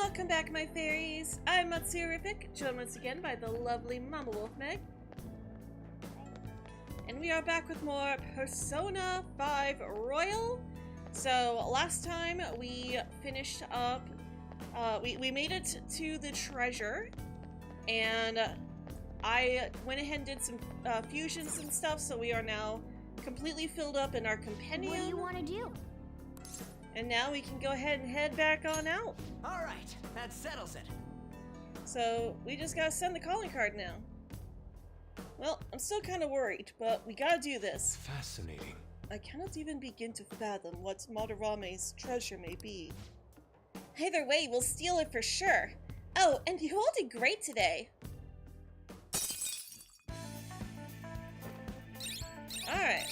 welcome back, my fairies. I'm Matsurific, joined once again by the lovely Mama Wolf Meg. And we are back with more Persona 5 Royal. So, last time we finished up, we made it to the treasure, and I went ahead and did some fusions and stuff, so we are now completely filled up in our compendium. What do you want to do? And now we can go ahead and head back on out. Alright, that settles it. So, we just gotta send the calling card now. Well, I'm still kind of worried, but we gotta do this. Fascinating. I cannot even begin to fathom what Madarame's treasure may be. Either way, we'll steal it for sure. Oh, and you all did great today. Alright.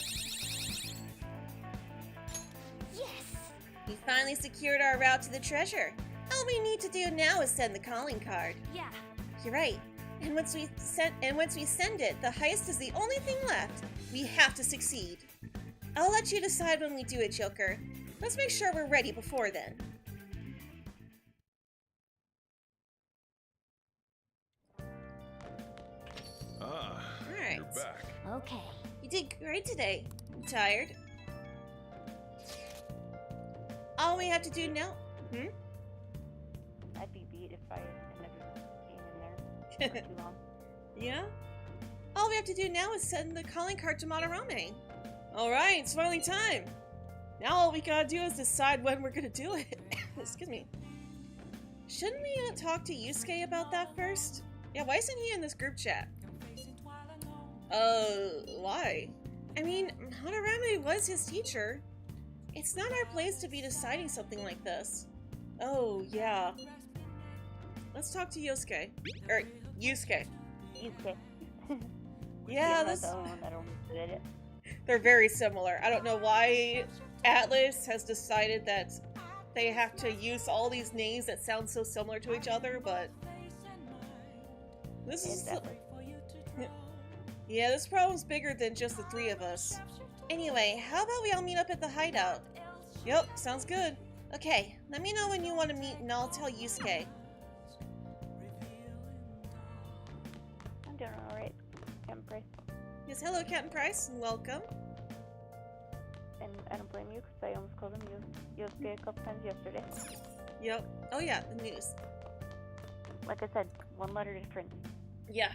We finally secured our route to the treasure. All we need to do now is send the calling card. Yeah. You're right. And once we send it, the heist is the only thing left. We have to succeed. I'll let you decide when we do it, Joker. Let's make sure we're ready before then. Ah, Alright. you're back. Okay. You did great today. I'm tired. All we have to do now... I'd be beat if I never came in there for too long. Yeah? All we have to do now is send the calling card to Madarame. Alright, it's finally time. Now all we gotta do is decide when we're gonna do it. Excuse me. Shouldn't we talk to Yusuke about that first? Yeah, why isn't he in this group chat? Why? I mean, Madarame was his teacher. It's not our place to be deciding something like this. Oh, yeah. Let's talk to Yusuke. Yusuke. Yeah, this... The only one that almost did it. They're very similar. I don't know why Atlas has decided that they have to use all these names that sound so similar to each other, but... This is... Yeah, this problem's bigger than just the three of us. Anyway, how about we all meet up at the hideout? Yep, sounds good. Okay, let me know when you want to meet and I'll tell Yusuke. I'm doing alright. Captain Price. Yes, hello Captain Price, and welcome. And I don't blame you because I almost called him Yosuke a couple times yesterday. Yep. Oh yeah, the news. Like I said, one letter difference. Yeah.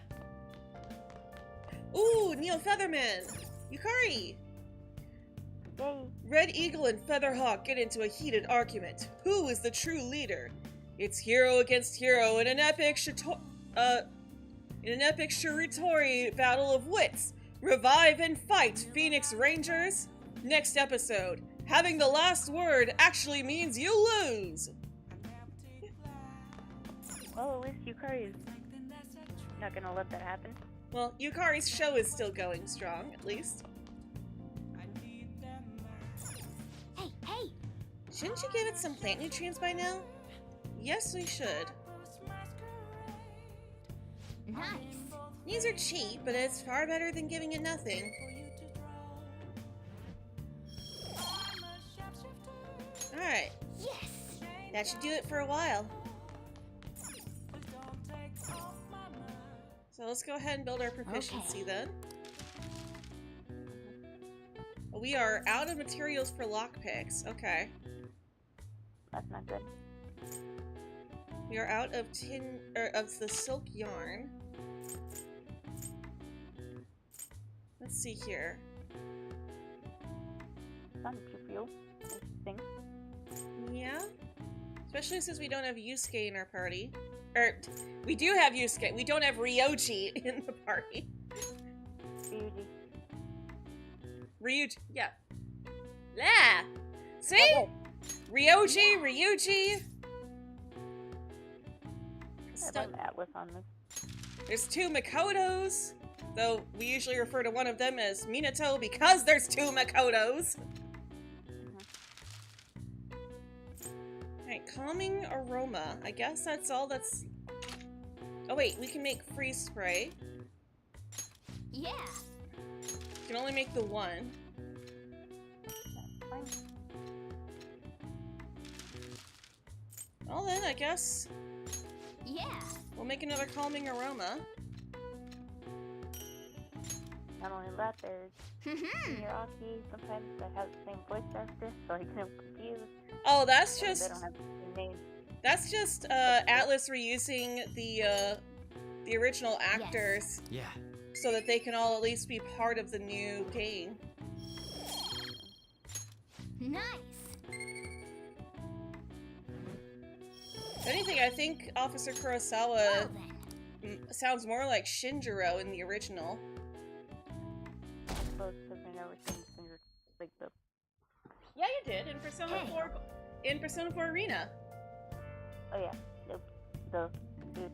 Ooh, Neo Featherman! Yukari! Yay! Red Eagle and Featherhawk get into a heated argument. Who is the true leader? It's hero against hero in an epic shuritori battle of wits. Revive and fight, Phoenix Rangers. Next episode. Having the last word actually means you lose. Well, at least Yukari is not gonna let that happen. Well, Yukari's show is still going strong, at least. Hey! Shouldn't you give it some plant nutrients by now? Yes, we should. Nice. These are cheap, but it's far better than giving it nothing. Alright. Yes! That should do it for a while. So let's go ahead and build our proficiency then. We are out of materials for lockpicks. Okay. That's not good. We are out of of the silk yarn. Let's see here. Not too few. Interesting. Yeah. Especially since we don't have Yusuke in our party. We do have Yusuke. We don't have Ryoji in the party. Ryuji, yeah. Yeah! See? Okay. Ryuji! I have an Atlas on this. There's two Makotos, though we usually refer to one of them as Minato because there's two Makotos. Alright, calming aroma. I guess that's all that's... Oh wait, we can make freeze spray. Yeah! We can only make the one. That's fine. Well then, I guess Yeah. we'll make another calming aroma. Not only that, there's Mhm. Miraki sometimes that has the same voice actor, so he can confuse. Oh, that's They just don't have the same name. that's just Atlas reusing the original actors Yeah. so that they can all at least be part of the new game. Nice. If anything, I think Officer Well Kurosawa then. sounds more like Shinjiro in the original. So it's because I never seen Cinder, like the. Yeah, you did in Persona Hey. 4. In Persona 4 Arena. Oh yeah, the dude.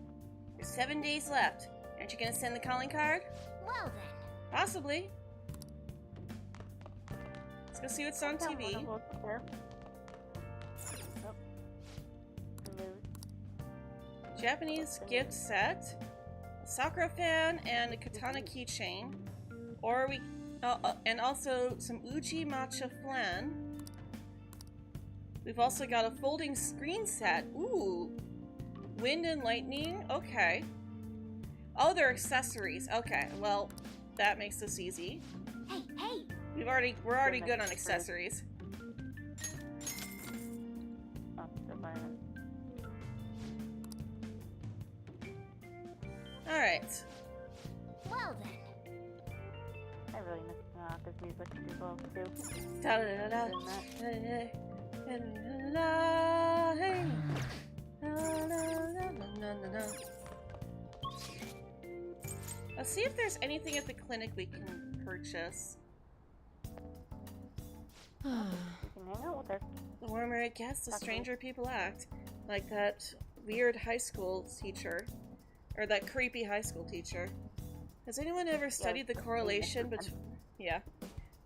There's 7 days left. Aren't you gonna send the calling card? Well then. Possibly. Let's go see what's on Yeah, TV. one of those there. Nope. News. Japanese gift set, a Sakura fan, and a katana keychain. Or we, and also some uji matcha flan. We've also got a folding screen set. Ooh, wind and lightning. Okay. Oh, they're accessories. Okay, well, that makes this easy. Hey, hey. We're already good on accessories. Oh, they're fine. All right. Well then. I really miss Tanaka's music as well too. Da-da-da-da. Other than that, Da-da-da-da. Hey. Da-da-da-da-da-da-da. Let's see if there's anything at the clinic we can purchase. you can hang out with her. The warmer it gets, the stranger people act. Like that weird high school teacher. Or that creepy high school teacher. Has anyone ever studied the correlation between... Yeah.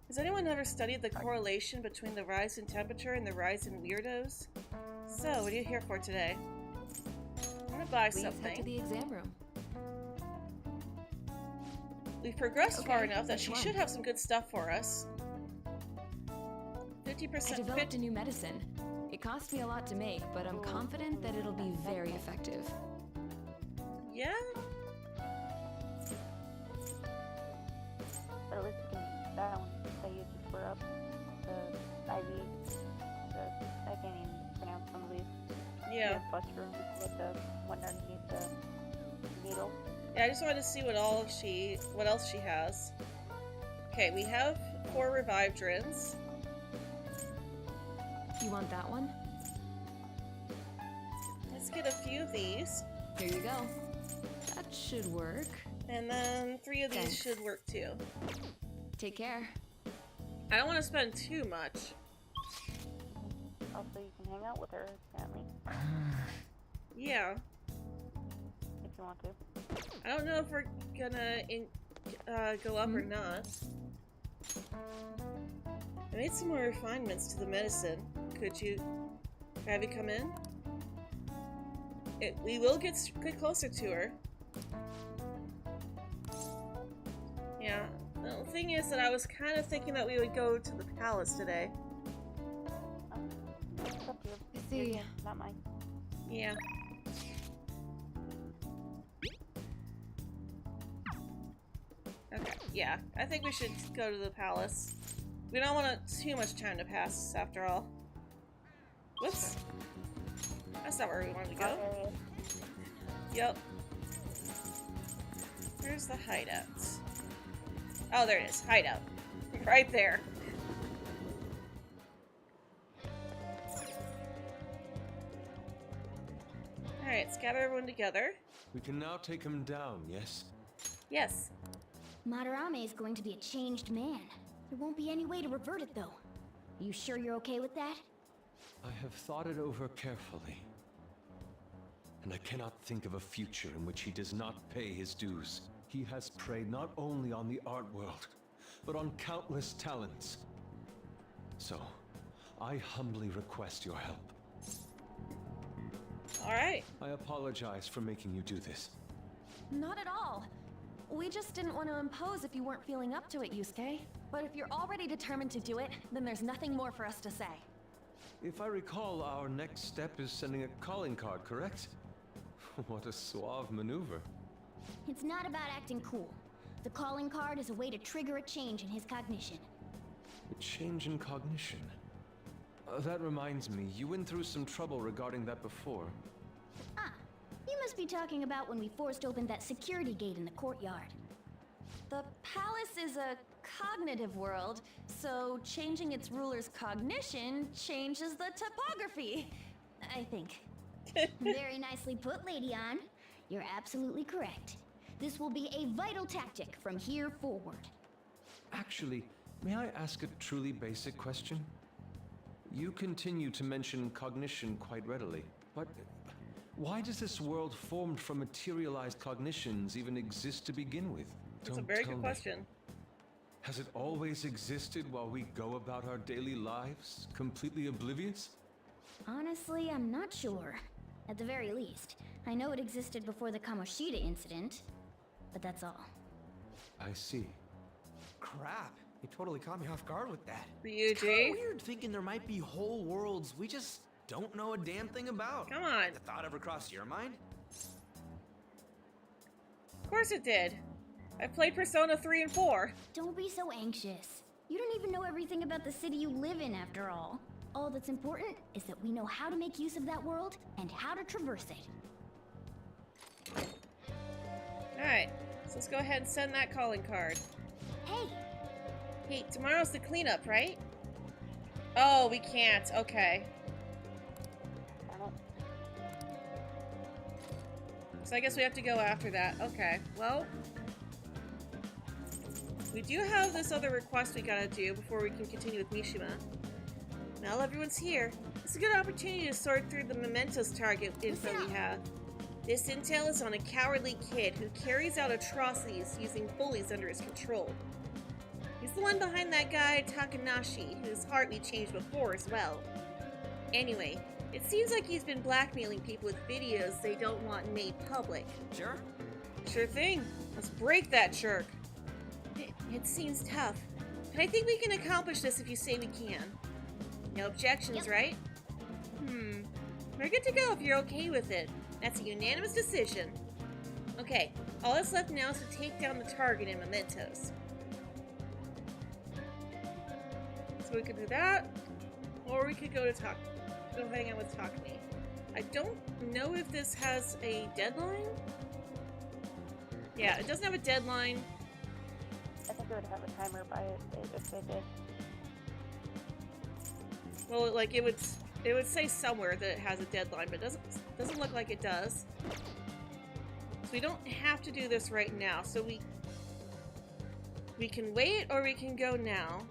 Has anyone ever studied the correlation between the rise in temperature and the rise in weirdos? So, what are you here for today? I'm gonna buy Please head to something. the exam room. We've progressed far Okay, enough that which she one? should have some good stuff for us. I 50% developed a new medicine. It cost me a lot to make, but I'm confident that it'll be very effective. Yeah? But at least you can use that one. So you just put up the IV. I can't even pronounce some of these. Yeah. Mushrooms with the one underneath the needle. Yeah, I just wanted to see what else she has. Okay, we have 4 revive drins. You want that one? Let's get a few of these. Here you go. That should work. And then 3 of these Thanks. should work too. Take care. I don't want to spend too much. Also, you can hang out with her, apparently, Yeah. if you want to. I don't know if we're gonna go up or not. I made some more refinements to the medicine. Could you have you come in? We will get closer to her. Yeah. The thing is that I was kind of thinking that we would go to the palace today. It's up to you. I Your see. game, not mine. Yeah. Okay, yeah. I think we should go to the palace. We don't want too much time to pass, after all. Whoops. That's not where we wanted to go. Okay. Yep. Where's the hideout? Oh, there it is. Hideout. Right there. Alright, let's gather everyone together. We can now take him down, yes? Yes. Madarame is going to be a changed man. There won't be any way to revert it, though. You sure you're okay with that? I have thought it over carefully. And I cannot think of a future in which he does not pay his dues. He has preyed not only on the art world, but on countless talents. So, I humbly request your help. Alright. I apologize for making you do this. Not at all. We just didn't want to impose if you weren't feeling up to it, Yusuke. But if you're already determined to do it, then there's nothing more for us to say. If I recall, our next step is sending a calling card, correct? What a suave maneuver. It's not about acting cool. The calling card is a way to trigger a change in his cognition. A change in cognition. That reminds me, you went through some trouble regarding that before. Ah, you must be talking about when we forced open that security gate in the courtyard. The palace is a cognitive world, so changing its ruler's cognition changes the topography, I think. Very nicely put, Lady Ann. You're absolutely correct. This will be a vital tactic from here forward. Actually, may I ask a truly basic question? You continue to mention cognition quite readily, but why does this world formed from materialized cognitions even exist to begin with? That's a Don't very tell good me. question. Has it always existed while we go about our daily lives, completely oblivious? Honestly, I'm not sure. At the very least, I know it existed before the Kamoshida incident, but that's all. I see. Crap, you totally caught me off guard with that. Ryuji. It's kinda weird thinking there might be whole worlds we just don't know a damn thing about. Come on. The thought ever crossed your mind? Of course it did. I played Persona 3 and 4. Don't be so anxious. You don't even know everything about the city you live in, after all. All that's important is that we know how to make use of that world and how to traverse it. Alright, so let's go ahead and send that calling card. Hey, Hey, tomorrow's the cleanup, right? Oh, we can't. Okay. Darn it. So I guess we have to go after that. Okay, well... we do have this other request we gotta do before we can continue with Mishima. Now everyone's here. It's a good opportunity to sort through the mementos target info we have. This intel is on a cowardly kid who carries out atrocities using bullies under his control. He's the one behind that guy, Takanashi, whose heart we changed before as well. Anyway, it seems like he's been blackmailing people with videos they don't want made public. Sure. Sure thing. Let's break that jerk. It seems tough, but I think we can accomplish this if you say we can. No objections, Yep. right? We're good to go if you're okay with it. That's a unanimous decision. Okay, all that's left now is to take down the target in mementos. So we could do that, or we could go hang out with Takumi. I don't know if this has a deadline. Yeah, it doesn't have a deadline. I think it would have a timer by it if it did. Well, like it would say somewhere that it has a deadline, but it doesn't look like it does. So we don't have to do this right now. So we can wait or we can go now.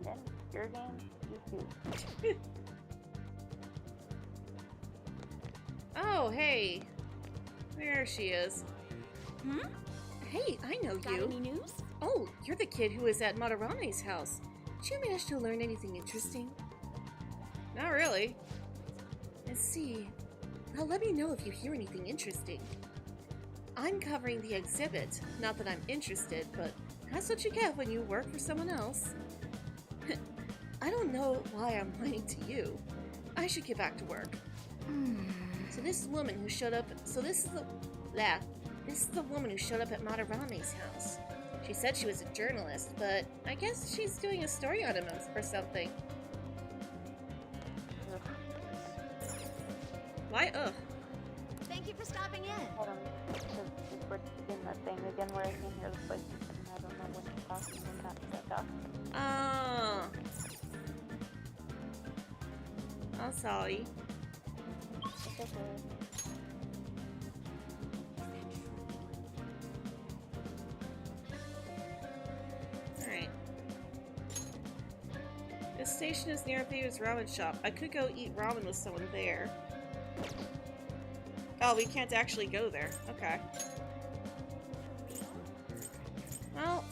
Then your game, you choose. Oh, hey. There she is. Hmm? Hey, I know Got you. any news? Oh, you're the kid who was at Madarame's house. Did you manage to learn anything interesting? Not really. Let's see. Well, let me know if you hear anything interesting. I'm covering the exhibit. Not that I'm interested, but that's what you get when you work for someone else. I don't know why I'm whining to you. I should get back to work. So this woman who showed up... This is the woman who showed up at Madarame's house. She said she was a journalist, but I guess she's doing a story on him or something. Why? Ugh. Thank you for stopping in. Hold on, because we're in that thing again where I can hear the voices and I don't know when to talk and when not to talk. Ah. I'm sorry. It's okay. Alright. This station is near Thieves' ramen shop. I could go eat ramen with someone there. Oh, we can't actually go there. Okay. Well,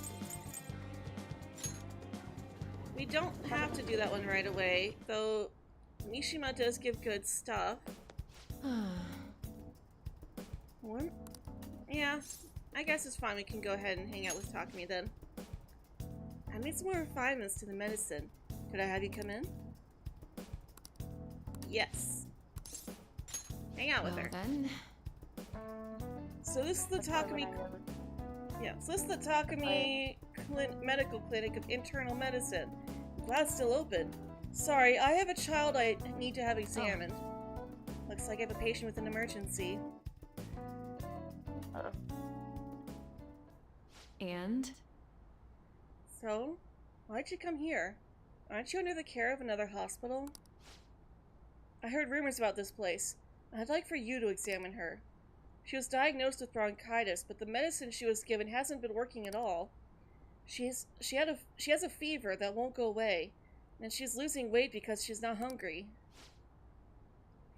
we don't have to do that one right away, though Mishima does give good stuff. Or- yeah, I guess it's fine. We can go ahead and hang out with Takumi then. I made some more refinements to the medicine. Could I have you come in? Yes. Hang out with Well her. then. So this is the Takumi. Yeah, so this is the Takumi Medical Clinic of Internal Medicine. Glad it's still open. Sorry, I have a child I need to have examined. Looks like I have a patient with an emergency. And? So, why'd you come here? Aren't you under the care of another hospital? I heard rumors about this place. I'd like for you to examine her. She was diagnosed with bronchitis, but the medicine she was given hasn't been working at all. She has a fever that won't go away, and she's losing weight because she's not hungry.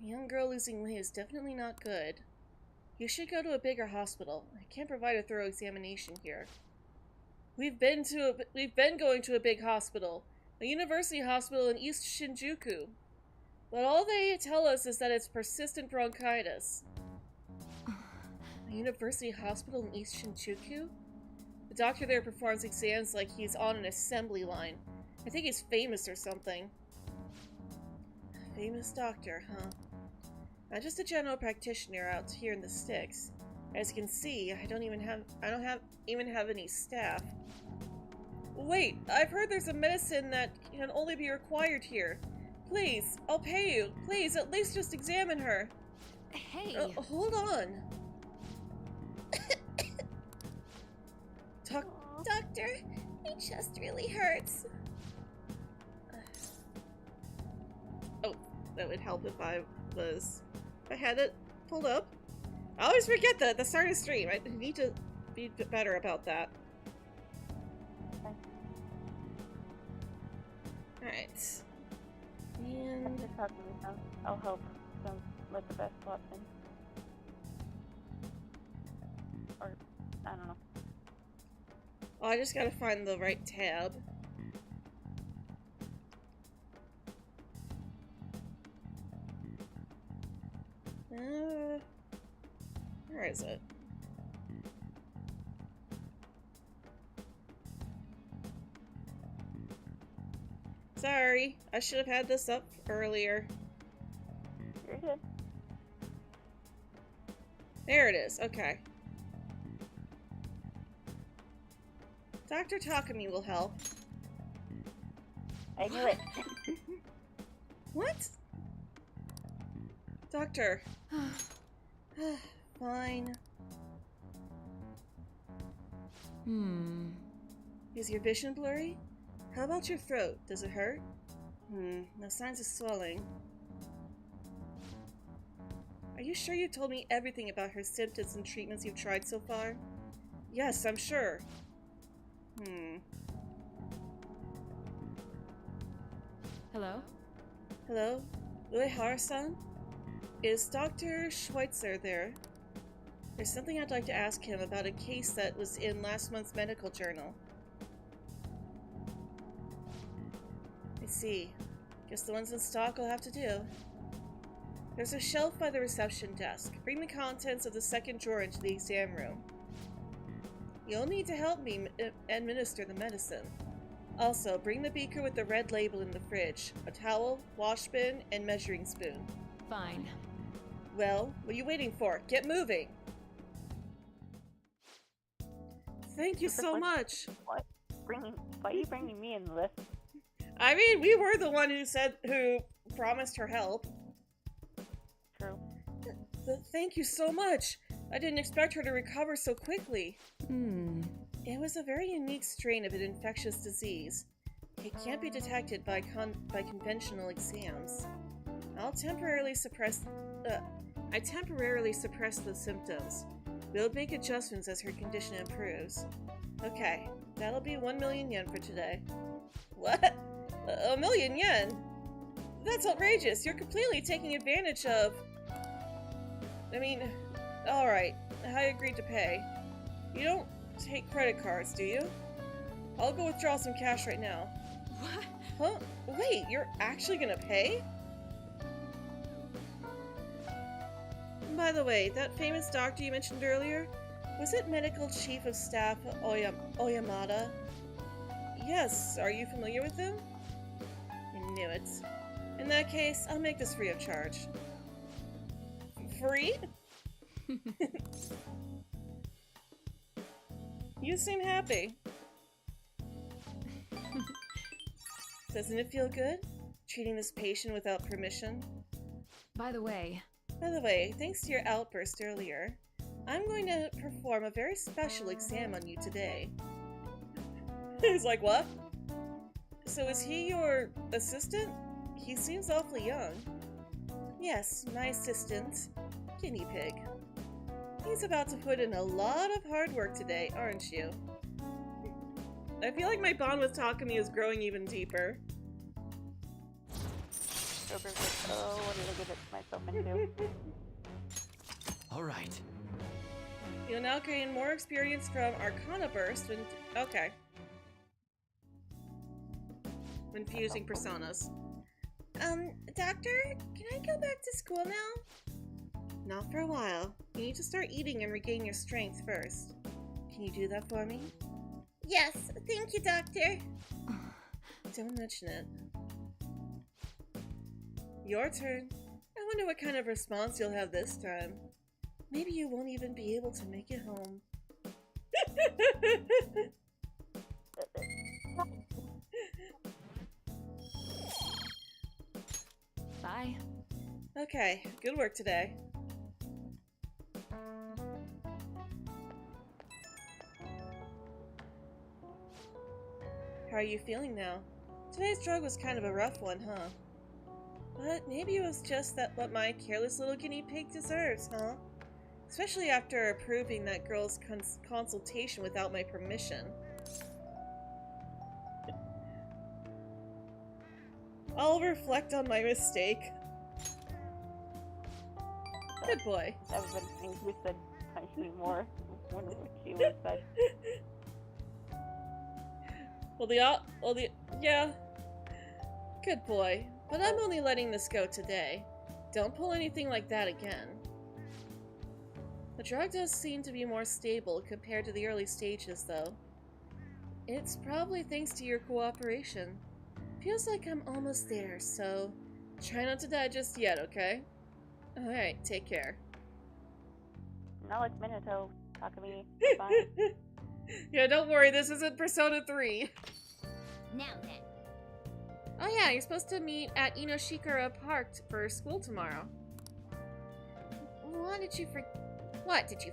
A young girl losing weight is definitely not good. You should go to a bigger hospital. I can't provide a thorough examination here. We've been going to a big hospital, a university hospital in East Shinjuku. But all they tell us is that it's persistent bronchitis. A university hospital in East Shinjuku? The doctor there performs exams like he's on an assembly line. I think he's famous or something. Famous doctor, huh? I'm just a general practitioner out here in the sticks. As you can see, I don't even have any staff. Wait, I've heard there's a medicine that can only be required here. Please, I'll pay you. Please, at least just examine her. Hey. Hold on. Doctor, my chest really hurts. Oh, that would help if I had it pulled up. I always forget that at the start of the stream. I need to be better about that. Alright. And Just talk to me some. I'll help them with the best option. Or, I don't know. oh, I just gotta find the right tab. Where is it? Sorry, I should have had this up earlier. You're good. There it is, okay. Dr. Takumi will help. I knew it. What? Doctor. Fine. Is your vision blurry? How about your throat? Does it hurt? No signs of swelling. Are you sure you told me everything about her symptoms and treatments you've tried so far? Yes, I'm sure. Hello? Hello? Uehara-san? Is Dr. Schweitzer there? There's something I'd like to ask him about a case that was in last month's medical journal. I see. Guess the ones in stock will have to do. There's a shelf by the reception desk. Bring the contents of the second drawer into the exam room. You'll need to help me administer the medicine. Also, bring the beaker with the red label in the fridge, a towel, wash bin, and measuring spoon. Fine. Well, what are you waiting for? Get moving! Thank you so much! What? Why are you bringing me in this? I mean, we were the one who promised her help. True. Thank you so much! I didn't expect her to recover so quickly. It was a very unique strain of an infectious disease. It can't be detected by conventional exams. I temporarily suppress the symptoms. We'll make adjustments as her condition improves. Okay, that'll be 1 million yen for today. What? A million yen? That's outrageous. You're completely taking advantage of... I mean, alright, I agreed to pay. You don't take credit cards, do you? I'll go withdraw some cash right now. What? Huh? Wait, you're actually gonna pay? By the way, that famous doctor you mentioned earlier, was it Medical Chief of Staff Oyamada? Yes, are you familiar with him? I knew it. In that case, I'll make this free of charge. Free? You seem happy. Doesn't it feel good? Treating this patient without permission? By the way, Thanks to your outburst earlier, I'm going to perform a very special exam on you today. He's like, what? So is he your assistant? He seems awfully young. Yes, my assistant, Guinea Pig. He's about to put in a lot of hard work today, aren't you? I feel like my bond with Takumi is growing even deeper. Grover's like, oh, what did I get myself into? Alright. You'll now gain more experience from Arcana Burst when... okay. When fusing personas. Doctor? Can I go back to school now? Not for a while. You need to start eating and regain your strength first. Can you do that for me? Yes, thank you, Doctor. Don't mention it. Your turn. I wonder what kind of response you'll have this time. Maybe you won't even be able to make it home. bye. Okay, good work today. How are you feeling now? Today's drug was kind of a rough one, huh? But maybe it was just that what my careless little guinea pig deserves, huh? Especially after approving that girl's consultation without my permission. I'll reflect on my mistake. Good boy. Everybody thinks we said punch me more. I wonder what she would have said. Yeah. Good boy. But I'm only letting this go today. Don't pull anything like that again. The drug does seem to be more stable compared to the early stages, though. It's probably thanks to your cooperation. Feels like I'm almost there, so try not to die just yet, okay? Alright, take care. Not like Minato. Takumi. Fine. Yeah, don't worry, this isn't Persona 3. Now then. Oh yeah, you're supposed to meet at Inoshikura Park for school tomorrow. What, did you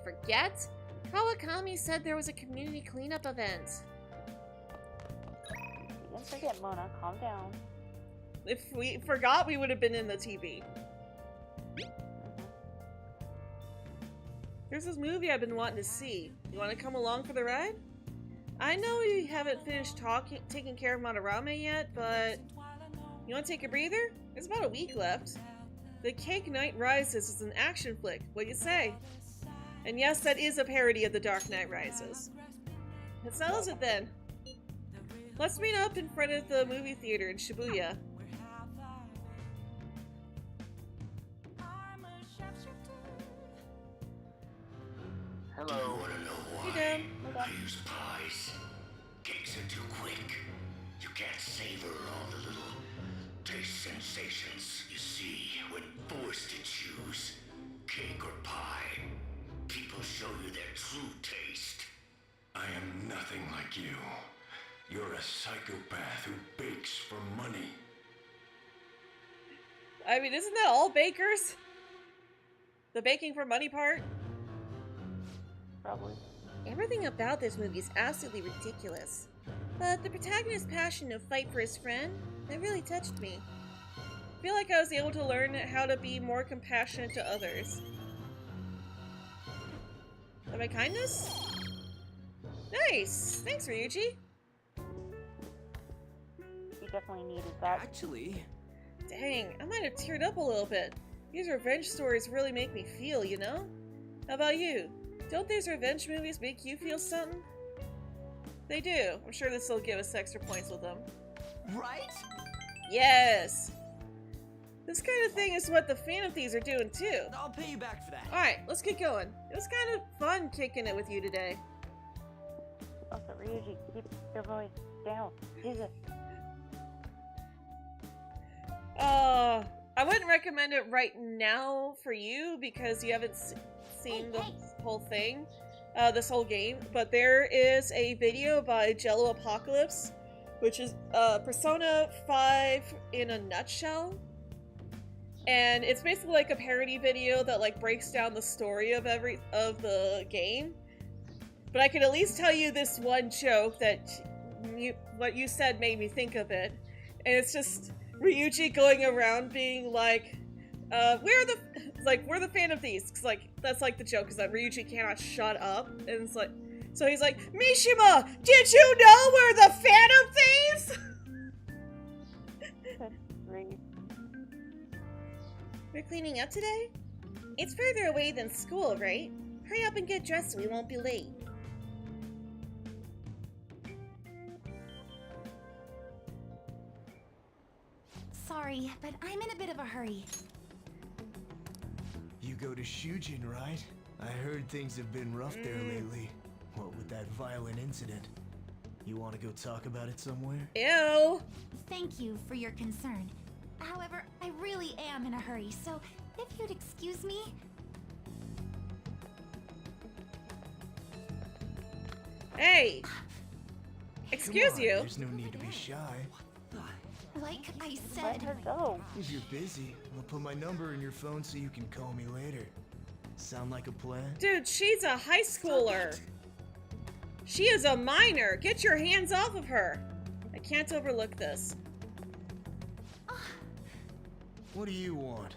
forget? Kawakami said there was a community cleanup event. You didn't forget, Mona. Calm down. If we forgot, we would have been in the TV. There's this movie I've been wanting to see. You want to come along for the ride? I know you haven't finished taking care of Madarame yet, but you want to take a breather? There's about a week left. The Cake Knight Rises is an action flick. What do you say? And yes, that is a parody of The Dark Knight Rises. That settles it then. Let's meet up in front of the movie theater in Shibuya. Hello. Do you want to know why? Hey, Dan. I use pies. Cakes are too quick. You can't savor all the little taste sensations you see when forced to choose cake or pie. People show you their true taste. I am nothing like you. You're a psychopath who bakes for money. I mean, isn't that all bakers? The baking for money part? Probably. Everything about this movie is absolutely ridiculous. But the protagonist's passion to fight for his friend, that really touched me. I feel like I was able to learn how to be more compassionate to others. Of my kindness? Nice! Thanks, Ryuji. You definitely needed that. Actually, Dang, I might have teared up a little bit. These revenge stories really make me feel, you know? How about you? Don't these revenge movies make you feel something? They do. I'm sure this will give us extra points with them. right? Yes! This kind of thing is what the Phantom Thieves are doing too. I'll pay you back for that. Alright, let's get going. It was kind of fun kicking it with you today. Also, Ryuji, keep your voice down. Jesus. Oh, I wouldn't recommend it right now for you because you haven't seen the whole thing, this whole game. But there is a video by Jello Apocalypse, which is Persona 5 in a nutshell. And it's basically like a parody video that like breaks down the story of the game. But I can at least tell you this one joke that what you said made me think of it. And it's just Ryuji going around being like, we're the fan of Thieves. Cause like, that's like the joke is that Ryuji cannot shut up. And it's like, so he's like, Mishima, did you know we're the fan of Thieves? That's great. We're cleaning up today? It's further away than school, right? Hurry up and get dressed so we won't be late. Sorry, but I'm in a bit of a hurry. You go to Shujin, right? I heard things have been rough there lately. What with that violent incident? You want to go talk about it somewhere? Ew! Thank you for your concern. However, I really am in a hurry, so if you'd excuse me... Hey! Excuse Come on, you. There's no need to be shy. Like I Let said, her go. If you're busy, I'll put my number in your phone so you can call me later. Sound like a plan? Dude, she's a high schooler. She is a minor. Get your hands off of her. I can't overlook this. What do you want?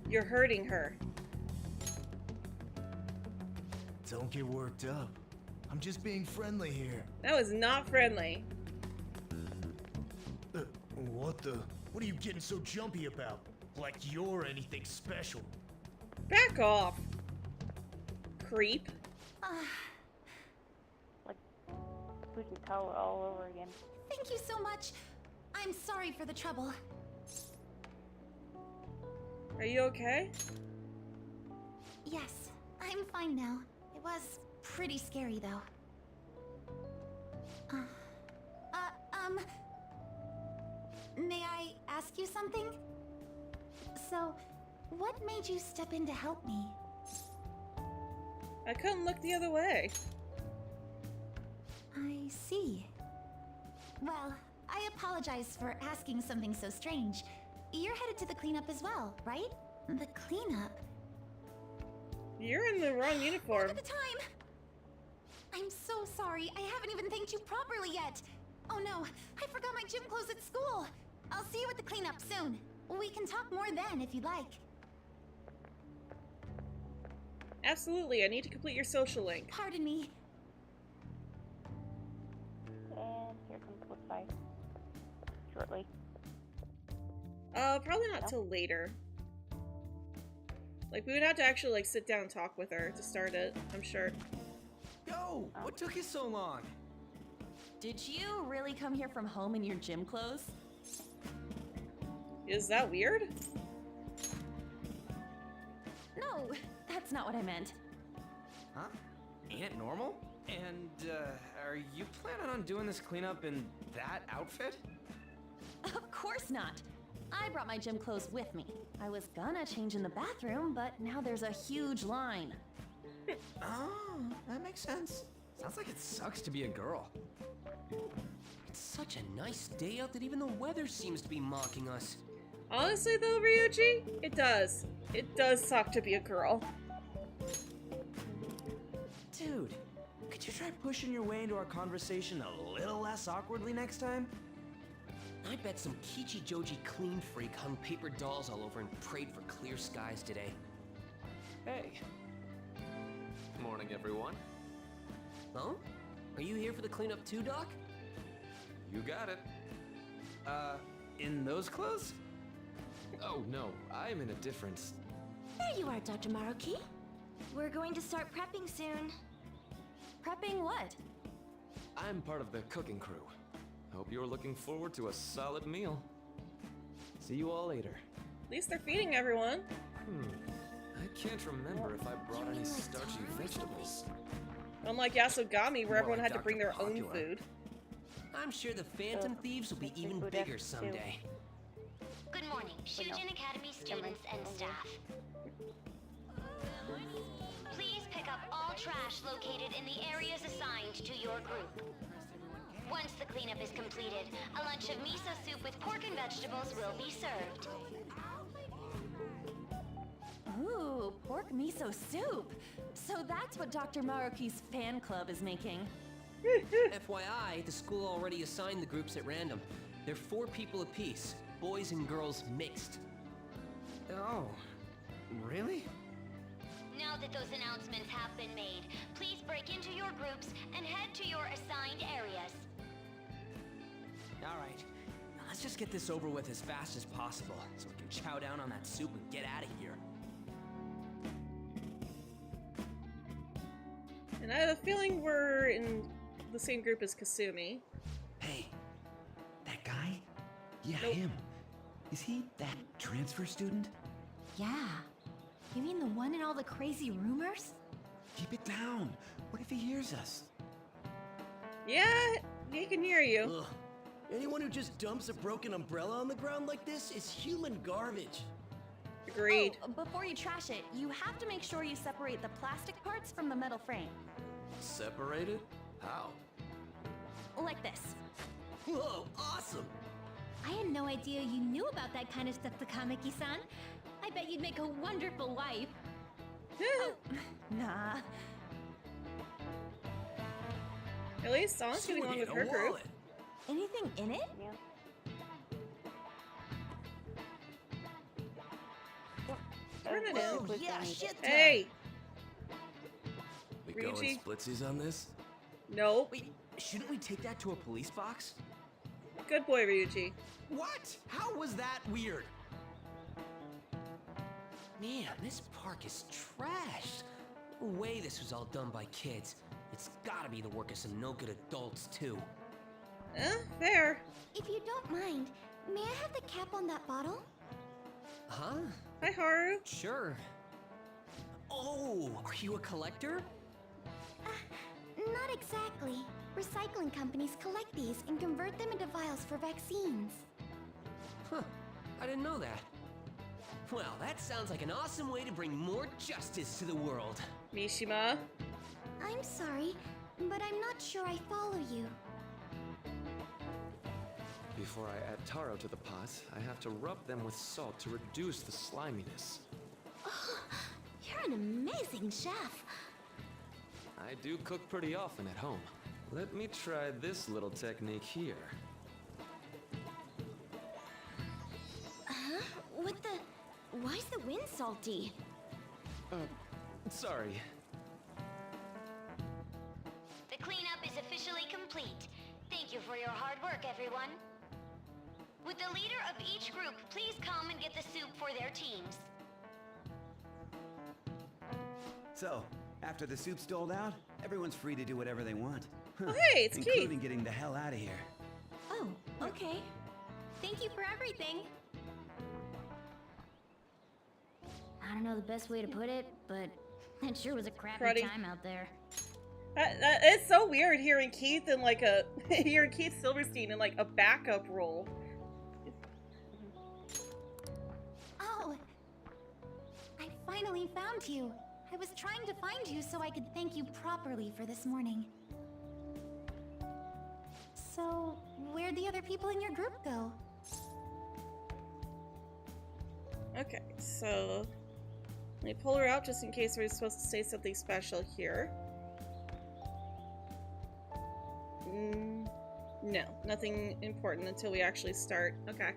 You're hurting her. Don't get worked up. I'm just being friendly here. That was not friendly. What the? What are you getting so jumpy about? Like you're anything special. Back off. Creep. Like Fujikawa all over again. thank you so much. I'm sorry for the trouble. Are you okay? Yes, I'm fine now. It was pretty scary, though. May I ask you something? So, what made you step in to help me? I couldn't look the other way. I see. Well, I apologize for asking something so strange. You're headed to the cleanup as well, right? The cleanup? You're in the wrong uniform. At the time! I'm so sorry. I haven't even thanked you properly yet. Oh no, I forgot my gym clothes at school. I'll see you at the cleanup soon. We can talk more then if you'd like. Absolutely, I need to complete your social link. Pardon me. And here comes the flip side. Shortly. Probably not till later. Like, we would have to actually, like, sit down and talk with her to start it, I'm sure. Yo, what took you so long? Did you really come here from home in your gym clothes? Is that weird? No, that's not what I meant. Huh? Ain't it normal? And, are you planning on doing this cleanup in that outfit? Of course not. I brought my gym clothes with me. I was gonna change in the bathroom, but now there's a huge line. Oh, that makes sense. Sounds like it sucks to be a girl. It's such a nice day out that even the weather seems to be mocking us. Honestly, though, Ryuji, it does. It does suck to be a girl. Dude, could you try pushing your way into our conversation a little less awkwardly next time? I bet some Kichi Joji clean freak hung paper dolls all over and prayed for clear skies today. Hey. Morning, everyone. Oh? Are you here for the cleanup too, Doc? You got it. In those clothes? Oh, no, I'm in a different... There you are, Dr. Maruki. We're going to start prepping soon. Prepping what? I'm part of the cooking crew. Hope you're looking forward to a solid meal. See you all later. At least they're feeding everyone. I can't remember if I brought any starchy vegetables. Unlike Yasogami, where More everyone like had to bring their Dr. own Popular. food. I'm sure the Phantom Thieves will be even seafood bigger F2. someday. Good morning, Shujin Academy students and staff. Please pick up all trash located in the areas assigned to your group. Once the cleanup is completed, a lunch of miso soup with pork and vegetables will be served. Ooh, pork miso soup. So that's what Dr. Maruki's fan club is making. FYI, the school already assigned the groups at random. They're 4 people apiece, boys and girls mixed. Oh, really? Now that those announcements have been made, please break into your groups and head to your assigned areas. All right, now let's just get this over with as fast as possible so we can chow down on that soup and get out of here. And I have a feeling we're in the same group as Kasumi. Hey, that guy? Yeah, Nope. him. Is he that transfer student? Yeah. You mean the one in all the crazy rumors? Keep it down. What if he hears us? Yeah, he can hear you. Ugh. Anyone who just dumps a broken umbrella on the ground like this is human garbage. Agreed. Oh, before you trash it, you have to make sure you separate the plastic parts from the metal frame. Separated? How? Like this. Whoa, awesome! I had no idea you knew about that kind of stuff, Takamaki-san. I bet you'd make a wonderful wife. Oh, nah. At least Song's getting along with her group. Anything in it? Yeah. Turn it Whoa, in. Yeah, shit. Hey! We Ryuji? going splitsies on this? Nope. Wait, shouldn't we take that to a police box? Good boy, Ryuji. What? How was that weird? Man, this park is trashed. No way this was all done by kids. It's gotta be the work of some no-good adults, too. Fair. If you don't mind, may I have the cap on that bottle? Huh? Hi, Haru. Sure. Oh, are you a collector? Not exactly. Recycling companies collect these and convert them into vials for vaccines. Huh, I didn't know that. Well, that sounds like an awesome way to bring more justice to the world. Mishima. I'm sorry, but I'm not sure I follow you. Before I add taro to the pot, I have to rub them with salt to reduce the sliminess. Oh, you're an amazing chef. I do cook pretty often at home. Let me try this little technique here. Huh? What the... Why's the wind salty? Sorry. The cleanup is officially complete. Thank you for your hard work, everyone. Would the leader of each group please come and get the soup for their teams? So, after the soup's doled out, everyone's free to do whatever they want. Oh, hey, it's Keith. Including getting the hell out of here. Oh, okay. Thank you for everything. I don't know the best way to put it, but it sure was a crappy Cruddy. time out there. It's so weird hearing Keith in like a hearing Keith Silverstein in like a backup role. Oh, I finally found you. I was trying to find you so I could thank you properly for this morning. So, where'd the other people in your group go? Okay, so let me pull her out just in case we're supposed to say something special here. No, nothing important until we actually start. Okay.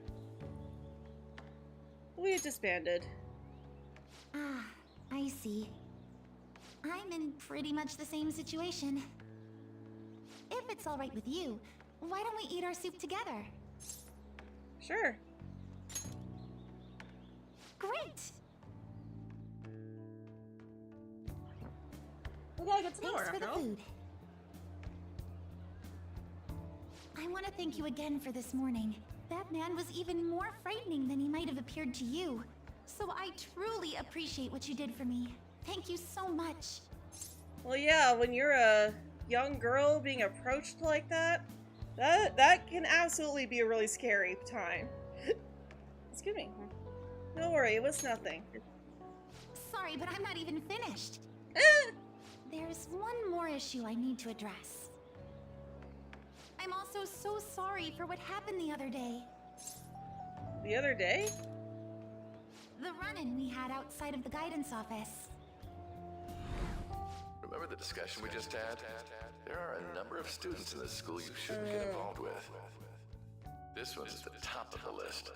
We had disbanded. Ah, I see. I'm in pretty much the same situation. If it's all right with you, why don't we eat our soup together? Sure. Great! We gotta get to know Thanks her for after the all. food. I want to thank you again for this morning. That man was even more frightening than he might have appeared to you. So I truly appreciate what you did for me. Thank you so much. Well, yeah, when you're a young girl being approached like that, that can absolutely be a really scary time. excuse me. Don't worry, it was nothing. Sorry, but I'm not even finished. There's one more issue I need to address. I'm also so sorry for what happened the other day. The other day? The run-in we had outside of the guidance office. Remember the discussion we just had? There are a number of students in this school you shouldn't get involved with. This one's at the top of the list.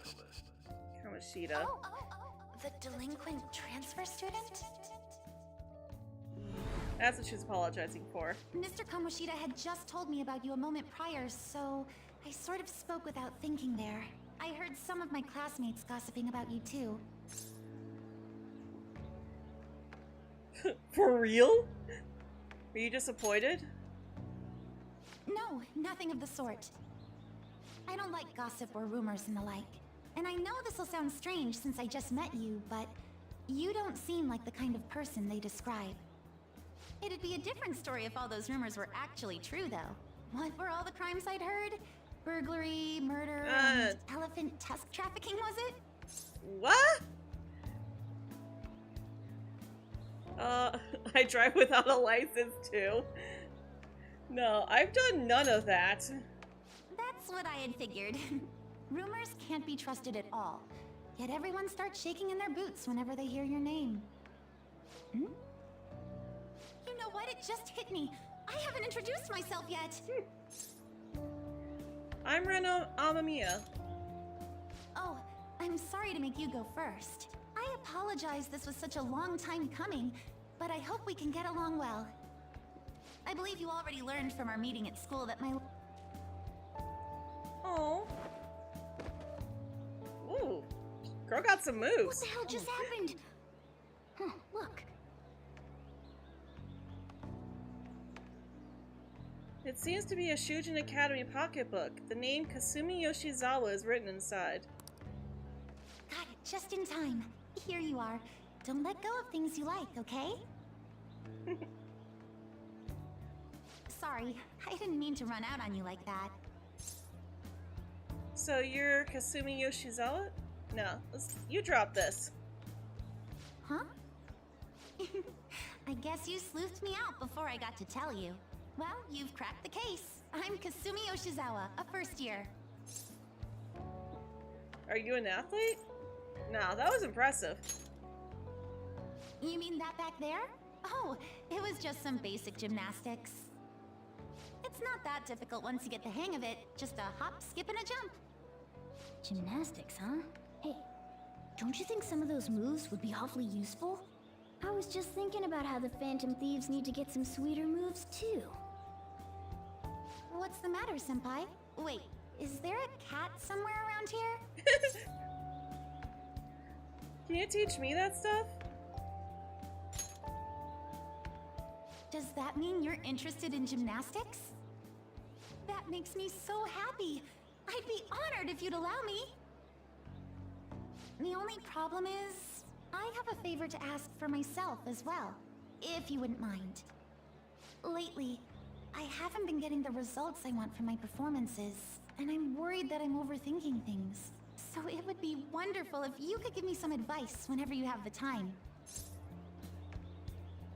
Kamoshida. Oh, the delinquent transfer student? That's what she's apologizing for. Mr. Kamoshida had just told me about you a moment prior, so I sort of spoke without thinking there. I heard some of my classmates gossiping about you too. For real? Are you disappointed? No, nothing of the sort. I don't like gossip or rumors and the like. And I know this will sound strange since I just met you, but you don't seem like the kind of person they describe. It'd be a different story if all those rumors were actually true, though. What were all the crimes I'd heard? Burglary, murder, and elephant tusk trafficking, was it? What? I drive without a license too. No, I've done none of that. That's what I had figured. Rumors can't be trusted at all. Yet everyone starts shaking in their boots whenever they hear your name. Hmm? You know what? It just hit me. I haven't introduced myself yet. I'm Reno Amamiya. Oh, I'm sorry to make you go first. I apologize this was such a long time coming, but I hope we can get along well. I believe you already learned from our meeting at school that my... Oh. Ooh. Girl got some moves. What the hell just happened? Huh, look. It seems to be a Shujin Academy pocketbook. The name Kasumi Yoshizawa is written inside. Got it, just in time. Here you are. Don't let go of things you like, okay? Sorry, I didn't mean to run out on you like that. So you're Kasumi Yoshizawa? No, you drop this. Huh? I guess you sleuthed me out before I got to tell you. Well, you've cracked the case. I'm Kasumi Yoshizawa, a first year. Are you an athlete? No, that was impressive. You mean that back there? Oh, it was just some basic gymnastics. It's not that difficult once you get the hang of it. Just a hop, skip, and a jump. Gymnastics, huh? Hey, don't you think some of those moves would be awfully useful? I was just thinking about how the Phantom Thieves need to get some sweeter moves, too. What's the matter, Senpai? Wait, is there a cat somewhere around here? Can you teach me that stuff? Does that mean you're interested in gymnastics? That makes me so happy. I'd be honored if you'd allow me. The only problem is, I have a favor to ask for myself as well, if you wouldn't mind. Lately, I haven't been getting the results I want from my performances, and I'm worried that I'm overthinking things. So it would be wonderful if you could give me some advice whenever you have the time.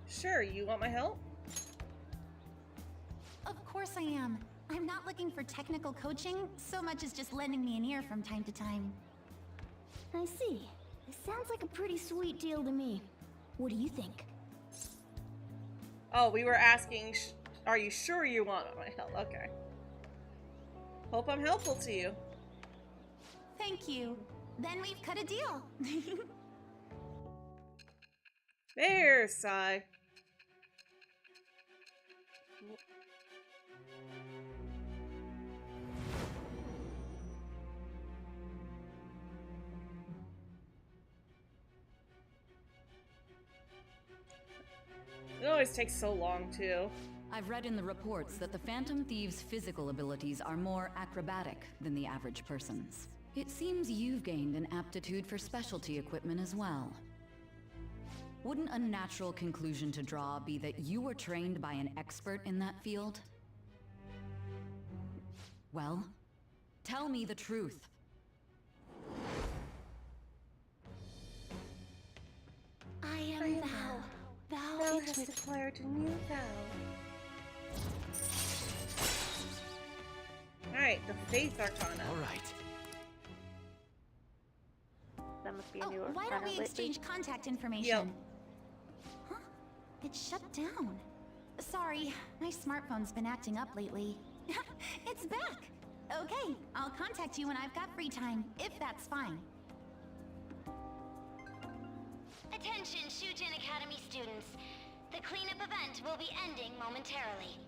Sure, you want my help? Of course I am. I'm not looking for technical coaching, so much as just lending me an ear from time to time. I see. It sounds like a pretty sweet deal to me. What do you think? Oh, we were asking, are you sure you want my help? Okay. Hope I'm helpful to you. Thank you. Then we've cut a deal. There, Sai. It always takes so long, too. I've read in the reports that the Phantom Thieves' physical abilities are more acrobatic than the average person's. It seems you've gained an aptitude for specialty equipment as well. Wouldn't a natural conclusion to draw be that you were trained by an expert in that field? Well, tell me the truth. has declared a new vow. Alright, the Faith Arcana. Alright. That must be a Oh, new why don't we exchange contact information? Yep. Huh? It shut down. Sorry, my smartphone's been acting up lately. It's back! Okay, I'll contact you when I've got free time, if that's fine. Attention, Shujin Academy students. The cleanup event will be ending momentarily.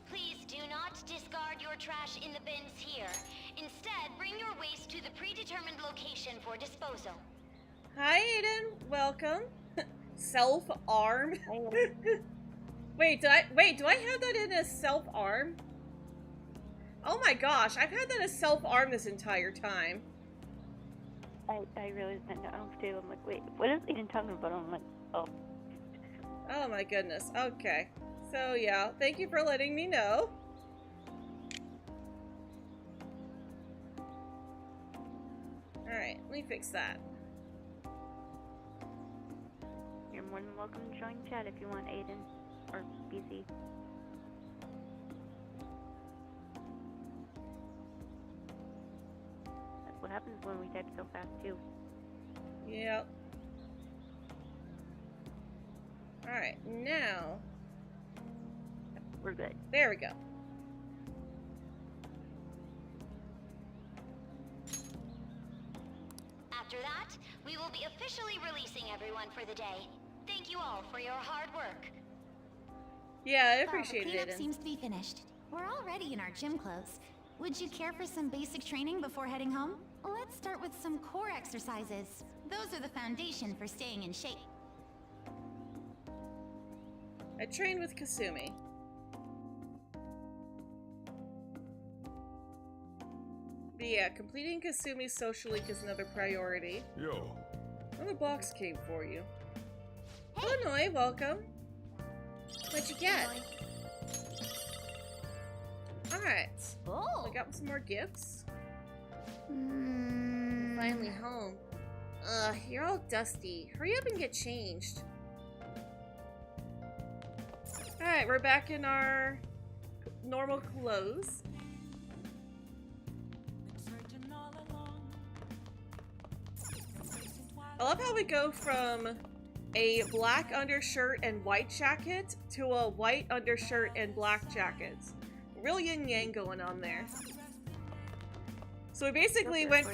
Please do not discard your trash in the bins here. Instead, bring your waste to the predetermined location for disposal. Hi, Aiden. Welcome. Self-arm. Wait, do I have that in as self-arm? Oh my gosh, I've had that as self-arm this entire time. I realized that now too. I'm like, wait, what is Aiden talking about? I'm like, oh. Oh my goodness. Okay. So yeah, thank you for letting me know. Alright, let me fix that. You're more than welcome to join chat if you want, Aiden. Or BC. That's what happens when we type so fast too. Yep. Alright, now... We're good. There we go. After that, we will be officially releasing everyone for the day. Thank you all for your hard work. Yeah, I appreciate the it, cleanup Aiden. seems to be finished. We're already in our gym clothes. Would you care for some basic training before heading home? Let's start with some core exercises. Those are the foundation for staying in shape. I trained with Kasumi. But yeah, completing Kasumi's social league is another priority. Yo. Another box came for you. Illinois, welcome. What'd you get? Alright. Oh. I got some more gifts. Finally home. Ugh, you're all dusty. Hurry up and get changed. Alright, we're back in our normal clothes. I love how we go from a black undershirt and white jacket to a white undershirt and black jacket. Real yin yang going on there. So we basically went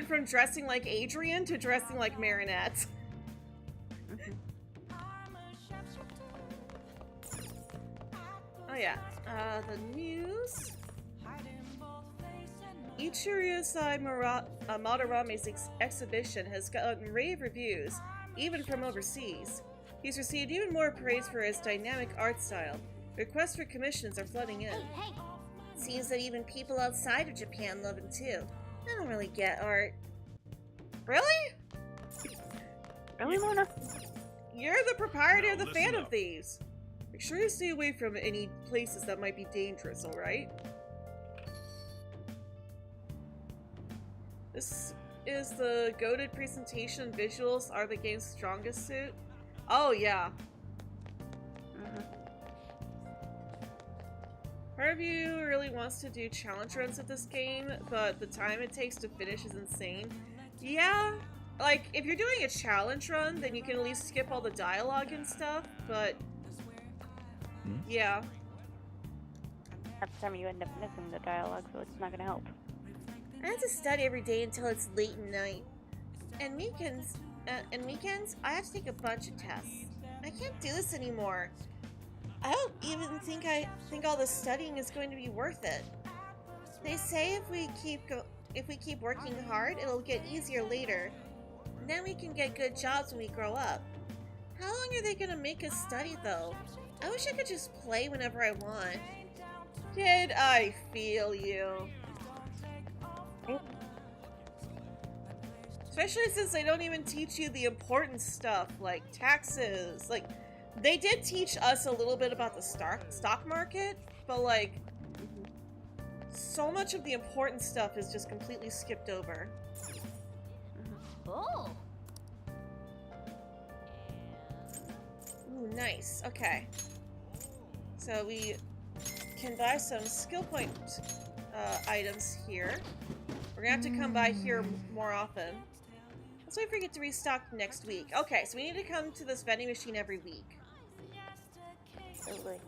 from dressing like Adrian to dressing like Marinette. Oh yeah, the news. Ichiryu-sai Madarame's exhibition has gotten rave reviews, even from overseas. He's received even more praise for his dynamic art style. Requests for commissions are flooding in. Hey. Seems that even people outside of Japan love him too. I don't really get art. Really? Really, Mona? You're the proprietor of the Phantom Thieves. Make sure you stay away from any places that might be dangerous, alright? This is the goated presentation. Visuals are the game's strongest suit. Oh, yeah. Part of you really wants to do challenge runs of this game, but the time it takes to finish is insane. Yeah, like, if you're doing a challenge run, then you can at least skip all the dialogue and stuff, but... yeah. Half the time you end up missing the dialogue, so it's not gonna help. I have to study every day until it's late at night. And weekends, I have to take a bunch of tests. I can't do this anymore. I don't even think all this studying is going to be worth it. They say if we keep working hard, it'll get easier later. And then we can get good jobs when we grow up. How long are they gonna make us study though? I wish I could just play whenever I want. Kid, I feel you. Especially since they don't even teach you the important stuff, like taxes. Like, they did teach us a little bit about the stock market, but like, so much of the important stuff is just completely skipped over. Oh. Nice. Okay. So we can buy some skill point items here. We're gonna have to come by here more often. Let's wait for it to restock next week. Okay, so we need to come to this vending machine every week. Totally.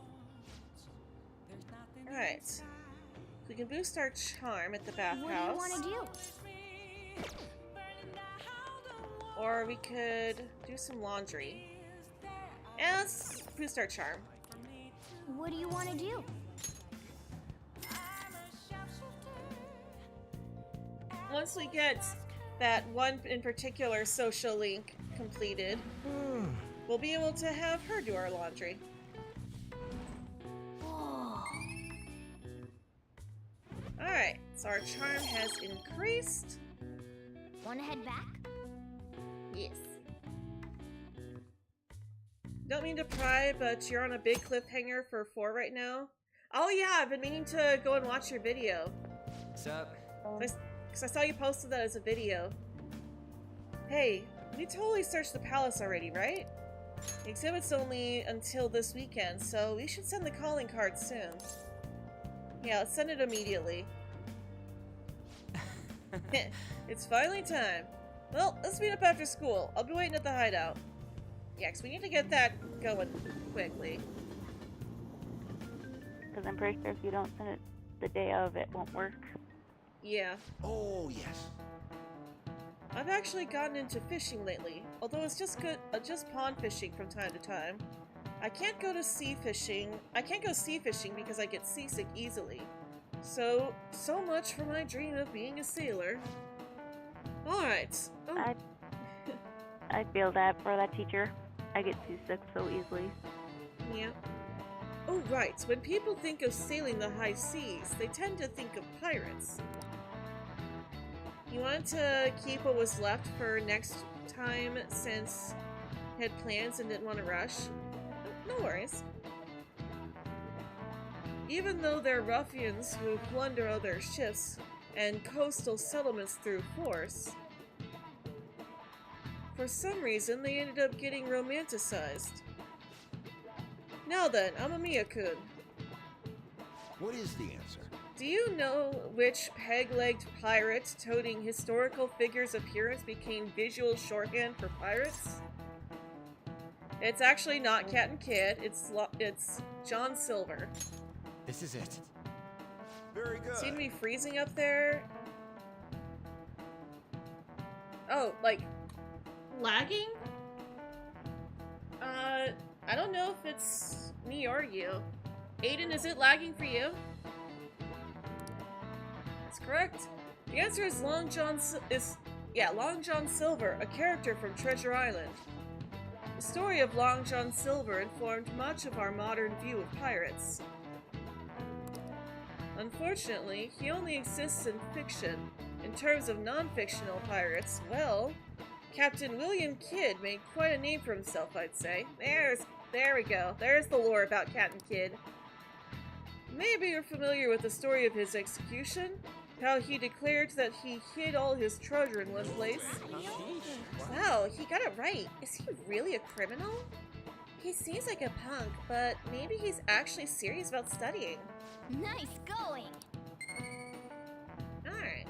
Alright. So we can boost our charm at the bathhouse. What do you want to do? Or we could do some laundry. And let's boost our charm. What do you want to do? Once we get that one in particular social link completed, we'll be able to have her do our laundry. Alright, so our charm has increased. Want to head back? Yes. Don't mean to pry, but you're on a big cliffhanger for 4 right now. Oh yeah, I've been meaning to go and watch your video. What's up? Because I saw you posted that as a video. Hey, we totally searched the palace already, right? The exhibit's only until this weekend, so we should send the calling card soon. Yeah, let's send it immediately. It's finally time. Well, let's meet up after school. I'll be waiting at the hideout. Yeah, because we need to get that going quickly. Because I'm pretty sure if you don't send it the day of, it won't work. Yeah. Oh, yes. I've actually gotten into fishing lately, although it's just pond fishing from time to time. I can't go sea fishing because I get seasick easily. So much for my dream of being a sailor. Alright. Oh. I feel that for that teacher. I get seasick so easily. Yeah. Oh, right. When people think of sailing the high seas, they tend to think of pirates. You wanted to keep what was left for next time since you had plans and didn't want to rush? No worries. Even though they're ruffians who plunder other ships and coastal settlements through force, for some reason they ended up getting romanticized. Now then, Amamiya-kun. What is the answer? Do you know which peg-legged pirate toting historical figures appearance became visual shorthand for pirates? It's actually not Cat and Kid, it's John Silver. This is it. Very good. Seem to be freezing up there. Oh, like, lagging? I don't know if it's me or you. Aiden, is it lagging for you? That's correct. The answer is Long John Silver, a character from Treasure Island. The story of Long John Silver informed much of our modern view of pirates. Unfortunately, he only exists in fiction. In terms of non-fictional pirates, well, Captain William Kidd made quite a name for himself, I'd say. There we go. There's the lore about Captain Kidd. Maybe you're familiar with the story of his execution? How he declared that he hid all his treasure in one place? Wow, he got it right. Is he really a criminal? He seems like a punk, but maybe he's actually serious about studying. Nice going! Alright.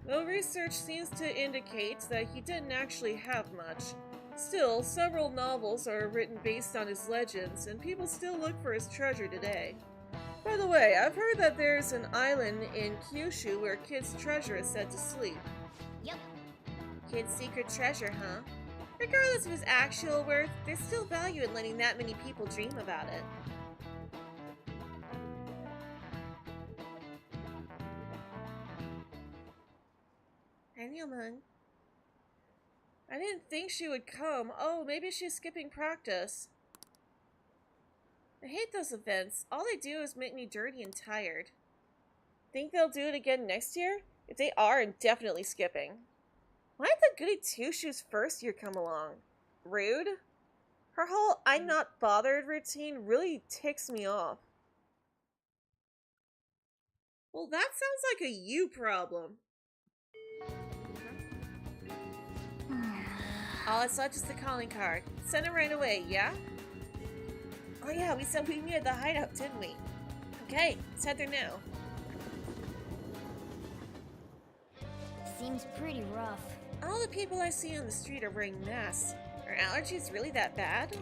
Though research seems to indicate that he didn't actually have much, still, several novels are written based on his legends, and people still look for his treasure today. By the way, I've heard that there's an island in Kyushu where Kid's treasure is said to sleep. Yep. Kid's secret treasure, huh? Regardless of his actual worth, there's still value in letting that many people dream about it. Anyamon. I didn't think she would come. Oh, maybe she's skipping practice. I hate those events. All they do is make me dirty and tired. Think they'll do it again next year? If they are, I'm definitely skipping. Why did the goody two-shoes first year come along? Rude? Her whole I'm not bothered routine really ticks me off. Well, that sounds like a you problem. All that's left is the calling card. Send it right away, yeah? Oh yeah, we said we needed the hideout, didn't we? Okay, let's head there now. Seems pretty rough. All the people I see on the street are wearing masks. Are allergies really that bad?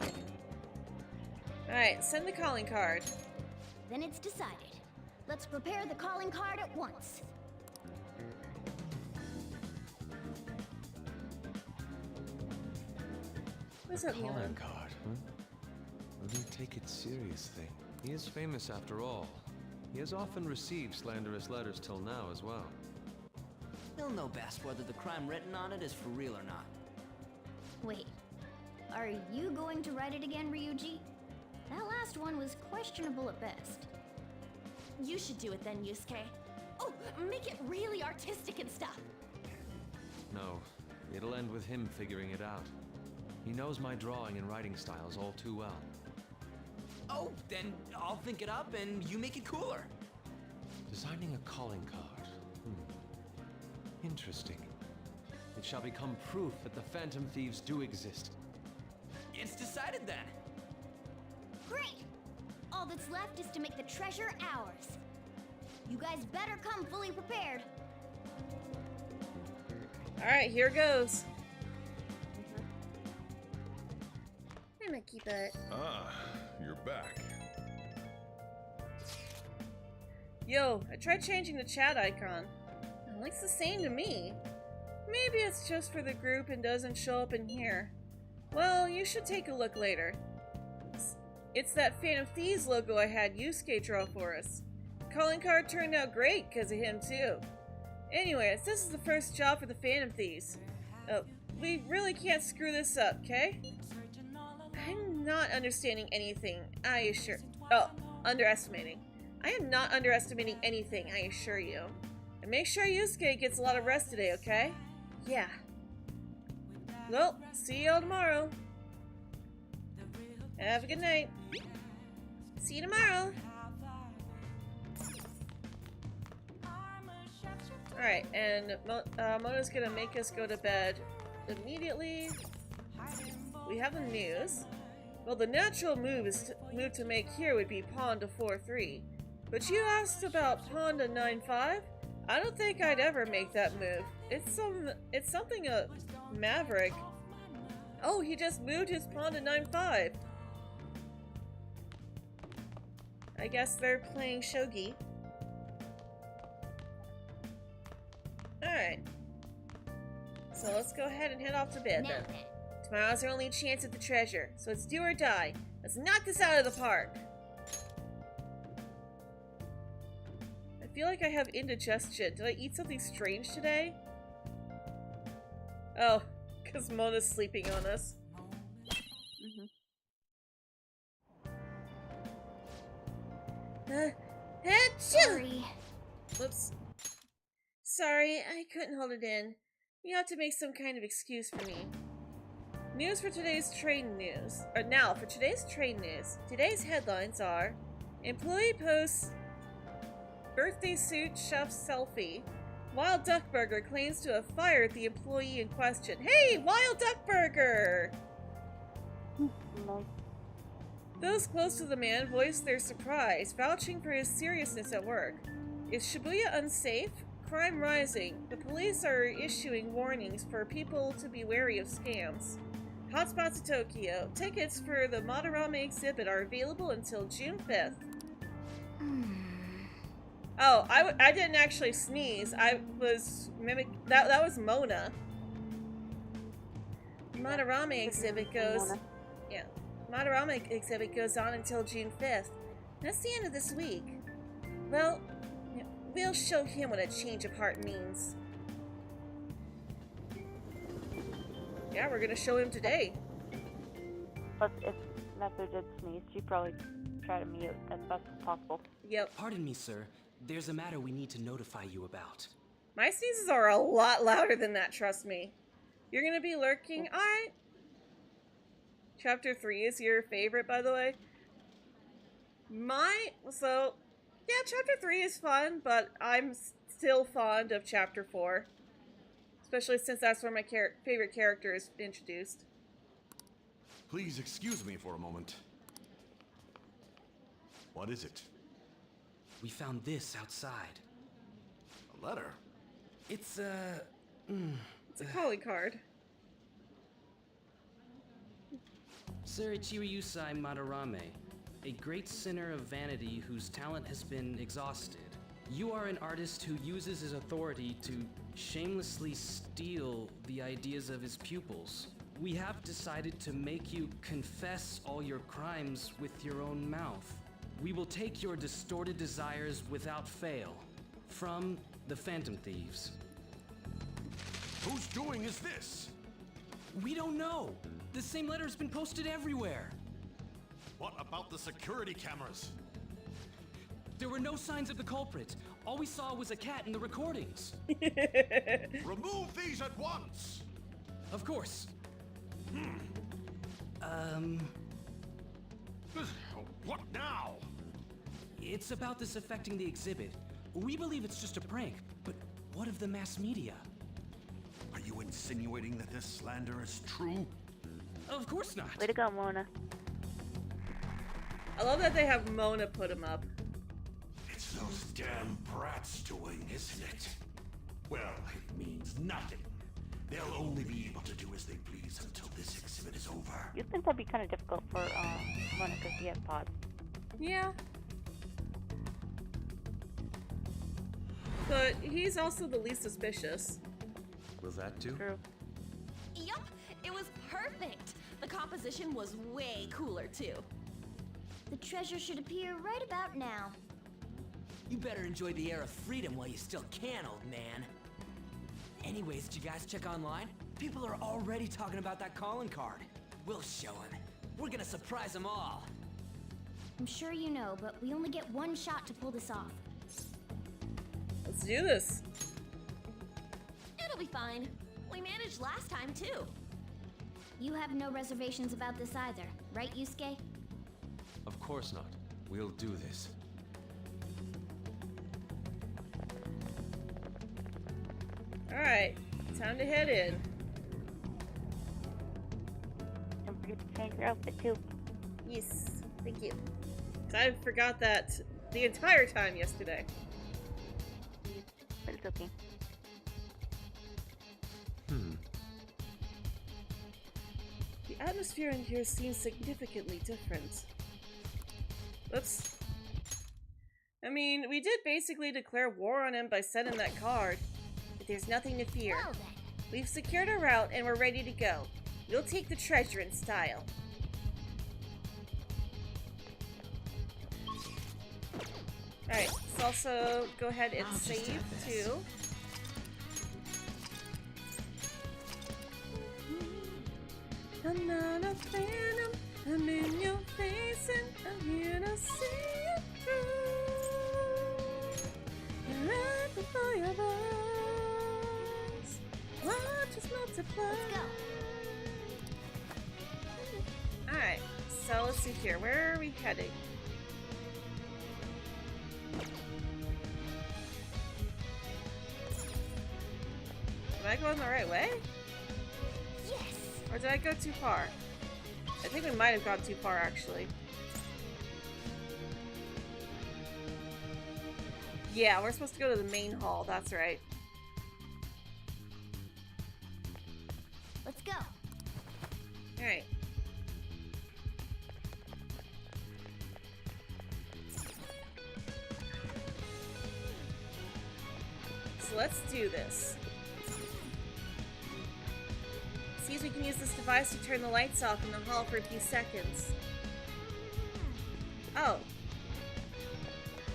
Alright, send the calling card. Then it's decided. Let's prepare the calling card at once. What's up, Calling Elon? card, huh? Will he take it seriously? He is famous after all. He has often received slanderous letters till now as well. He'll know best whether the crime written on it is for real or not. Wait, are you going to write it again, Ryuji? That last one was questionable at best. You should do it then, Yusuke. Oh, make it really artistic and stuff. No, it'll end with him figuring it out. He knows my drawing and writing styles all too well. Oh, then I'll think it up and you make it cooler. Designing a calling card. Interesting. It shall become proof that the Phantom Thieves do exist. It's decided then. Great! All that's left is to make the treasure ours. You guys better come fully prepared. Alright, here goes. I'm gonna keep it. Ah, you're back. Yo, I tried changing the chat icon. It looks the same to me. Maybe it's just for the group and doesn't show up in here. Well, you should take a look later. It's that Phantom Thieves logo I had Yusuke draw for us. The calling card turned out great because of him too. Anyways, this is the first job for the Phantom Thieves. We really can't screw this up, okay? I'm not understanding anything, I assure— underestimating. I am not underestimating anything, I assure you. And make sure Yusuke gets a lot of rest today, okay? Yeah. Well, see y'all tomorrow. Have a good night. See you tomorrow. Alright, and Mona's gonna make us go to bed immediately. We have the news. Well, the natural move to make here would be pawn to 4-3. But you asked about pawn to 9-5? I don't think I'd ever make that move. It's something a maverick. Oh, he just moved his pawn to 9-5. I guess they're playing shogi. Alright. So let's go ahead and head off to bed then. Tomorrow's our only chance at the treasure, so it's do or die. Let's knock this out of the park! I feel like I have indigestion. Did I eat something strange today? Oh, because Mona's sleeping on us. Sorry. Whoops. Sorry, I couldn't hold it in. You have to make some kind of excuse for me. News for today's train news. Or now, for today's train news. Today's headlines are: Employee posts birthday suit chef selfie. Wild Duck Burger claims to have fired the employee in question. Hey, Wild Duck Burger! Nice. Those close to the man voiced their surprise, vouching for his seriousness at work. Is Shibuya unsafe? Crime rising. The police are issuing warnings for people to be wary of scams. Hotspots of Tokyo. Tickets for the Madarame exhibit are available until June 5th. Oh, I didn't actually sneeze. I was that was Mona. Madarame exhibit goes. Yeah. Madarame exhibit goes on until June 5th. That's the end of this week. Well, we'll show him what a change of heart means. Yeah, we're gonna show him today. But if Nether did sneeze, she'd probably try to mute as best as possible. Yep. Pardon me, sir. There's a matter we need to notify you about. My sneezes are a lot louder than that, trust me. You're gonna be lurking? Alright. Chapter 3 is your favorite, by the way. Yeah, Chapter 3 is fun, but I'm still fond of Chapter 4. Especially since that's where my favorite character is introduced. Please excuse me for a moment. What is it? We found this outside. A letter? It's It's a calling card. Sir Ichiriyusai Madarame, a great sinner of vanity whose talent has been exhausted. You are an artist who uses his authority to shamelessly steal the ideas of his pupils. We have decided to make you confess all your crimes with your own mouth. We will take your distorted desires without fail. From the Phantom Thieves. Whose doing is this? We don't know. The same letter's been posted everywhere. What about the security cameras? There were no signs of the culprit. All we saw was a cat in the recordings. Remove these at once! Of course. What now? It's about this affecting the exhibit. We believe it's just a prank, but what of the mass media? Are you insinuating that this slander is true? Of course not. Way to go, Mona. I love that they have Mona put him up. It's those damn brats doing, isn't it? Well, it means nothing. They'll only be able to do as they please until this exhibit is over. You think that'd be kind of difficult for Mona because he has pods. Yeah. But he's also the least suspicious. Was that too? True. Yup, it was perfect. The composition was way cooler too. The treasure should appear right about now. You better enjoy the air of freedom while you still can, old man. Anyways, did you guys check online? People are already talking about that calling card. We'll show him. We're gonna surprise them all. I'm sure you know, but we only get one shot to pull this off. Let's do this. It'll be fine. We managed last time too. You have no reservations about this either, right, Yusuke? Of course not. We'll do this. Alright, time to head in. Don't forget to change your outfit too. Yes, thank you. 'Cause I forgot that the entire time yesterday. But it's okay. The atmosphere in here seems significantly different. Oops. I mean, we did basically declare war on him by sending that card. But there's nothing to fear. Well then. We've secured our route and we're ready to go. We'll take the treasure in style. Alright, let's also go ahead and save too. I'm not a phantom, I'm in your face and I'm here to see it through. You're right before your eyes. Watch us multiply. Let's go. Alright, so let's see here. Where are we heading? Am I going the right way? Yes. Or did I go too far? I think we might have gone too far, actually. Yeah, we're supposed to go to the main hall. That's right. Let's go. Alright. So let's do this. Seems we can use this device to turn the lights off in the hall for a few seconds. Oh.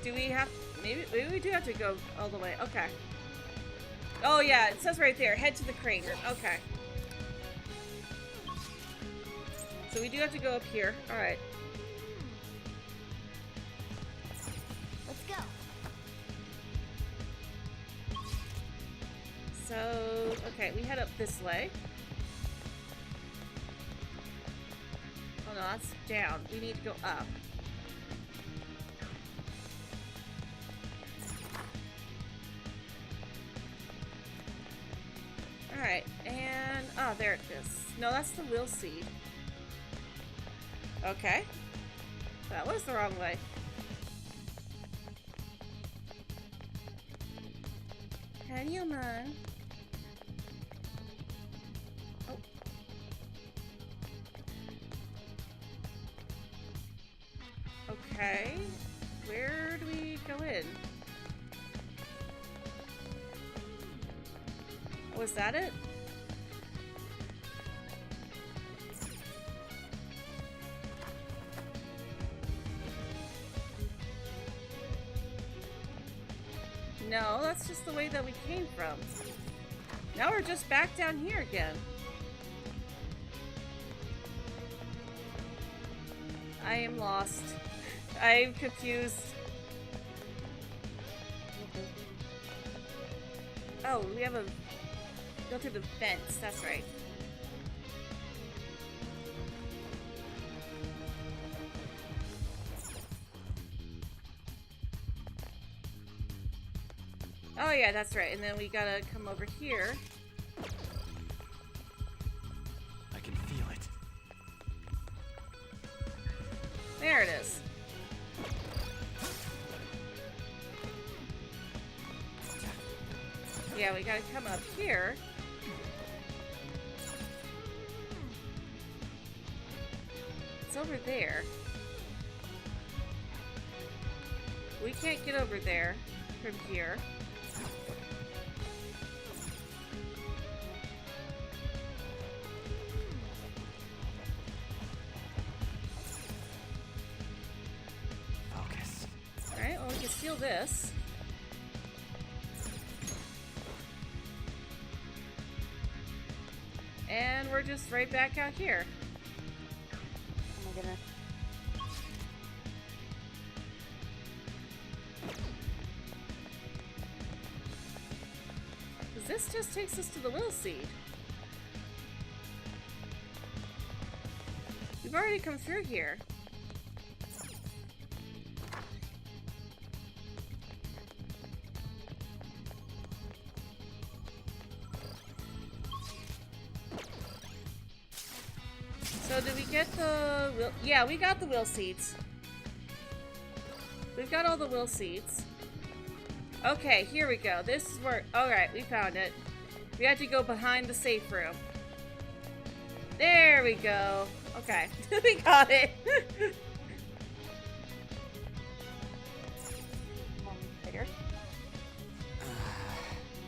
Do we have... Maybe we do have to go all the way. Okay. Oh yeah, it says right there, head to the crane. Okay. So we do have to go up here. Alright. Let's go. So, okay, we head up this way. Oh no, that's down. We need to go up. Ah, there it is. No, that's the will seed. Okay. That was the wrong way. How do you mind? Oh. Okay. Where do we go in? Oh, is that it? No, that's just the way that we came from. Now we're just back down here again. I am lost. I'm confused. Oh, we have a... Go through the fence, that's right. Oh yeah, that's right. And then we gotta come over here. I can feel it. There it is. Yeah, we gotta come up here. It's over there. We can't get over there from here. Focus. Alright, well, we can steal this. And we're just right back out here. Oh my goodness. Because this just takes us to the will seed. We've already come through here. So did we get the will? Yeah, we got the will seeds. We've got all the will seeds. Okay, here we go. This is where... Alright, we found it. We had to go behind the safe room. There we go. Okay, we got it.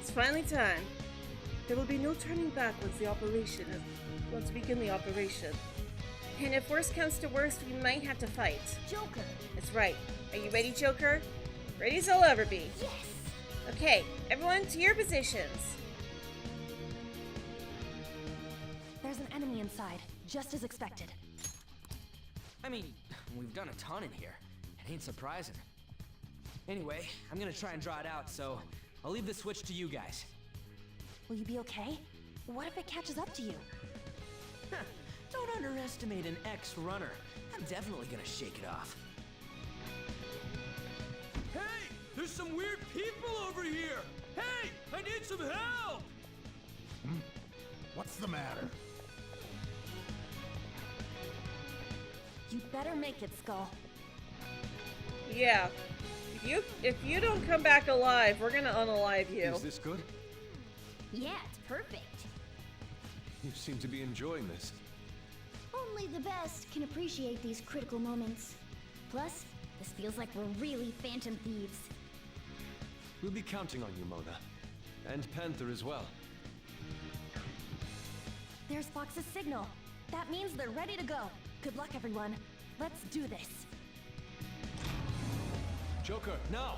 It's finally time. There will be no turning back once we begin the operation. And if worst comes to worst, we might have to fight. Joker. That's right. Are you ready, Joker? Ready as I'll ever be. Yes. Okay, everyone to your positions. There's an enemy inside, just as expected. I mean, we've done a ton in here. It ain't surprising. Anyway, I'm gonna try and draw it out, so I'll leave the switch to you guys. Will you be okay? What if it catches up to you? Don't underestimate an ex-runner. I'm definitely gonna shake it off. Hey! There's some weird people over here! Hey! I need some help! What's the matter? You better make it, Skull. Yeah. If you don't come back alive, we're gonna unalive you. Is this good? Yeah, it's perfect. You seem to be enjoying this. Only the best can appreciate these critical moments. Plus, this feels like we're really Phantom Thieves. We'll be counting on you, Mona. And Panther as well. There's Fox's signal. That means they're ready to go. Good luck, everyone. Let's do this. Joker, now!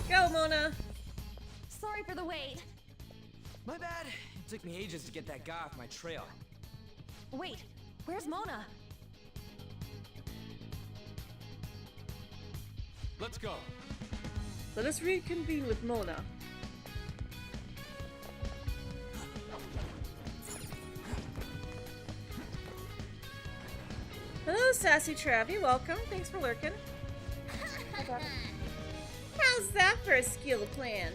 Go, Mona! Sorry for the wait. My bad. It took me ages to get that guy off my trail. Wait, where's Mona? Let's go. Let us reconvene with Mona. Hello, Sassy Travie. Welcome. Thanks for lurking. How's How's that for a skill plan?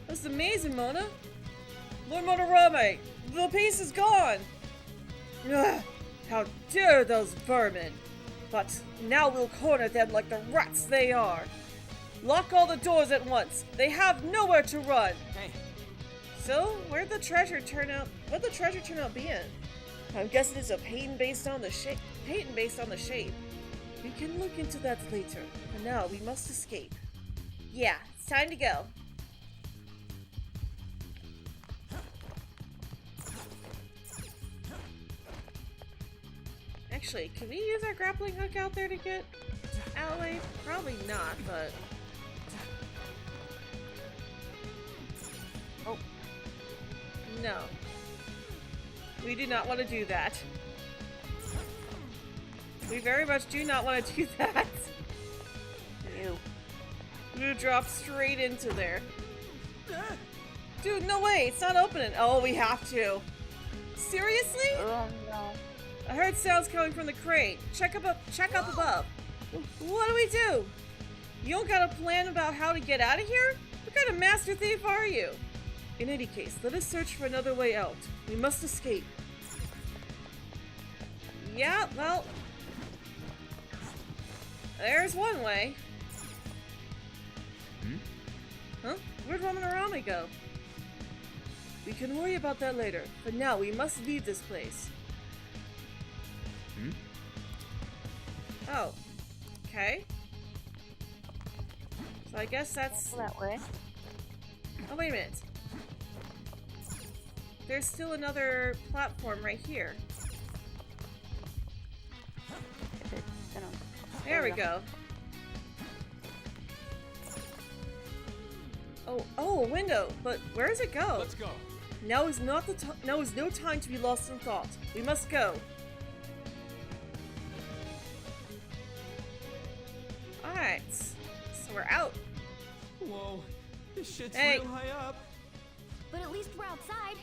That's amazing, Mona. Lord Monorame, the piece is gone. Ugh, how dare those vermin! But now we'll corner them like the rats they are. Lock all the doors at once. They have nowhere to run. Hey. So, what'd the treasure turn out being? I'm guessing it's a patent based on the shape. We can look into that later. For now, we must escape. Yeah, it's time to go. Actually, can we use our grappling hook out there to get out of the way? Probably not, but... Oh. No. We do not want to do that. We very much do not want to do that. Ew. We're gonna drop straight into there. Dude, no way! It's not opening! Oh, we have to. Seriously? Oh no. I heard sounds coming from the crate. Check up above. What do we do? You don't got a plan about how to get out of here? What kind of master thief are you? In any case, let us search for another way out. We must escape. Yeah, well... There's one way. Huh? Where'd Monorame go? We can worry about that later. For now, we must leave this place. Oh. Okay. So I guess that's... That way. Oh, wait a minute. There's still another platform right here. There we go. Oh, a window. But where does it go? Let's go. Now is not the now is no time to be lost in thought. We must go. Alright. So we're out. Whoa, this shit's Hey. real high up. But at least we're outside.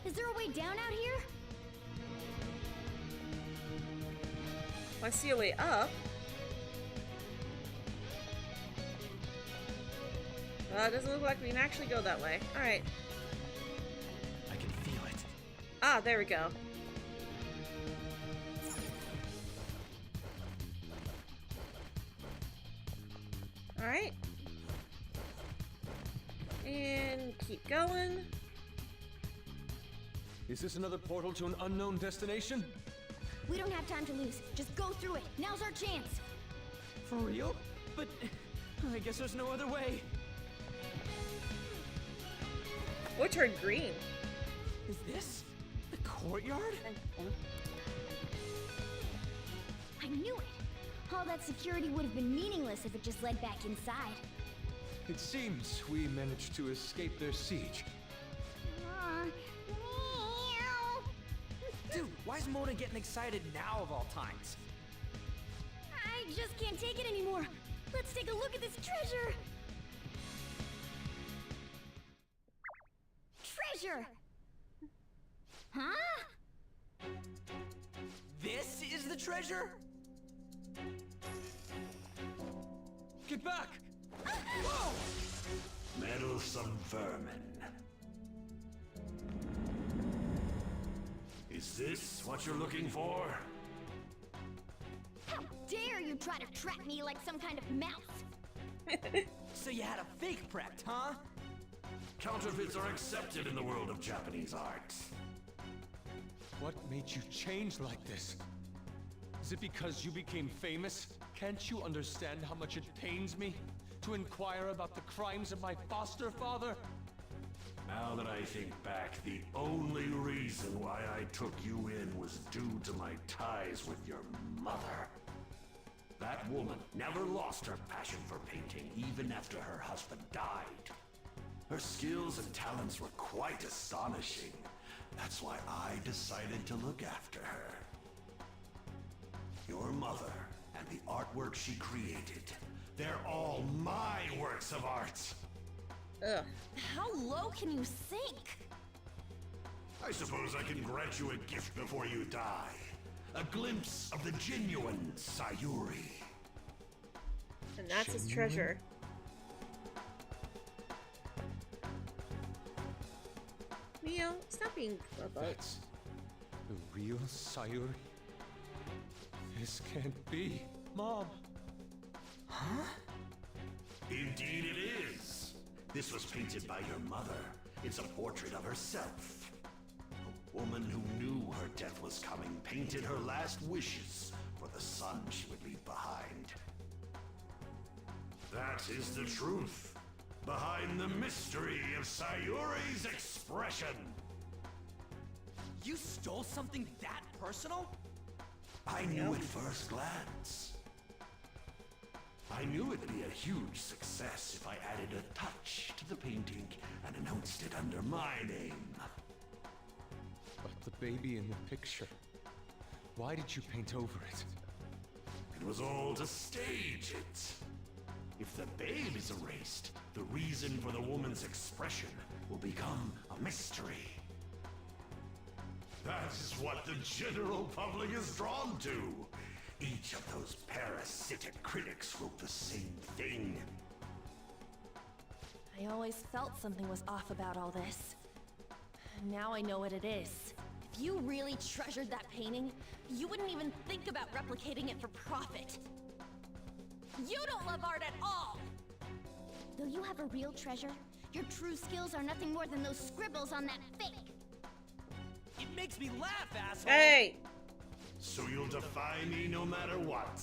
Is there a way down out here? I see a way up. It doesn't look like we can actually go that way. Alright. I can feel it. Ah, there we go. Alright. And keep going. Is this another portal to an unknown destination? We don't have time to lose. Just go through it. Now's our chance. For real? But I guess there's no other way. What turned green? Is this the courtyard? I knew it. All that security would have been meaningless if it just led back inside. It seems we managed to escape their siege. Dude, why is Mona getting excited now of all times? I just can't take it anymore. Let's take a look at this treasure. Treasure! Huh? This is the treasure? Get back! Whoa! Meddlesome vermin. Is this what you're looking for? How dare you try to trap me like some kind of mouse? So you had a fake prepped, huh? Counterfeits are accepted in the world of Japanese art. What made you change like this? Is it because you became famous? Can't you understand how much it pains me to inquire about the crimes of my foster father? Now that I think back, the only reason why I took you in was due to my ties with your mother. That woman never lost her passion for painting, even after her husband died. Her skills and talents were quite astonishing. That's why I decided to look after her. Your mother and the artwork she created, they're all my works of art. Ugh. How low can you sink? I suppose I can grant you a gift before you die. A glimpse of the genuine Sayuri. And that's his treasure. know, stop being provoked. That's the real Sayuri? This can't be. Mom! Huh? Indeed it is. This was painted by your mother. It's a portrait of herself. A woman who knew her death was coming painted her last wishes for the son she would leave behind. That is the truth behind the mystery of Sayuri's expression. You stole something that personal? I knew at first glance. I knew it'd be a huge success if I added a touch to the painting and announced it under my name. But the baby in the picture. Why did you paint over it? It was all to stage it. If the babe is erased, the reason for the woman's expression will become a mystery. That is what the general public is drawn to. Each of those parasitic critics wrote the same thing. I always felt something was off about all this. Now I know what it is. If you really treasured that painting, you wouldn't even think about replicating it for profit. You don't love art at all! Though you have a real treasure, your true skills are nothing more than those scribbles on that fake. It makes me laugh, asshole! Hey! So you'll defy me no matter what?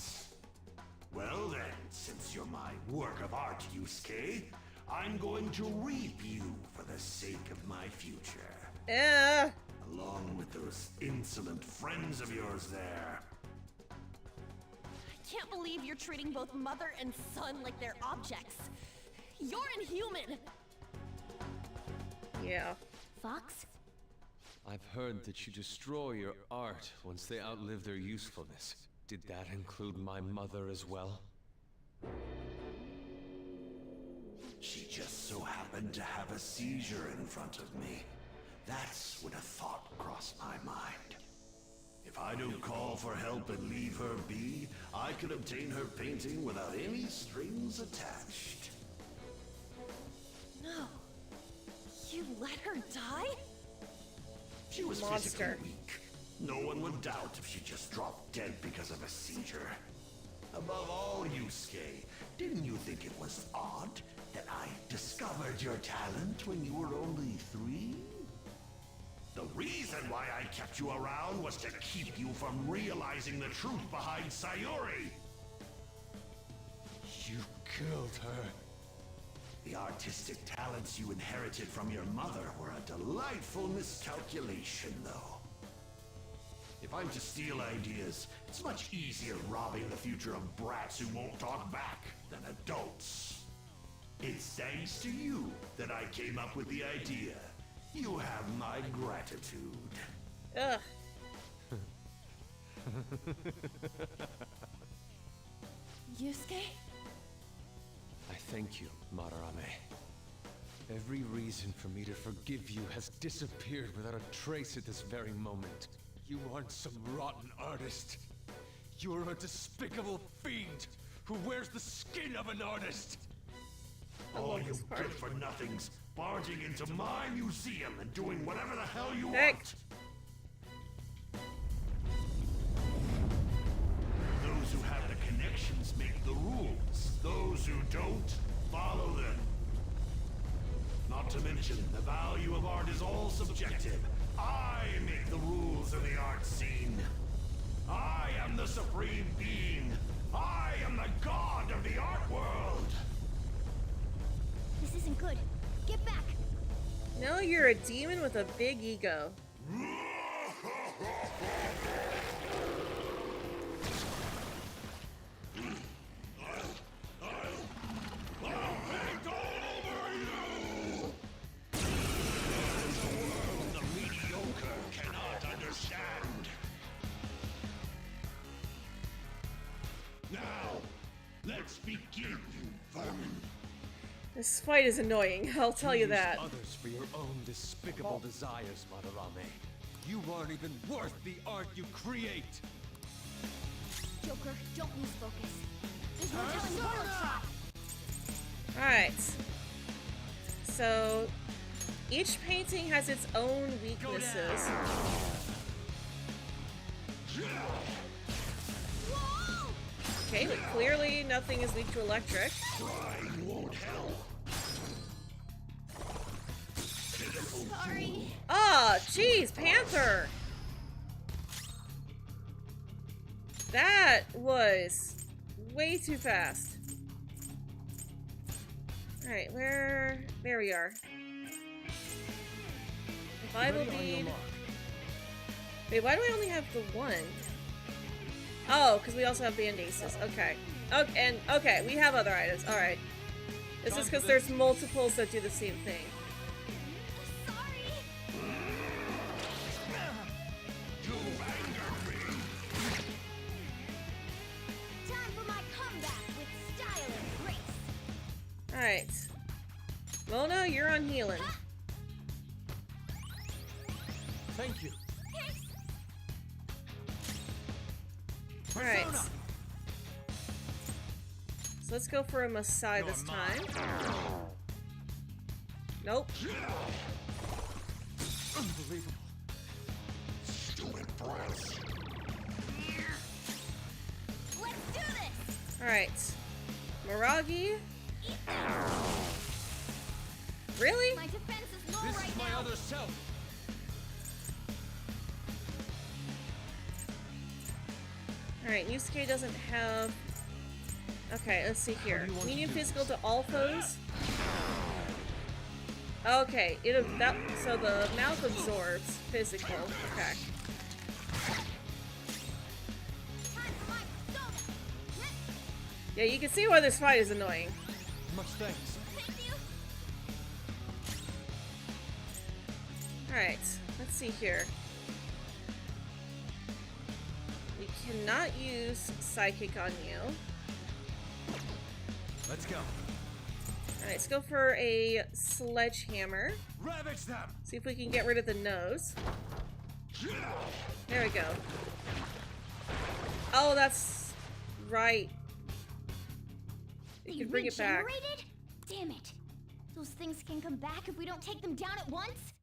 Well then, since you're my work of art, Yusuke, I'm going to reap you for the sake of my future. Along with those insolent friends of yours there. I can't believe you're treating both mother and son like they're objects. You're inhuman! Yeah. Fox? I've heard that you destroy your art once they outlive their usefulness. Did that include my mother as well? She just so happened to have a seizure in front of me. That's when a thought crossed my mind. If I don't call for help and leave her be, I could obtain her painting without any strings attached. No. You let her die? She was Monster. physically weak. No one would doubt if she just dropped dead because of a seizure. Above all, Yusuke, didn't you think it was odd that I discovered your talent when you were only 3? The reason why I kept you around was to keep you from realizing the truth behind Sayuri. You killed her. The artistic talents you inherited from your mother were a delightful miscalculation, though. If I'm to steal ideas, it's much easier robbing the future of brats who won't talk back than adults. It's thanks to you that I came up with the idea. You have my gratitude. Ugh. Yusuke? I thank you, Madarame. Every reason for me to forgive you has disappeared without a trace at this very moment. You aren't some rotten artist. You're a despicable fiend who wears the skin of an artist. All you good-for-nothings barging into my museum and doing whatever the hell you Heck. want. Those who have the connections make the rules. Those who don't, follow them. Not to mention, the value of art is all subjective. I make the rules in the art scene. I am the supreme being. I am the god of the art world. This isn't good. Get back! No, you're a demon with a big ego. The mediocre cannot understand. Now, let's begin, you vermin. This fight is annoying, I'll tell you use that. Others for your own despicable desires, Madarame. You aren't even worth the art you create. Joker, don't lose focus. There's no telling what will try. Alright. So, Each painting has its own weaknesses. Okay, but clearly nothing is weak to electric. Sorry. Ah, jeez, Panther! That was way too fast. Alright, where... There we are. Bible bead. Wait, why do I only have the one? Oh, because we also have band-aces. Okay. Okay, we have other items. Alright. This is because there's multiples that do the same thing. Time for my comeback with style and grace. Alright. Mona, you're on healing. Thank you. Alright. So let's go for a Masai this time. Nope. Unbelievable. Let's do this. Alright. Miragi. Really? My defense is low This right is my now. other self. Alright, Yusuke doesn't have... Okay, let's see here. Medium physical to all foes. Okay, so the mouth absorbs physical. Okay. Yeah, you can see why this fight is annoying. Much thanks. Alright, let's see here. We cannot use Psychic on you. Let's go. Alright, let's go for a Sledgehammer. Ravage them. See if we can get rid of the nose. There we go. Oh, that's right. You can bring it back. Regenerated? Damn it. Those things can come back if we don't take them down at once?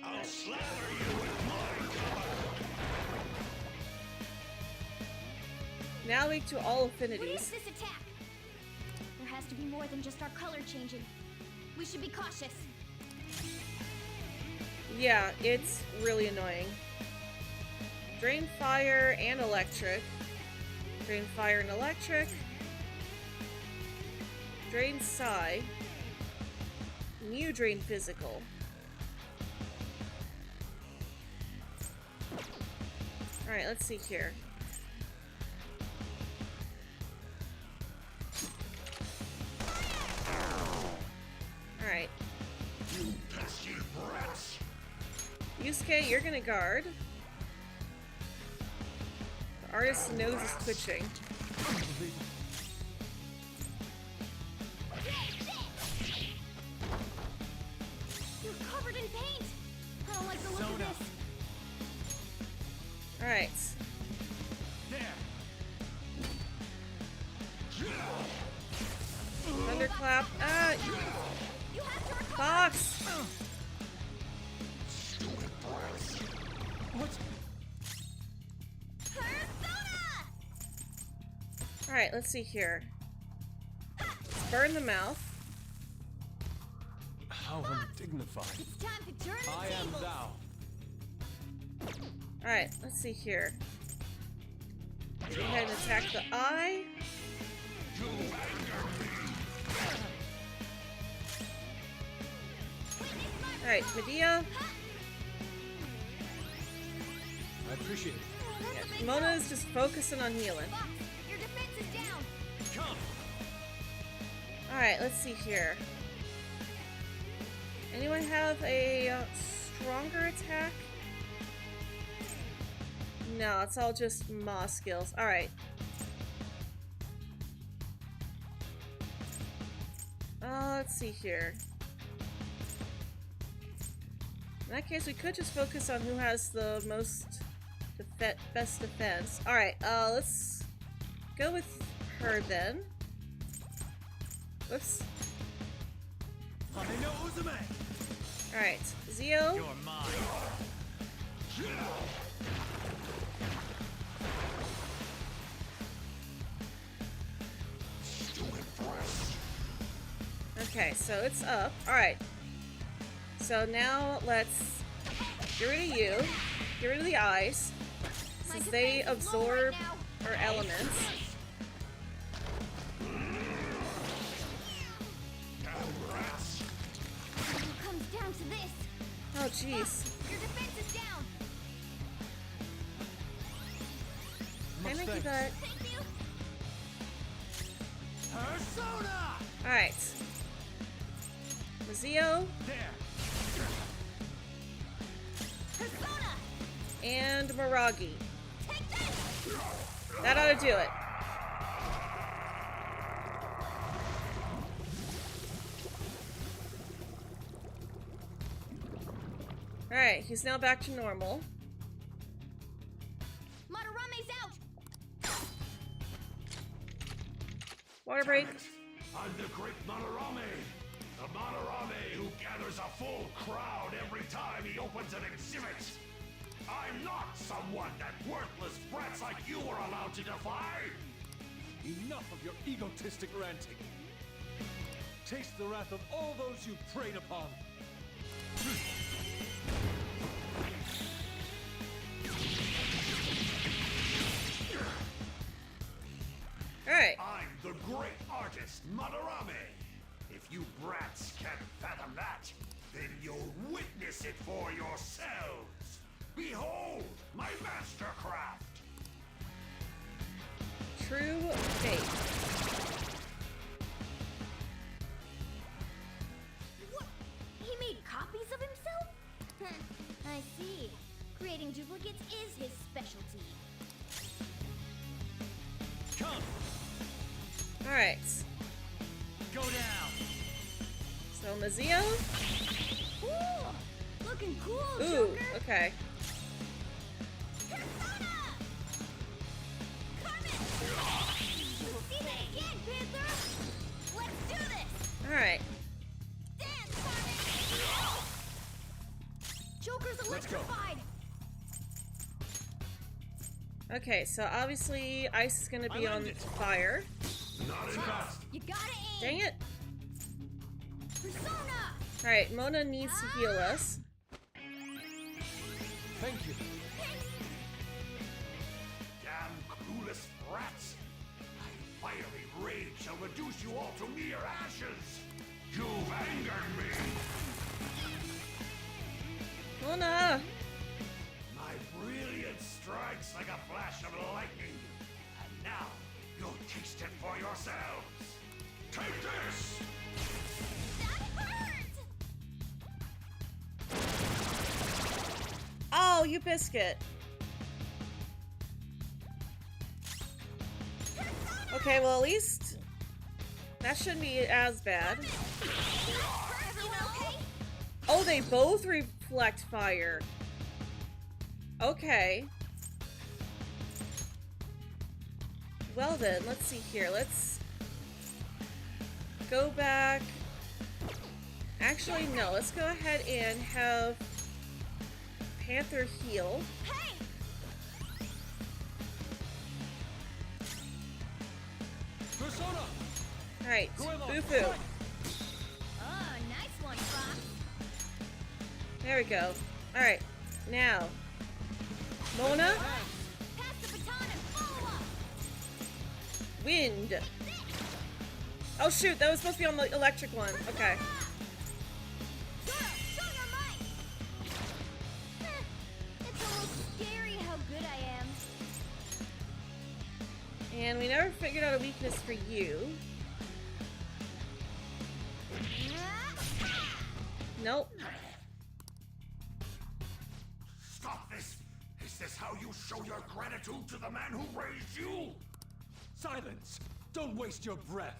I'll slather you with my cover. Now weak to all What is affinities. this attack? There has to be more than just our color changing. We should be cautious. Yeah, it's really annoying. Drain fire and electric. Drain fire and electric. Drain psi. New drain physical. Alright, let's see here. Alright. You pesky brats. Yusuke, you're gonna guard. The artist's nose is twitching. You're covered in paint. I don't like the look of this. Alright. Thunderclap. Ah! You have to recover. Box! What? Persona! Alright, let's see here. Let's burn the mouth. How undignified. It's time to turn the I am tables. thou. Alright, let's see here. Go ahead and attack the eye. Alright, Medea. I appreciate it. Yeah, Mona is just focusing on healing. Fox, your defense is down. Come. Alright, let's see here. Anyone have a stronger attack? No, it's all just Ma skills. Alright. Let's see here. In that case, we could just focus on who has the most best defense. Alright, let's go with her then. Whoops. Alright, Zio. You're mine. Okay, so it's up. Alright. So now let's get rid of you. Get rid of the eyes. Since they absorb our elements. It comes down to this. Oh, jeez. Your defense is down. Hi, Mickey Butt. Thank you. Persona! Alright. Mazio. Persona. And Miragi. That ought to do it. Alright, he's now back to normal. Madarame's out. Water break. I'm the great Madarame. The Madarame who gathers a full crowd every time he opens an exhibit. I'm not someone that worthless brats like you are allowed to defy. Enough of your egotistic ranting. Taste the wrath of all those you preyed upon. Alright. I'm the great artist, Madarame. If you brats can't fathom that, then you'll witness it for yourselves. Behold my mastercraft. True faith. What? He made copies of himself? I see. Creating duplicates is his specialty. Come. Alright. Go down. So Mazio. Ooh, looking cool, Ooh, Joker. okay. Persona! Carmen! See that again, Panther! Let's do this! Alright. Dance, Carmen! Joker's electrified! Okay, so obviously ice is gonna be on fire. Not enough. You gotta aim! Dang it! Persona! Alright, Mona needs to heal us. Thank you. Damn clueless brats. My fiery rage shall reduce you all to mere ashes. You've angered me. Mona! My brilliance strikes like a flash of lightning. And now, you'll taste it for yourselves. Take this! Oh, you biscuit. Okay, well at least that shouldn't be as bad. Oh, they both reflect fire. Okay. Well then, let's see here. Let's go back. Actually, no. Let's go ahead and have Panther heal. Hey! Persona! Alright, Boo-Foo. Oh, nice one, Fox. There we go. Alright, now. Mona. Pass the baton and follow up. Wind. Oh shoot, that was supposed to be on the electric one. Okay. Show your might! It's almost scary how good I am. And we never figured out a weakness for you. Nope. Stop this! Is this how you show your gratitude to the man who raised you? Silence! Don't waste your breath.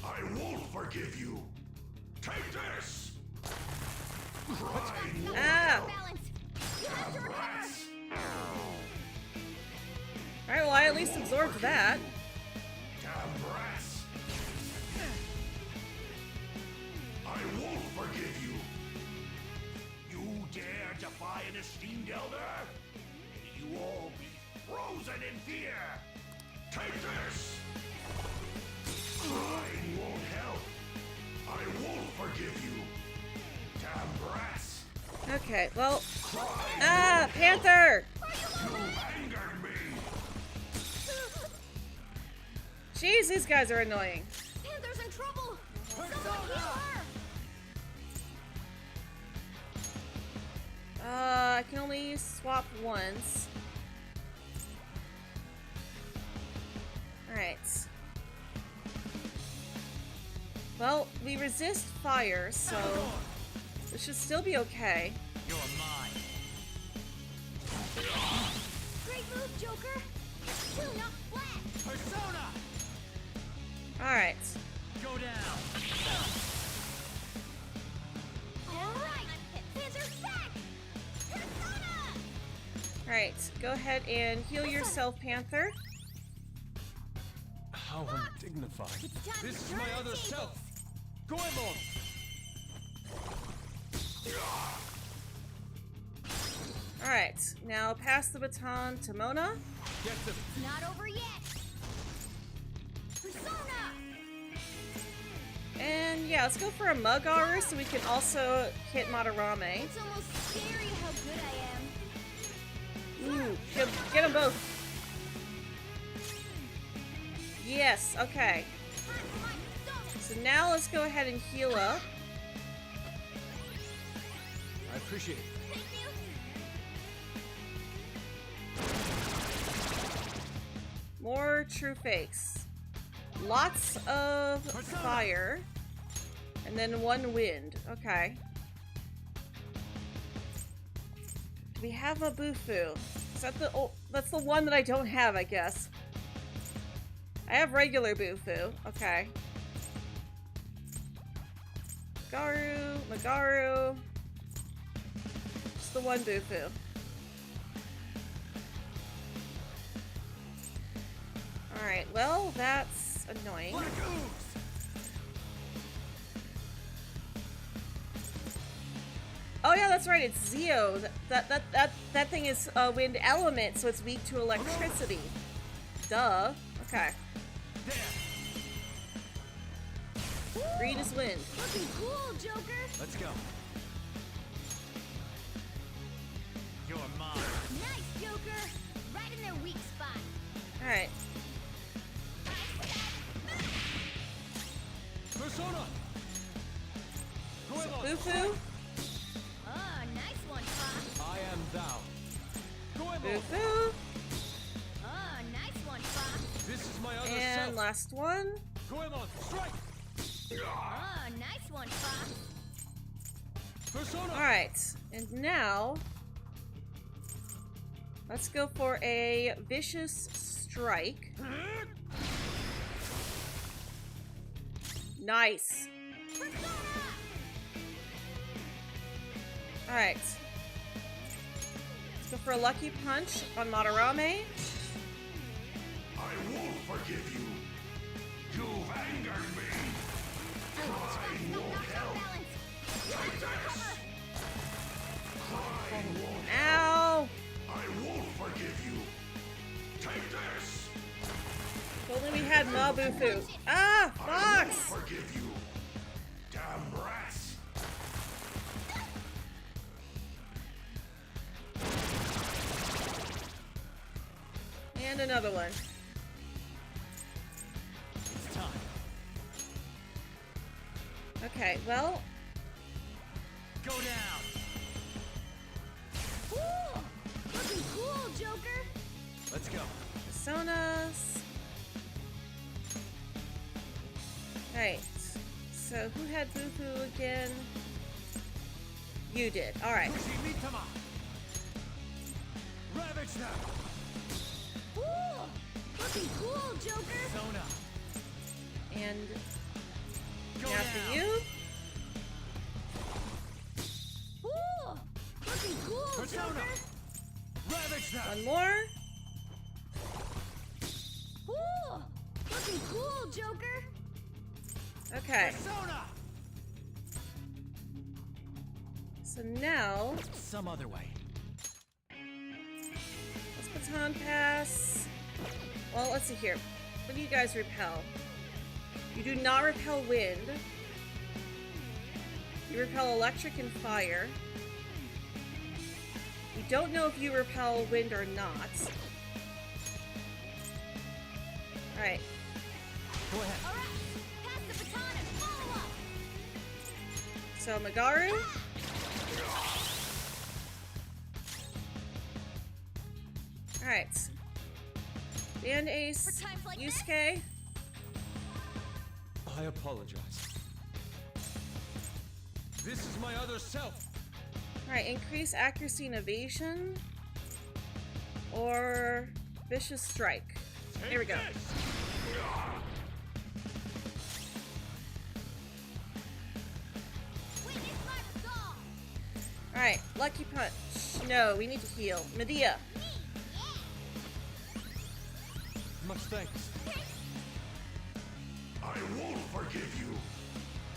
I won't forgive you. Take this! Cry no Ah! Balance. You have to recover. Alright, well I at least absorbed that. Damn brats! I won't forgive you. dare defy an esteemed elder? May you all be frozen in fear! Take this! Crying won't help. I won't forgive you. Damn brats! Okay, well. Ah, Panther! You've angered me! Jeez, these guys are annoying. Panther's in trouble! Someone heal her! I can only swap once. Alright. Well, we resist fire, so this should still be okay. You're mine. Great move, Joker! Do not flat! Persona! Alright. Go down! Alright! Panther's back! Persona! Alright, go ahead and heal yourself, Panther. How undignified. This is my other self. Goemon! Alright, now pass the baton to Mona. Get them. It's not over yet! Persona! And yeah, let's go for a Mugaru so we can also hit Madarame. It's almost scary how good I am. Ooh, get them both. Yes, okay. So now let's go ahead and heal up. I appreciate it. More true fakes. Lots of fire. And then one wind. Okay. Do we have a Bufu? Is that the... Oh, that's the one that I don't have, I guess. I have regular Bufu. Okay. Magaru. Just the one Bufu. Alright, well, that's annoying. Oh yeah, that's right, it's Zeo. That thing is a wind element, so it's weak to electricity. Duh. Okay. Green is wind. Looking cool, Joker! Let's go. You're mine. Nice, Joker! Right in their weak spot. Alright. Persona! Bufu? Oh, nice one, Fox. I am thou. Bufu? Oh, nice one, Fox. This is my other And self. last one. Goemon, strike! Oh, nice one, Fox. Persona! Alright, and now let's go for a vicious strike. Nice. Alright. Let's go for a lucky punch on Madarame. I won't forgive you. You've angered me. Crying won't help. Take this. Crying won't help. Ow! I won't forgive you. Take this. If only we had Mabufu. Ah! I won't Fox! forgive you. Damn brats. And another one. It's time. Okay, well, Go down. Ooh, looking cool, Joker! Let's go. Personas. Alright. So who had Bufu again? You did. Alright. Ravage them. Ooh, looking cool, Joker! Persona. And Go now for down. you. Ooh, looking cool, Persona. Joker! Ravage them. One more. Ooh, looking cool, Joker! Okay. Persona. So now, Some other way. let's baton pass. Well, let's see here. What do you guys repel? You do not repel wind. You repel electric and fire. We don't know if you repel wind or not. Alright. Go ahead. Pass the baton and follow up. So, Magaru. Alright. Band Ace, Yusuke. I apologize. This is my other self. Alright, increase accuracy and evasion. Or vicious strike. Here we go. Alright, lucky punch. No, we need to heal. Medea. Much thanks. I won't forgive you.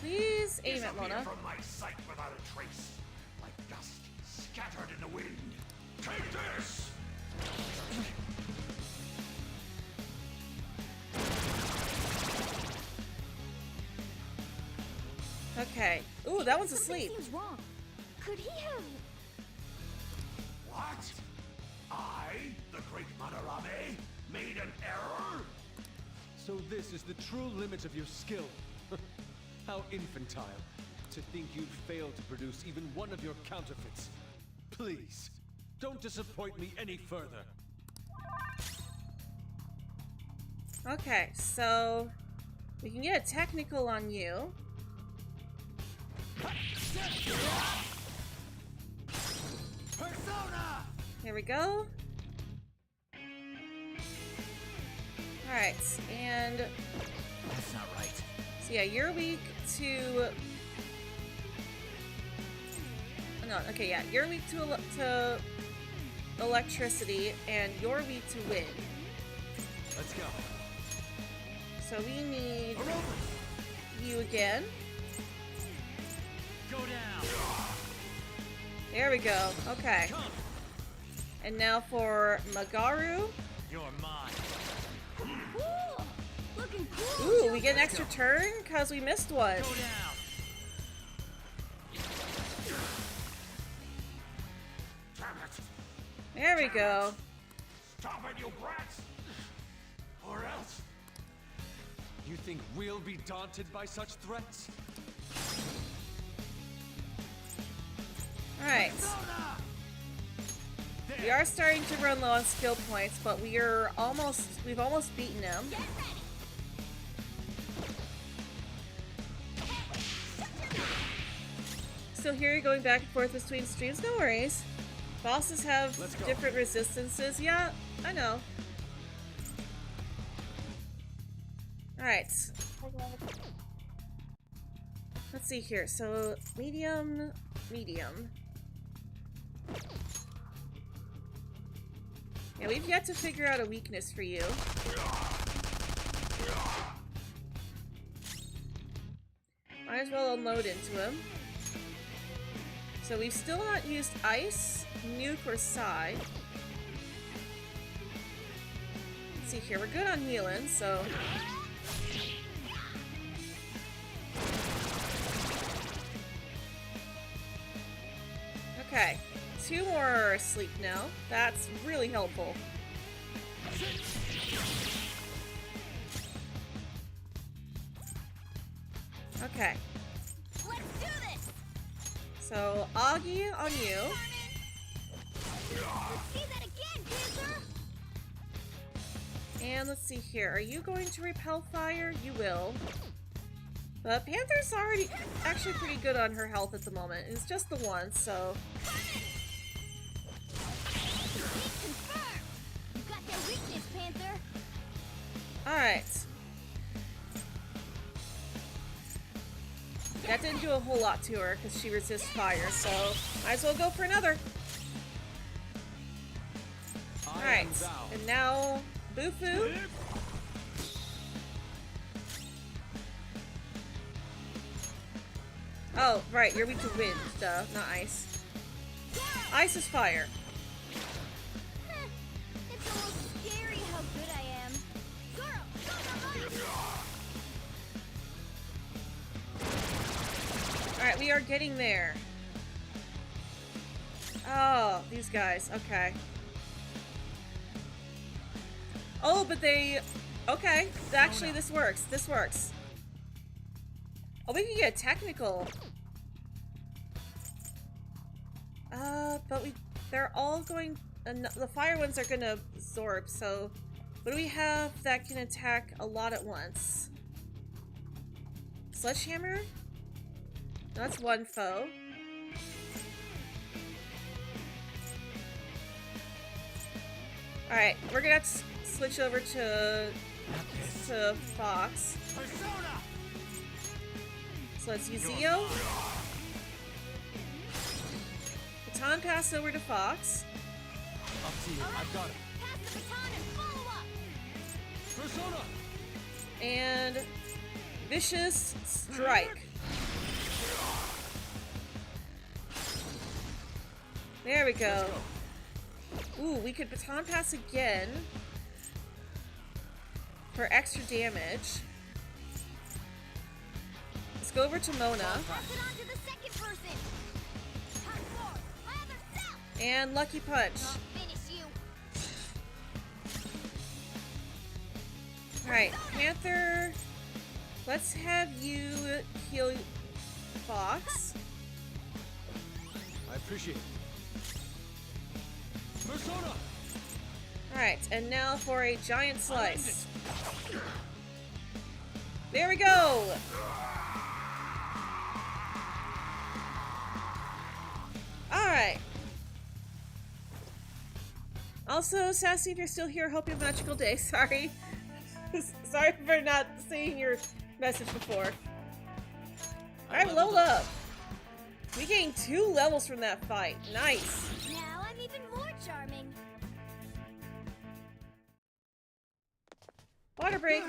Please aim at Disappear Mona. from my sight without a trace, like dust scattered in the wind. Take this! Okay. Ooh, that one's asleep. Seems wrong. Could he have? What? I, the great Madarame, made an error? So this is the true limit of your skill. How infantile. To think you'd failed to produce even one of your counterfeits. Please, don't disappoint me any further. Okay, so we can get a technical on you. Persona! Here we go. Alright, and That's not right. so yeah, you're weak to... No, okay, yeah, you're weak to electricity, and you're weak to wind. Let's go. So we need you again. Go down. There we go. Okay. And now for Magaru. You're mine. Ooh, looking cool. Ooh, we get an extra turn because we missed one. Go down. There we go. Stop it, you brats! Or else. You think we'll be daunted by such threats? Alright. We are starting to run low on skill points, but we've almost beaten him. Still here, you're going back and forth between streams, no worries. Bosses have different resistances, yeah, I know. Alright. Let's see here, so medium. Yeah, we've yet to figure out a weakness for you. Might as well unload into him. So we've still not used Ice, Nuke, or Psy. Let's see here, we're good on healing, so... Okay, 2 more sleep now. That's really helpful. Okay. Let's do this. So, Augie on you. Let's see that again, Panther. And let's see here. Are you going to repel fire? You will. But Panther's already actually pretty good on her health at the moment. It's just the one, so... Confirmed. You got their weakness, Panther. Alright. That didn't do a whole lot to her because she resists fire, so might as well go for another. Alright, and now Bufu. Oh, right, you're weak to wind, duh, not ice. Ice is fire. It's almost scary how good I am. Girl, Alright, we are getting there. Oh, these guys, okay. Oh, but they... Okay, actually this works, this works. Oh, we can get technical. But they're all going, the fire ones are gonna absorb, so what do we have that can attack a lot at once? Sledgehammer? That's one foe. Alright, we're gonna have to switch over to Fox. So let's use Zeo. Baton pass over to Fox. Up to you. I've got it. pass the baton and follow up. Persona! And Vicious Strike. There we go. Ooh, we could baton pass again for extra damage. Let's go over to Mona. Pass it on to the second person. Hard forward. My other self. And Lucky Punch. I'll finish you. Alright, Panther. Let's have you heal Fox. I appreciate it. Persona! Alright, and now for a giant slice. There we go! Alright. Also, Sassy, if you're still here, hope you have a magical day. Sorry. Sorry for not seeing your message before. Alright, leveled up. We gained 2 levels from that fight. Nice. Now I'm even more charming. Water break.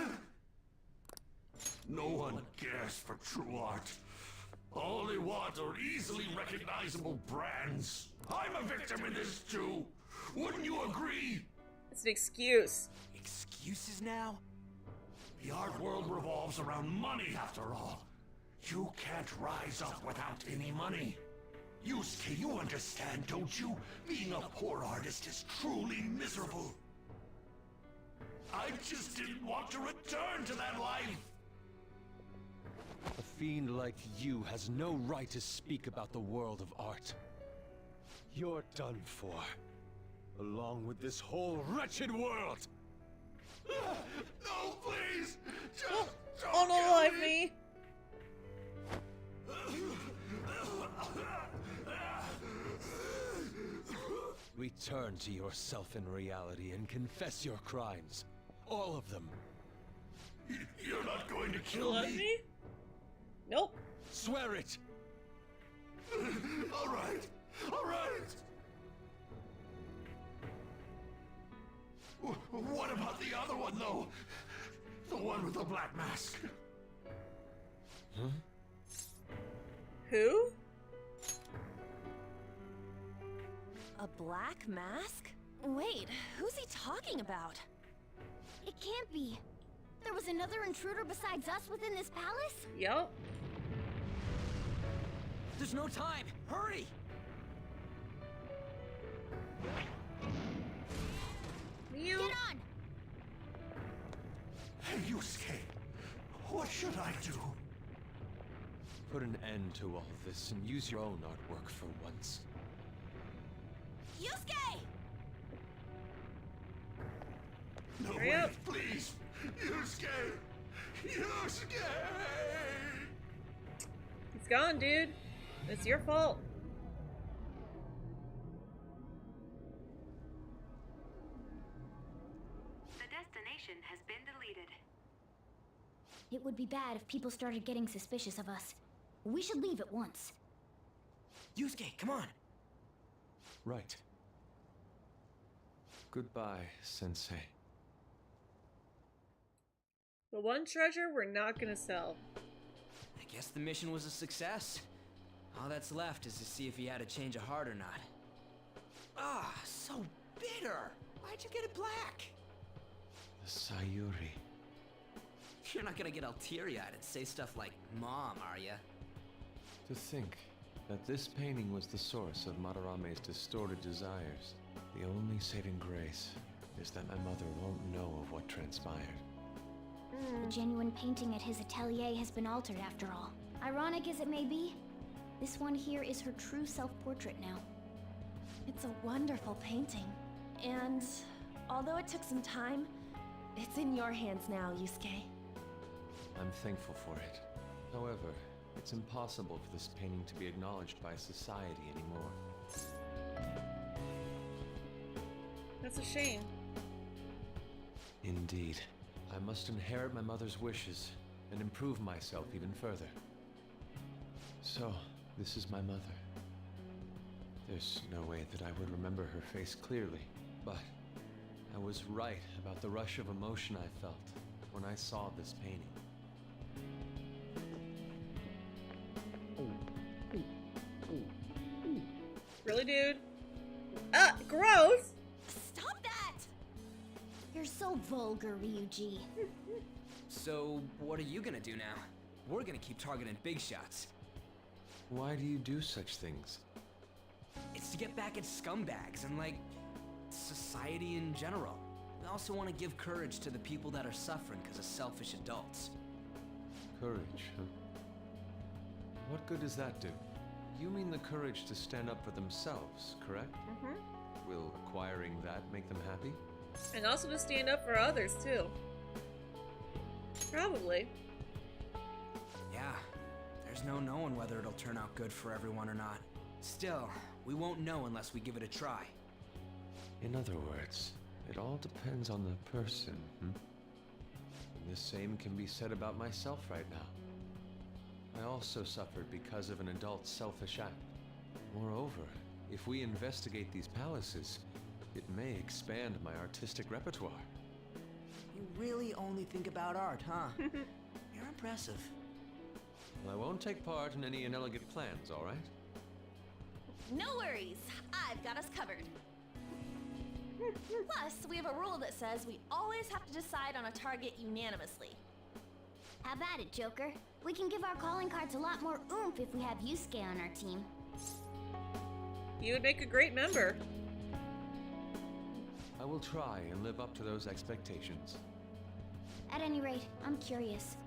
No one cares for true art. All they want are easily recognizable brands. I'm a victim in this too. Wouldn't you agree? It's an excuse. Excuses now? The art world revolves around money after all. You can't rise up without any money. Yusuke, you understand, don't you? Being a poor artist is truly miserable. I just didn't want to return to that life. A fiend like you has no right to speak about the world of art. You're done for. Along with this whole wretched world! No, please! Just don't unalive me! Return to yourself in reality and confess your crimes. All of them. You're not going to kill Love me? Nope. Swear it! All right. All right. What about the other one, though? The one with the black mask. Huh? Who? A black mask? Wait, who's he talking about? It can't be. There was another intruder besides us within this palace? Yup. There's no time! Hurry! You. Get on! Hey, Yusuke. What should I do? Put an end to all this and use your own artwork for once. Yusuke! No, Hurry wait, up. please. Yusuke! Yusuke! He's gone, dude. It's your fault. The destination has been deleted. It would be bad if people started getting suspicious of us. We should leave at once. Yusuke, come on! Right. Goodbye, Sensei. The one treasure we're not gonna sell. I guess the mission was a success. All that's left is to see if he had a change of heart or not. Ah, so bitter. Why'd you get it black? The Sayuri. You're not gonna get all teary-eyed and say stuff like, Mom, are ya? To think that this painting was the source of Madarame's distorted desires. The only saving grace is that my mother won't know of what transpired. The genuine painting at his atelier has been altered after all. Ironic as it may be, this one here is her true self-portrait now. It's a wonderful painting. And although it took some time, it's in your hands now, Yusuke. I'm thankful for it. However, it's impossible for this painting to be acknowledged by society anymore. That's a shame. Indeed. I must inherit my mother's wishes and improve myself even further. So, this is my mother. There's no way that I would remember her face clearly, but I was right about the rush of emotion I felt when I saw this painting. Really, dude? Gross! Stop that! You're so vulgar, Ryuji. So, what are you gonna do now? We're gonna keep targeting big shots. Why do you do such things? It's to get back at scumbags and, like, society in general. We also want to give courage to the people that are suffering because of selfish adults. Courage, huh? What good does that do? You mean the courage to stand up for themselves, correct? Mm-hmm. Will acquiring that make them happy? And also to stand up for others, too. Probably. Yeah, there's no knowing whether it'll turn out good for everyone or not. Still, we won't know unless we give it a try. In other words, it all depends on the person, And the same can be said about myself right now. I also suffered because of an adult's selfish act. Moreover, if we investigate these palaces, it may expand my artistic repertoire. You really only think about art, huh? You're impressive. Well, I won't take part in any inelegant plans, all right? No worries, I've got us covered. Plus, we have a rule that says we always have to decide on a target unanimously. Have at it, Joker. We can give our calling cards a lot more oomph if we have Yusuke on our team. You would make a great member. I will try and live up to those expectations. At any rate, I'm curious.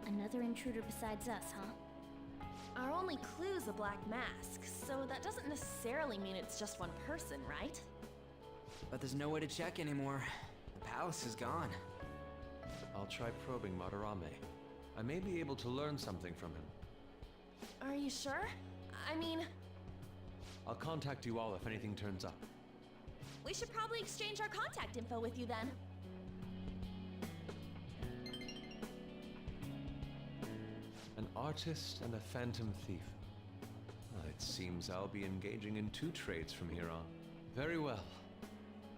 Another intruder besides us, huh? Our only clue's a black mask, so that doesn't necessarily mean it's just one person, right? But there's no way to check anymore. The palace is gone. I'll try probing Madarame. I may be able to learn something from him. Are you sure? I mean... I'll contact you all if anything turns up. We should probably exchange our contact info with you then. An artist and a phantom thief. Well, it seems I'll be engaging in two trades from here on. Very well.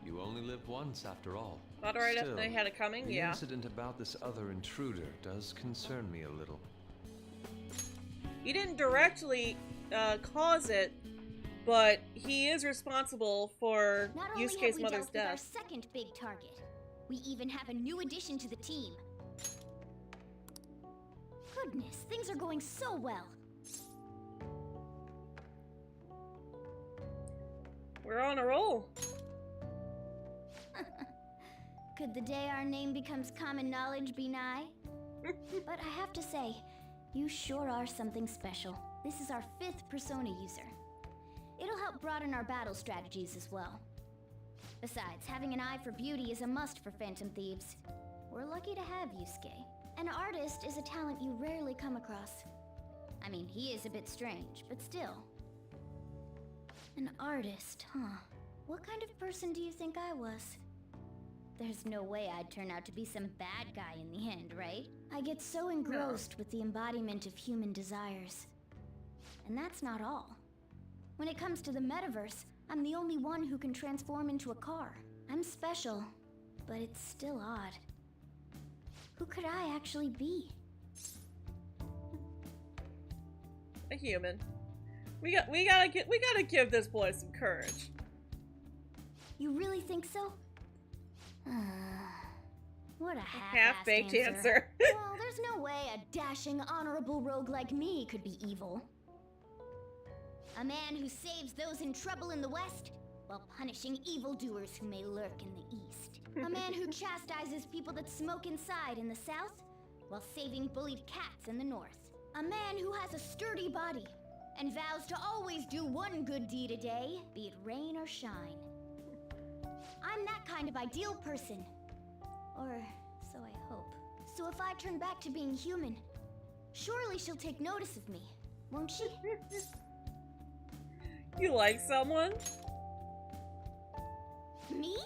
You only live once, after all. Thought right Still, they had it coming, the yeah. incident about this other intruder does concern me a little. He didn't directly cause it, but he is responsible for Not only have Yusuke's we mother's dealt with our death. second big target, we even have a new addition to the team. Goodness, things are going so well. We're on a roll. Could the day our name becomes common knowledge be nigh? But I have to say, you sure are something special. This is our 5th Persona user. It'll help broaden our battle strategies as well. Besides, having an eye for beauty is a must for Phantom Thieves. We're lucky to have Yusuke. An artist is a talent you rarely come across. I mean, he is a bit strange, but still. An artist, huh? What kind of person do you think I was? There's no way I'd turn out to be some bad guy in the end, right? I get so engrossed with the embodiment of human desires. And that's not all. When it comes to the metaverse, I'm the only one who can transform into a car. I'm special, but it's still odd. Who could I actually be? A human. We gotta give this boy some courage. You really think so? What a half-baked answer. Well, there's no way a dashing, honorable rogue like me could be evil. A man who saves those in trouble in the West, while punishing evildoers who may lurk in the East. A man who chastises people that smoke inside in the South, while saving bullied cats in the North. A man who has a sturdy body, and vows to always do one good deed a day, be it rain or shine. I'm that kind of ideal person. Or so I hope. So if I turn back to being human, surely she'll take notice of me, won't she? You like someone? Me?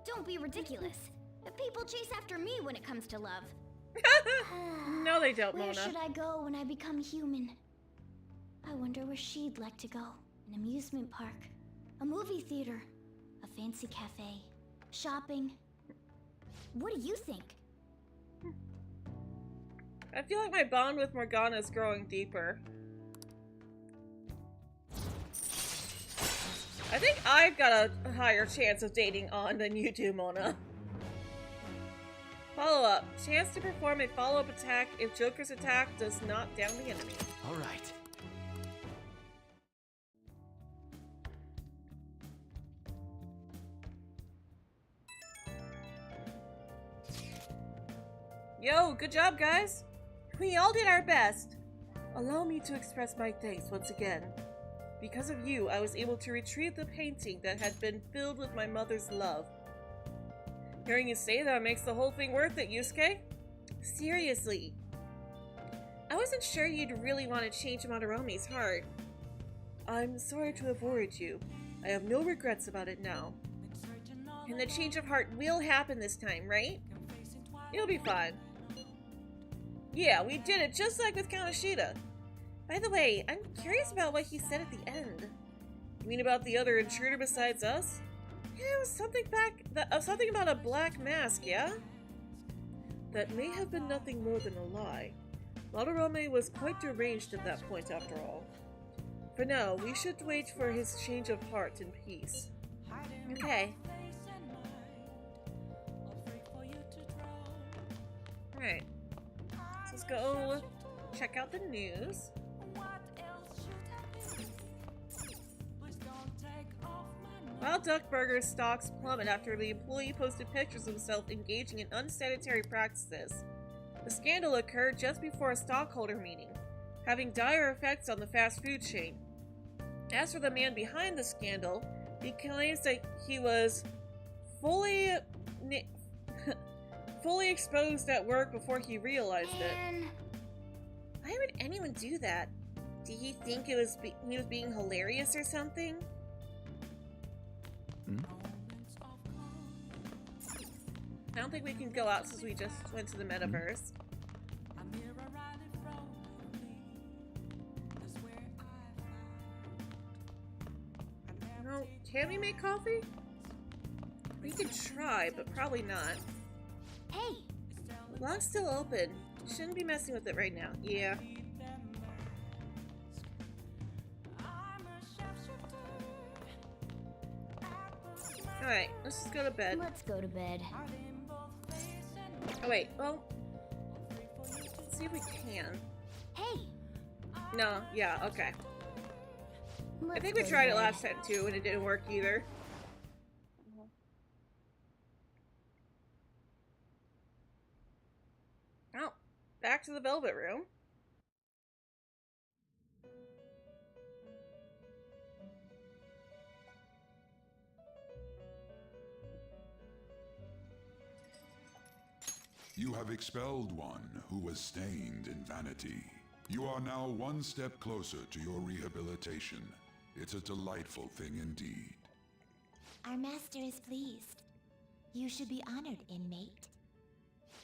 Don't be ridiculous. People chase after me when it comes to love. No, they don't, Where Mona. should I go when I become human? I wonder where she'd like to go. An amusement park, a movie theater, a fancy cafe, shopping. What do you think? I feel like my bond with Morgana is growing deeper. I think I've got a higher chance of dating On than you do, Mona. Follow-up. Chance to perform a follow-up attack if Joker's attack does not down the enemy. Alright. Yo, good job, guys! We all did our best! Allow me to express my thanks once again. Because of you, I was able to retrieve the painting that had been filled with my mother's love. Hearing you say that makes the whole thing worth it, Yusuke? Seriously. I wasn't sure you'd really want to change Madarame's heart. I'm sorry to have worried you. I have no regrets about it now. And the change of heart will happen this time, right? It'll be fine. Yeah, we did it just like with Kamoshida. By the way, I'm curious about what he said at the end. You mean about the other intruder besides us? Yeah, it was something about a black mask, yeah? That may have been nothing more than a lie. Madarame was quite deranged at that point after all. For now, we should wait for his change of heart in peace. Okay. Alright. So let's go check out the news. Wild Duck Burger stocks plummet after the employee posted pictures of himself engaging in unsanitary practices. The scandal occurred just before a stockholder meeting, having dire effects on the fast food chain. As for the man behind the scandal, he claims that he was fully exposed at work before he realized it. Why would anyone do that? Did he think he was being hilarious or something? I don't think we can go out since we just went to the metaverse. No, can we make coffee? We could try, but probably not. Hey! Lock's still open. Shouldn't be messing with it right now. Yeah. Alright, let's just go to bed. Let's go to bed. Oh wait, well, let's see if we can. Hey! No, yeah, okay. I think we go to tried it bed. last time too and it didn't work either. Oh, back to the Velvet Room. You have expelled one who was stained in vanity. You are now one step closer to your rehabilitation. It's a delightful thing indeed. Our master is pleased. You should be honored, inmate.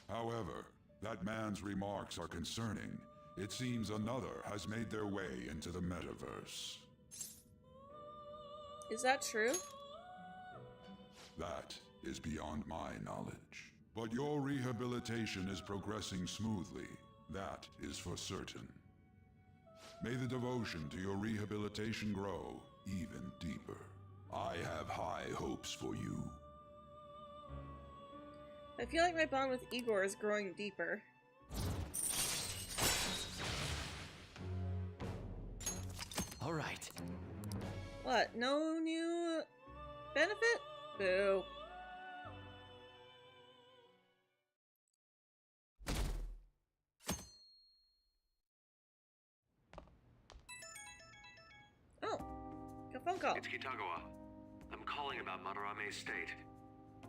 However, that man's remarks are concerning. It seems another has made their way into the metaverse. Is that true? That is beyond my knowledge. But your rehabilitation is progressing smoothly. That is for certain. May the devotion to your rehabilitation grow even deeper. I have high hopes for you. I feel like my bond with Igor is growing deeper. All right. What? No new benefit? Boo. Oh, a phone call. It's Kitagawa. I'm calling about Madarame's state.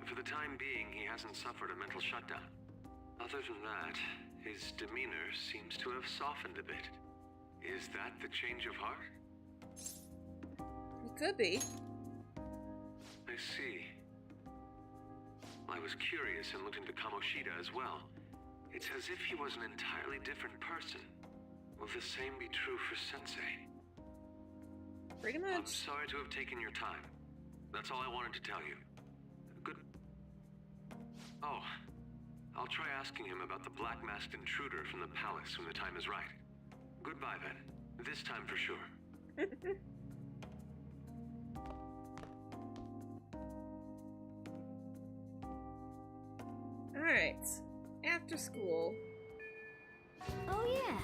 For the time being, he hasn't suffered a mental shutdown. Other than that, his demeanor seems to have softened a bit. Is that the change of heart? It could be. I see. I was curious and looked into Kamoshida as well. It's as if he was an entirely different person. Will the same be true for Sensei? Pretty much. I'm sorry to have taken your time. That's all I wanted to tell you. Good. Oh, I'll try asking him about the black-masked intruder from the palace when the time is right. Goodbye then. This time for sure. Alright. After school. Oh yeah.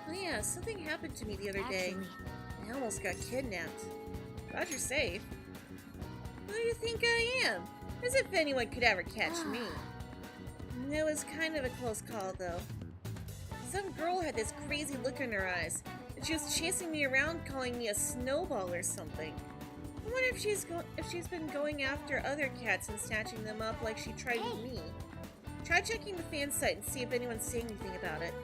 Oh yeah, something happened to me the other day. I almost got kidnapped. Glad you're safe. Who do you think I am? As if anyone could ever catch me. It was kind of a close call, though. Some girl had this crazy look in her eyes, and she was chasing me around calling me a snowball or something. I wonder if she's been going after other cats and snatching them up like she tried with me. Try checking the fan site and see if anyone's saying anything about it.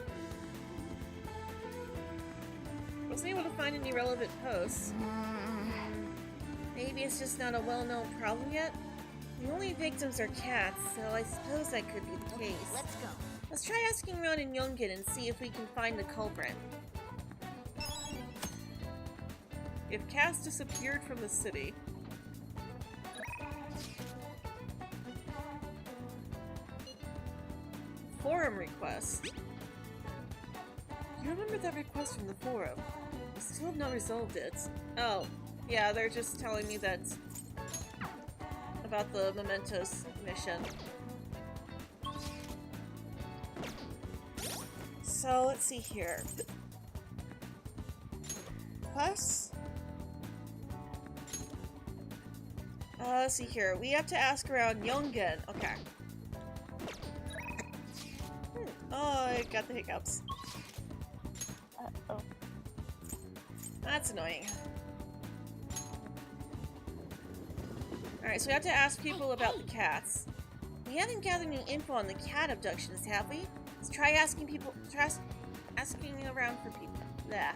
Wasn't able to find any relevant posts. Maybe it's just not a well-known problem yet? The only victims are cats, so I suppose that could be the case. Let's go. Let's try asking around in Yongen and see if we can find the culprit. If cats disappeared from the city. Forum request. You remember that request from the forum? I still have not resolved it. Oh, yeah, they're just telling me that about the Mementos mission. So let's see here. Quests? Let's see here. We have to ask around Yongen. Okay. Oh, I got the hiccups. Uh-oh. That's annoying. Alright, so we have to ask people about the cats. We haven't gathered any info on the cat abductions, have we? Let's try asking people. Asking around for people. Blah.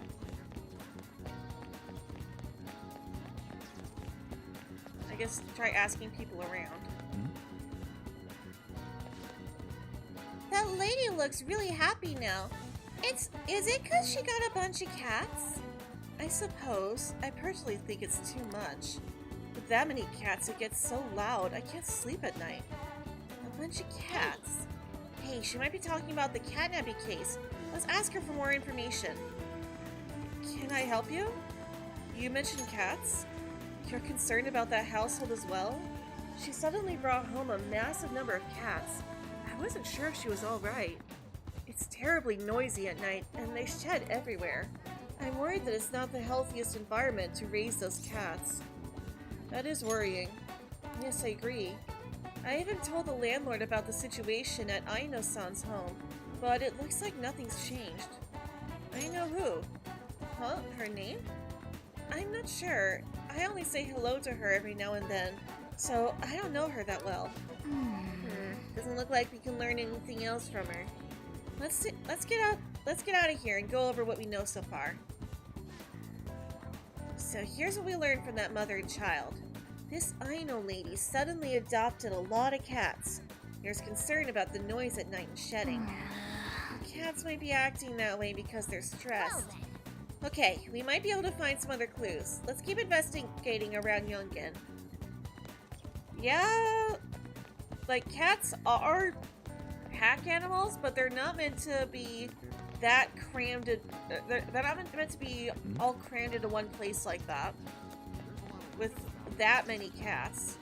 I guess try asking people around. That lady looks really happy now. Is it because she got a bunch of cats? I suppose. I personally think it's too much. With that many cats, it gets so loud, I can't sleep at night. A bunch of cats. Hey, she might be talking about the catnapping case. Let's ask her for more information. Can I help you? You mentioned cats? You're concerned about that household as well? She suddenly brought home a massive number of cats. I wasn't sure if she was alright. It's terribly noisy at night, and they shed everywhere. I'm worried that it's not the healthiest environment to raise those cats. That is worrying. Yes, I agree. I even told the landlord about the situation at Aino-san's home, but it looks like nothing's changed. I know who. Huh? Her name? I'm not sure. I only say hello to her every now and then, so I don't know her that well. Doesn't look like we can learn anything else from her. Let's get out of here and go over what we know so far. So here's what we learned from that mother and child. This Aino lady suddenly adopted a lot of cats. There's concern about the noise at night and shedding. The cats might be acting that way because they're stressed. Okay, we might be able to find some other clues. Let's keep investigating around Yongen. Yeah, like cats are pack animals, but they're not meant to be that crammed in, they're not meant to be all crammed into one place like that with that many cats.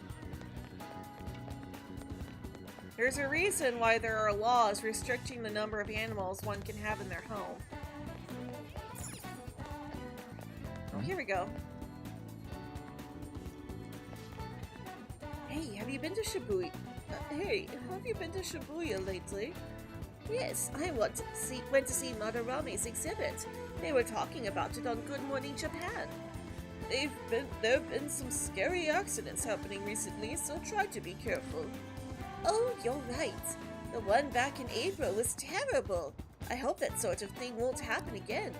There's a reason why there are laws restricting the number of animals one can have in their home. Oh, here we go. Hey, have you been to Shibuya? Hey, have you been to Shibuya lately? Yes, I went to see Madarame's exhibit. They were talking about it on Good Morning Japan. There have been some scary accidents happening recently, so try to be careful. Oh, you're right. The one back in April was terrible. I hope that sort of thing won't happen again.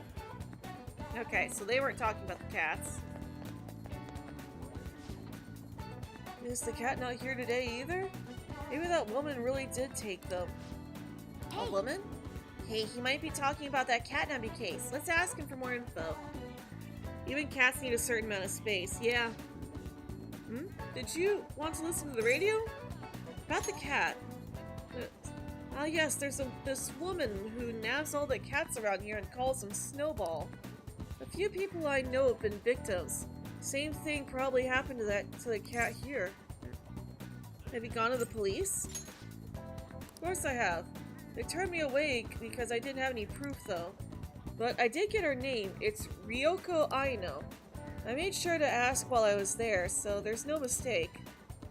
Okay, so they weren't talking about the cats. Is the cat not here today either? Maybe that woman really did take them. Hey. A woman? Hey, he might be talking about that catnapping case. Let's ask him for more info. Even cats need a certain amount of space. Yeah. Did you want to listen to the radio? About the cat. Yes, there's this woman who nabs all the cats around here and calls them Snowball. A few people I know have been victims. Same thing probably happened to the cat here. Have you gone to the police? Of course I have. They turned me away because I didn't have any proof though. But I did get her name. It's Ryoko Aino. I made sure to ask while I was there, so there's no mistake.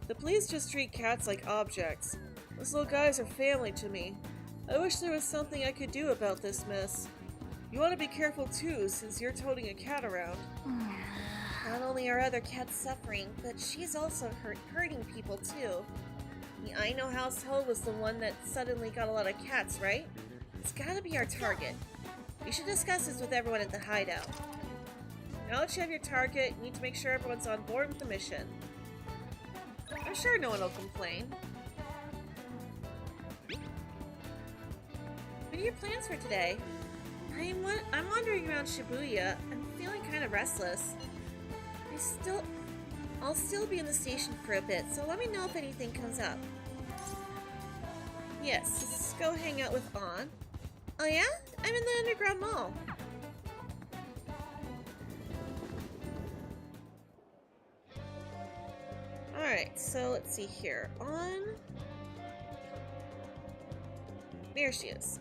The police just treat cats like objects. Those little guys are family to me. I wish there was something I could do about this mess. You want to be careful too, since you're toting a cat around. Not only are other cats suffering, but she's also hurting people too. The Aino household was the one that suddenly got a lot of cats, right? It's gotta be our target. We should discuss this with everyone at the hideout. Now that you have your target, you need to make sure everyone's on board with the mission. I'm sure no one will complain. What are your plans for today? I'm wandering around Shibuya. I'm feeling kind of restless. I'll still be in the station for a bit, so let me know if anything comes up. Yes, let's go hang out with An. Oh yeah? I'm in the underground mall. Alright, so let's see here. An. There she is.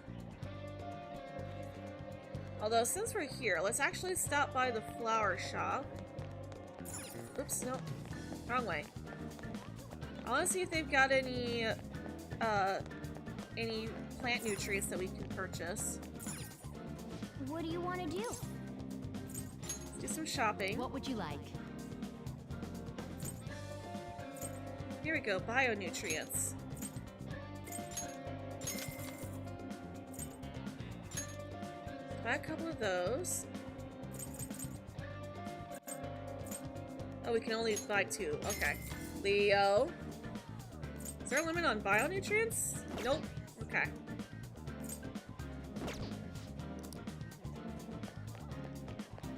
Although, since we're here, let's actually stop by the flower shop. Oops, no. Wrong way. I want to see if they've got any plant nutrients that we can purchase. What do you want to do? Let's do some shopping. What would you like? Here we go, bio-nutrients. Buy a couple of those. Oh, we can only buy 2. Okay. Leo. Is there a limit on bio-nutrients? Nope. Okay.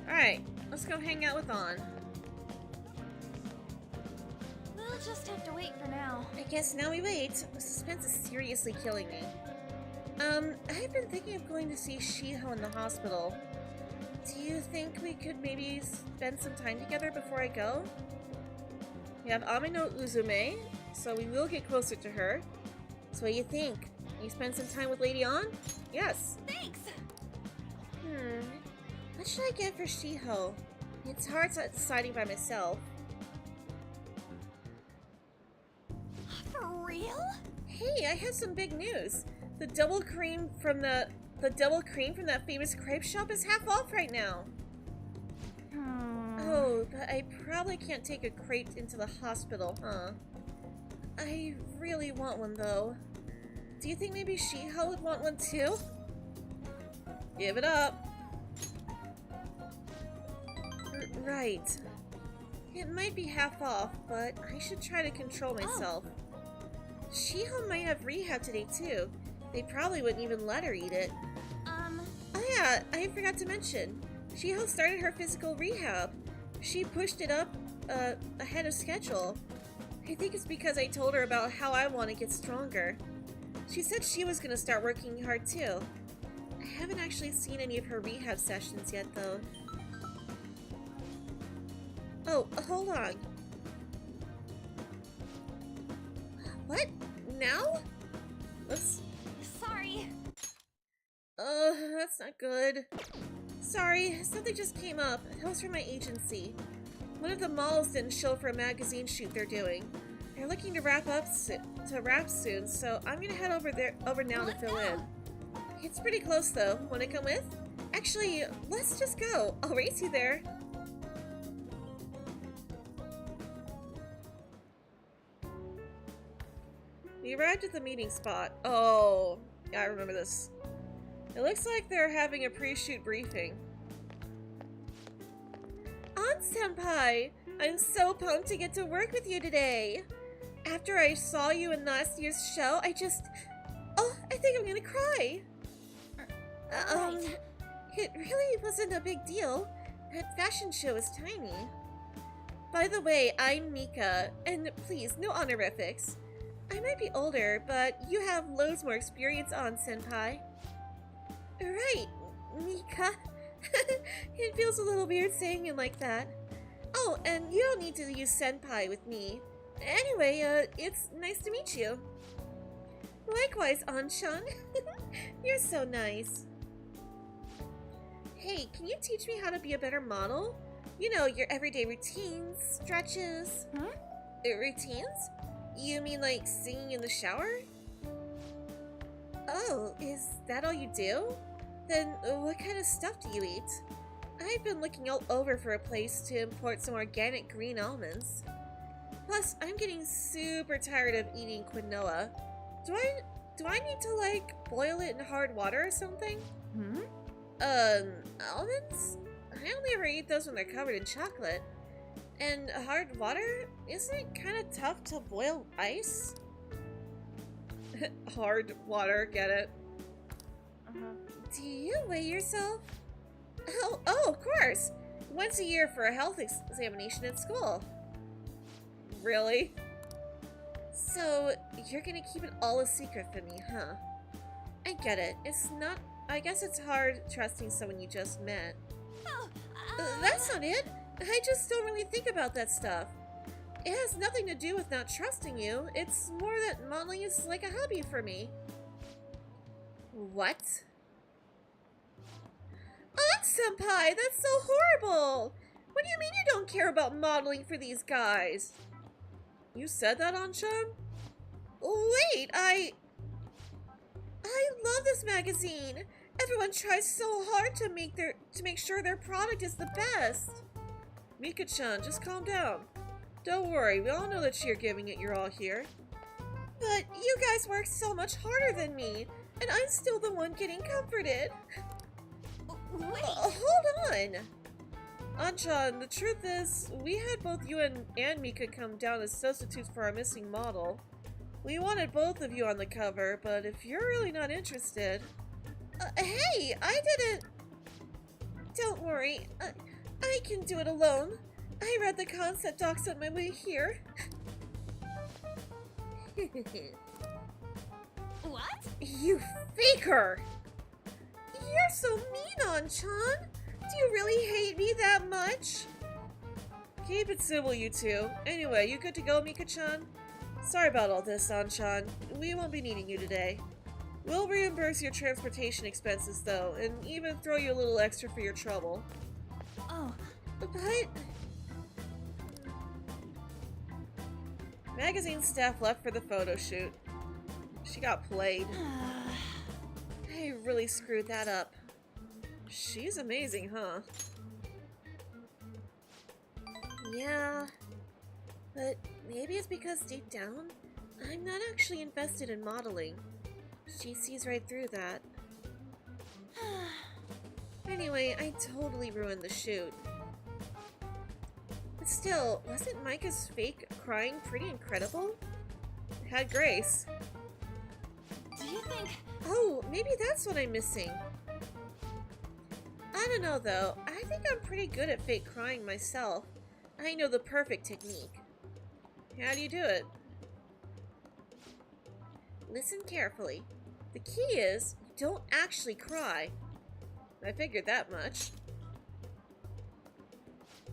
Alright, let's go hang out with An. We'll just have to wait for now. I guess now we wait. The suspense is seriously killing me. I've been thinking of going to see Shiho in the hospital. Do you think we could maybe spend some time together before I go? We have Amino Uzume, so we will get closer to her. So what do you think? Can you spend some time with Lady An? Yes. Thanks! What should I get for Shiho? It's hard deciding by myself. For real? Hey, I have some big news. The double cream from that famous crepe shop is half off right now. Oh, but I probably can't take a crepe into the hospital, huh? I really want one though. Do you think maybe Shiho would want one too? Give it up. Right. It might be half off, but I should try to control myself. Shiho might have rehab today too. They probably wouldn't even let her eat it. Oh yeah, I forgot to mention. Shiho started her physical rehab. She pushed it up ahead of schedule. I think it's because I told her about how I want to get stronger. She said she was going to start working hard too. I haven't actually seen any of her rehab sessions yet, though. Oh, hold on. What? Now? Oops. Sorry. That's not good. Sorry, something just came up. It was from my agency. One of the models didn't show for a magazine shoot they're doing. They're looking to wrap soon, so I'm gonna head over now to fill in. It's pretty close though. Wanna come with? Actually, let's just go. I'll race you there. We arrived at the meeting spot. Oh, yeah, I remember this. It looks like they're having a pre-shoot briefing. Senpai! I'm so pumped to get to work with you today! After I saw you in last year's show, I think I'm gonna cry! It really wasn't a big deal. That fashion show is tiny. By the way, I'm Mika, and please, no honorifics. I might be older, but you have loads more experience on, Senpai. Right, Mika. It feels a little weird saying it like that. Oh, and you don't need to use Senpai with me. Anyway, it's nice to meet you. Likewise, An-chan. You're so nice. Hey, can you teach me how to be a better model? You know, your everyday routines, stretches. Routines? You mean like singing in the shower? Oh, is that all you do? Then what kind of stuff do you eat? I've been looking all over for a place to import some organic green almonds. Plus, I'm getting super tired of eating quinoa. Do I need to, like, boil it in hard water or something? Almonds? I only ever eat those when they're covered in chocolate. And hard water? Isn't it kind of tough to boil ice? Hard water, get it? Do you weigh yourself? Oh, of course! Once a year for a health examination at school. Really? So, you're gonna keep it all a secret from me, huh? I get it. I guess it's hard trusting someone you just met. That's not it! I just don't really think about that stuff. It has nothing to do with not trusting you. It's more that modeling is like a hobby for me. What? Senpai, that's so horrible! What do you mean you don't care about modeling for these guys? You said that, An-chan? Wait, I love this magazine! Everyone tries so hard to make sure their product is the best! Mika-chan, just calm down. Don't worry, we all know that you're giving it your all here. But you guys work so much harder than me, and I'm still the one getting comforted. Wait! Hold on! An-chan, the truth is, we had both you and Mika come down as substitutes for our missing model. We wanted both of you on the cover, but if you're really not interested... hey! I didn't... Don't worry, I can do it alone. I read the concept docs on my way here. What? You faker! You're so mean, An-chan! Do you really hate me that much? Keep it civil, you two. Anyway, you good to go, Mika-chan? Sorry about all this, An-chan. We won't be needing you today. We'll reimburse your transportation expenses, though, and even throw you a little extra for your trouble. Oh. But... Magazine staff left for the photo shoot. She got played. I really screwed that up. She's amazing, huh? Yeah, but maybe it's because deep down, I'm not actually invested in modeling. She sees right through that. Anyway, I totally ruined the shoot. But still, wasn't Micah's fake crying pretty incredible? It had grace. Do you think... Oh, maybe that's what I'm missing. I don't know though, I think I'm pretty good at fake crying myself. I know the perfect technique. How do you do it? Listen carefully. The key is, you don't actually cry. I figured that much.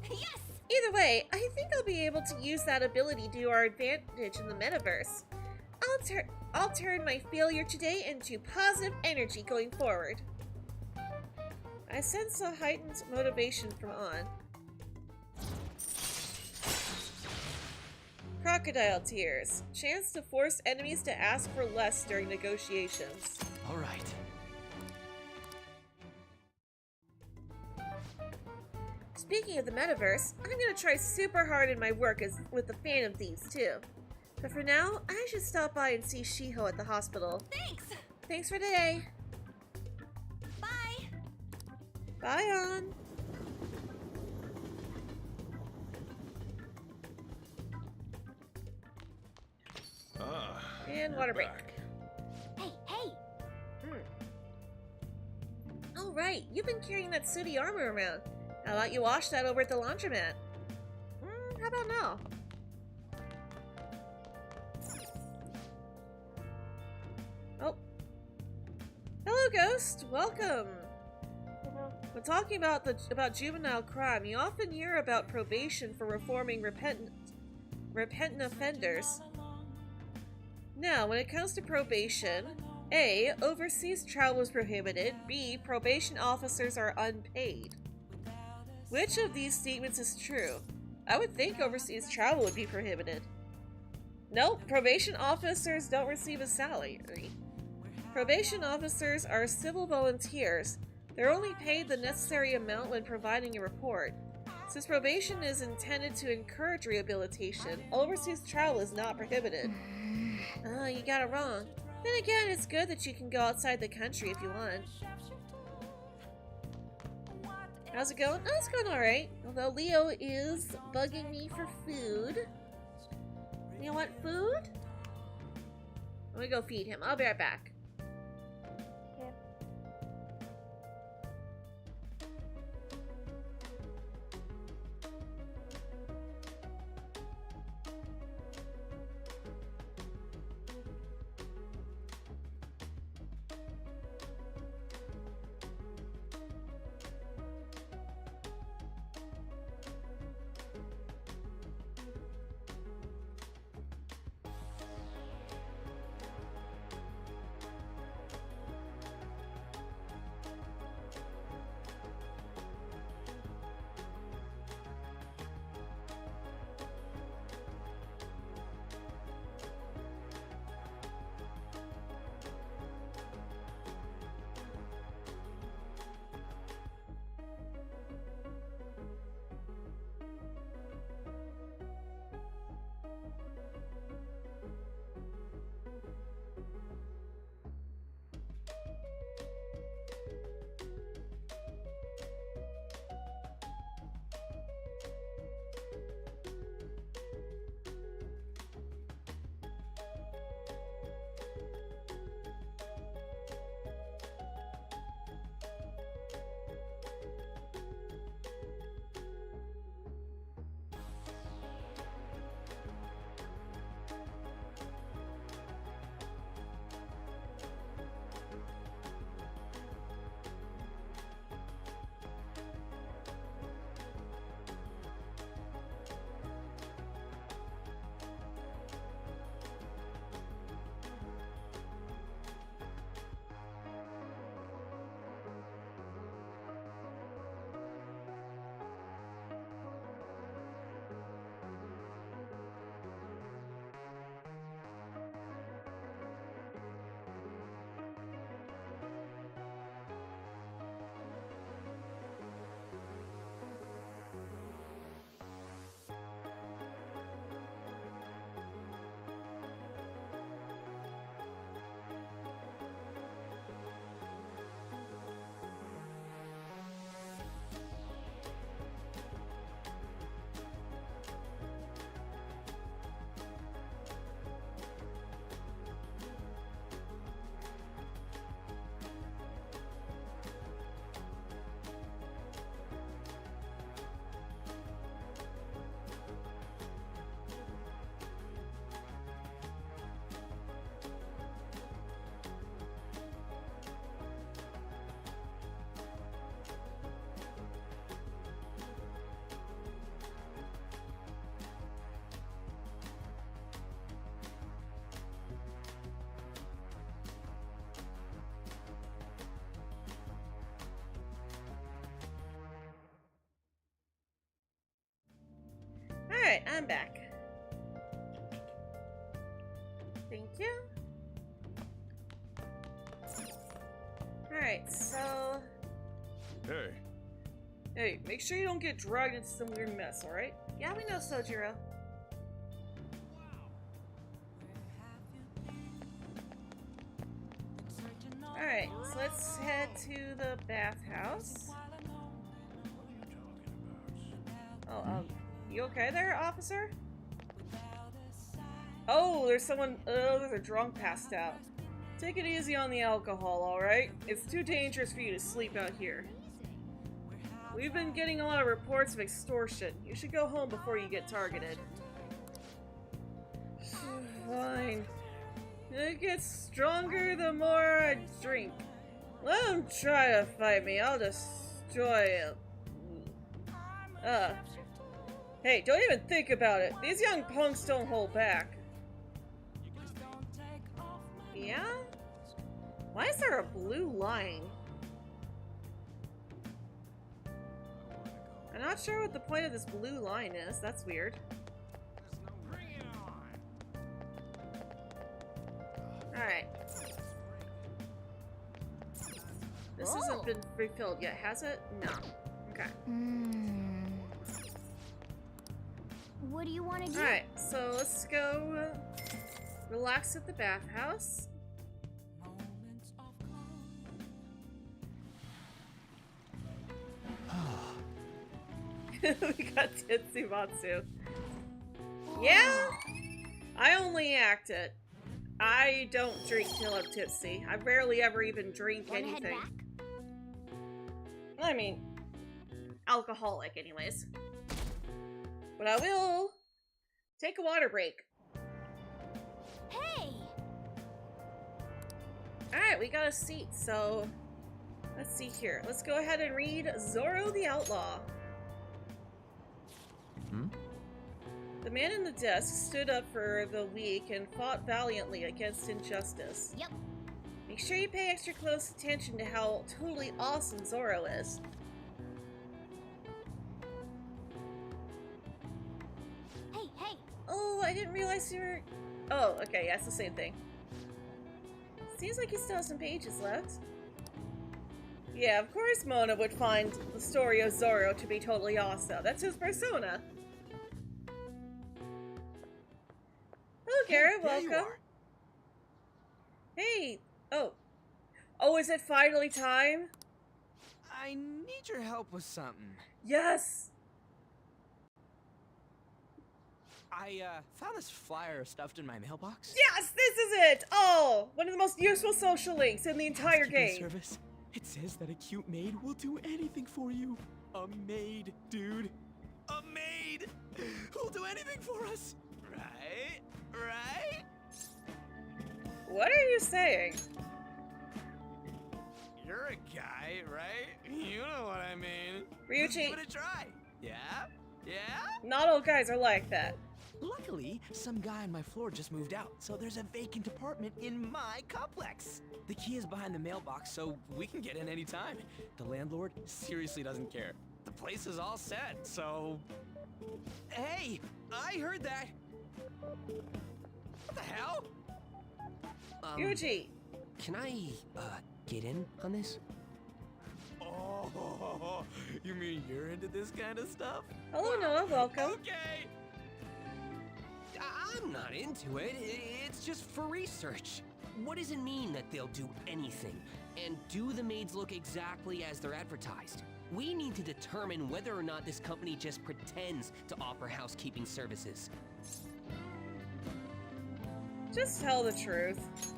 Yes! Either way, I think I'll be able to use that ability to our advantage in the metaverse. I'll turn my failure today into positive energy going forward. I sense a heightened motivation from On. Crocodile tears. Chance to force enemies to ask for less during negotiations. All right. Speaking of the metaverse, I'm gonna try super hard in my work with the Phantom Thieves too. But for now, I should stop by and see Shiho at the hospital. Thanks! Thanks for today. Bye! Bye, On. And water break. Hey, hey! Oh right, you've been carrying that sooty armor around. How about you wash that over at the laundromat? How about now? Oh. Hello, Ghost. Welcome. When talking about juvenile crime, you often hear about probation for reforming repentant offenders. Now, when it comes to probation, A. Overseas travel is prohibited. B. Probation officers are unpaid. Which of these statements is true? I would think overseas travel would be prohibited. Nope, probation officers don't receive a salary. Probation officers are civil volunteers. They're only paid the necessary amount when providing a report. Since probation is intended to encourage rehabilitation, overseas travel is not prohibited. Oh, you got it wrong. Then again, it's good that you can go outside the country if you want. How's it going? Oh, it's going alright. Although Leo is bugging me for food. You want food? I'm gonna go feed him. I'll be right back. Alright, I'm back. Thank you. Alright, so... Hey. Hey, make sure you don't get dragged into some weird mess, alright? Yeah, we know, Sojiro. Alright, so let's head to the bathhouse. Oh, you okay there, officer? Oh, there's someone, there's a drunk passed out. Take it easy on the alcohol, alright? It's too dangerous for you to sleep out here. We've been getting a lot of reports of extortion. You should go home before you get targeted. Fine. It gets stronger the more I drink. Let him try to fight me. I'll destroy him. Hey, don't even think about it. These young punks don't hold back. Yeah? Why is there a blue line? I'm not sure what the point of this blue line is. That's weird. Alright. This hasn't been refilled yet, has it? No. Okay. What do you want to do? Alright, so let's go relax at the bathhouse. We got Tetsumatsu. Yeah? I only act it. I don't drink till I'm tipsy. I rarely ever even drink anything. I mean, alcoholic anyways. But I will take a water break. Hey! Alright, we got a seat, so let's see here. Let's go ahead and read Zoro the Outlaw. The man in the desk stood up for the weak and fought valiantly against injustice. Yep. Make sure you pay extra close attention to how totally awesome Zoro is. Hey, hey! Oh, I didn't realize you were... Oh, okay, yeah, it's the same thing. Seems like you still have some pages left. Yeah, of course Mona would find the story of Zoro to be totally awesome. That's his persona. Hello, Garrett. Welcome. Hey. Oh. Oh, is it finally time? I need your help with something. Yes. I found this flyer stuffed in my mailbox. Yes, this is it. Oh, one of the most useful social links in the entire game. Service. It says that a cute maid will do anything for you. A maid, dude. A maid who'll do anything for us. Right? Right? What are you saying? You're a guy, right? You know what I mean. Ryuchi. Let's give it a try. Yeah? Yeah? Not all guys are like that. Luckily, some guy on my floor just moved out, so there's a vacant apartment in my complex. The key is behind the mailbox, so we can get in anytime. The landlord seriously doesn't care. The place is all set, so... Hey, I heard that. What the hell? Ryuchi. Can I, get in on this? Oh, you mean you're into this kind of stuff? Hello, Noah. Welcome. Okay. I'm not into it. It's just for research. What does it mean that they'll do anything? And do the maids look exactly as they're advertised? We need to determine whether or not this company just pretends to offer housekeeping services. Just tell the truth.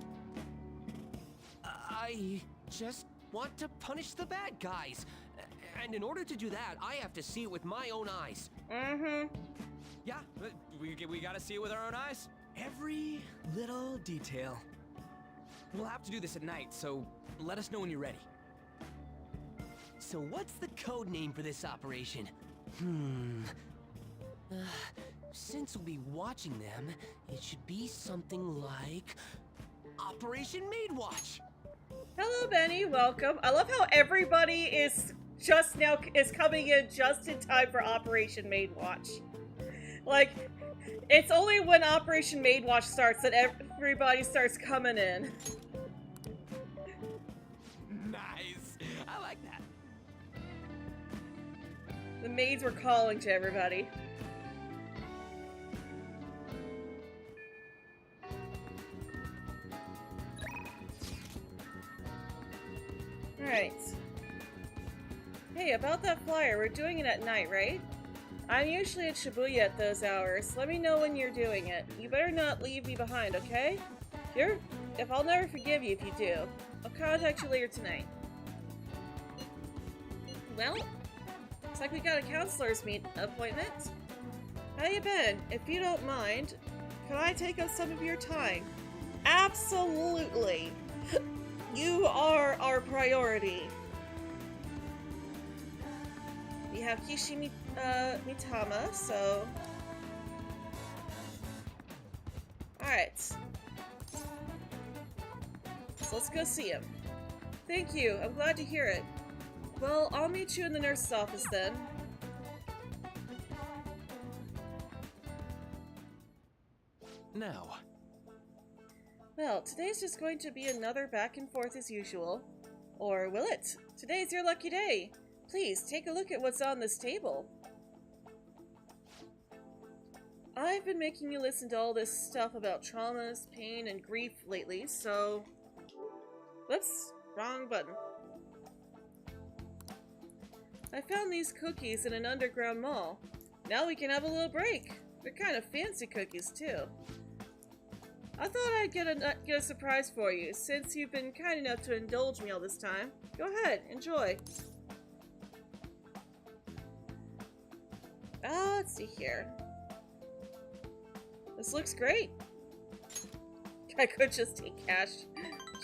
I just want to punish the bad guys. And in order to do that, I have to see it with my own eyes. Mm-hmm. Yeah, we gotta see it with our own eyes. Every little detail. We'll have to do this at night, so let us know when you're ready. So what's the code name for this operation? Since we'll be watching them, it should be something like Operation Maid Watch. Hello, Benny. Welcome. I love how everybody is just now coming in just in time for Operation Maid Watch. Like, it's only when Operation Maid Watch starts that everybody starts coming in. Nice. I like that. The maids were calling to everybody. Alright. Hey, about that flyer, we're doing it at night, right? I'm usually at Shibuya at those hours. Let me know when you're doing it. You better not leave me behind, okay? If I'll never forgive you if you do. I'll contact you later tonight. Well, looks like we got a counselor's appointment. How you been? If you don't mind, can I take up some of your time? Absolutely. You are our priority. We have Kishi Mitama, so... Alright. So let's go see him. Thank you, I'm glad to hear it. Well, I'll meet you in the nurse's office then. Now. Well, today's just going to be another back and forth as usual. Or will it? Today's your lucky day. Please, take a look at what's on this table. I've been making you listen to all this stuff about traumas, pain, and grief lately, so... Whoops, wrong button. I found these cookies in an underground mall. Now we can have a little break. They're kind of fancy cookies, too. I thought I'd get a surprise for you, since you've been kind enough to indulge me all this time. Go ahead, enjoy. Let's see here. This looks great. I could just take cash.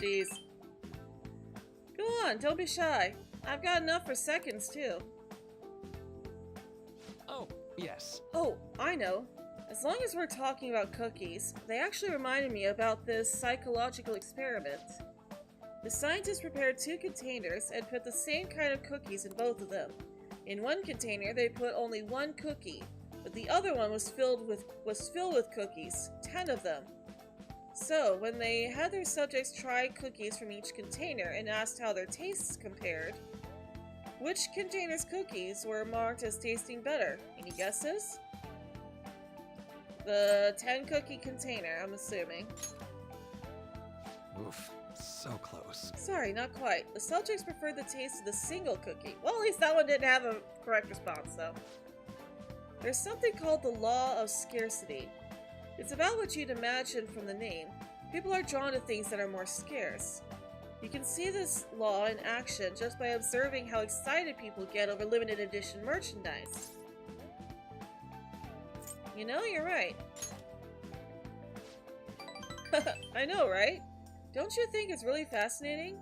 Jeez. Go on, don't be shy. I've got enough for seconds, too. Oh, yes. Oh, I know. As long as we're talking about cookies, they actually reminded me about this psychological experiment. The scientists prepared 2 containers and put the same kind of cookies in both of them. In one container, they put only 1 cookie, but the other one was filled with cookies, 10 of them. So, when they had their subjects try cookies from each container and asked how their tastes compared, which container's cookies were marked as tasting better? Any guesses? The 10 cookie container, I'm assuming. Oof, so close. Sorry, not quite. The subjects preferred the taste of the single cookie. Well, at least that one didn't have a correct response, though. There's something called the law of scarcity. It's about what you'd imagine from the name. People are drawn to things that are more scarce. You can see this law in action just by observing how excited people get over limited edition merchandise. You know, you're right. I know, right? Don't you think it's really fascinating?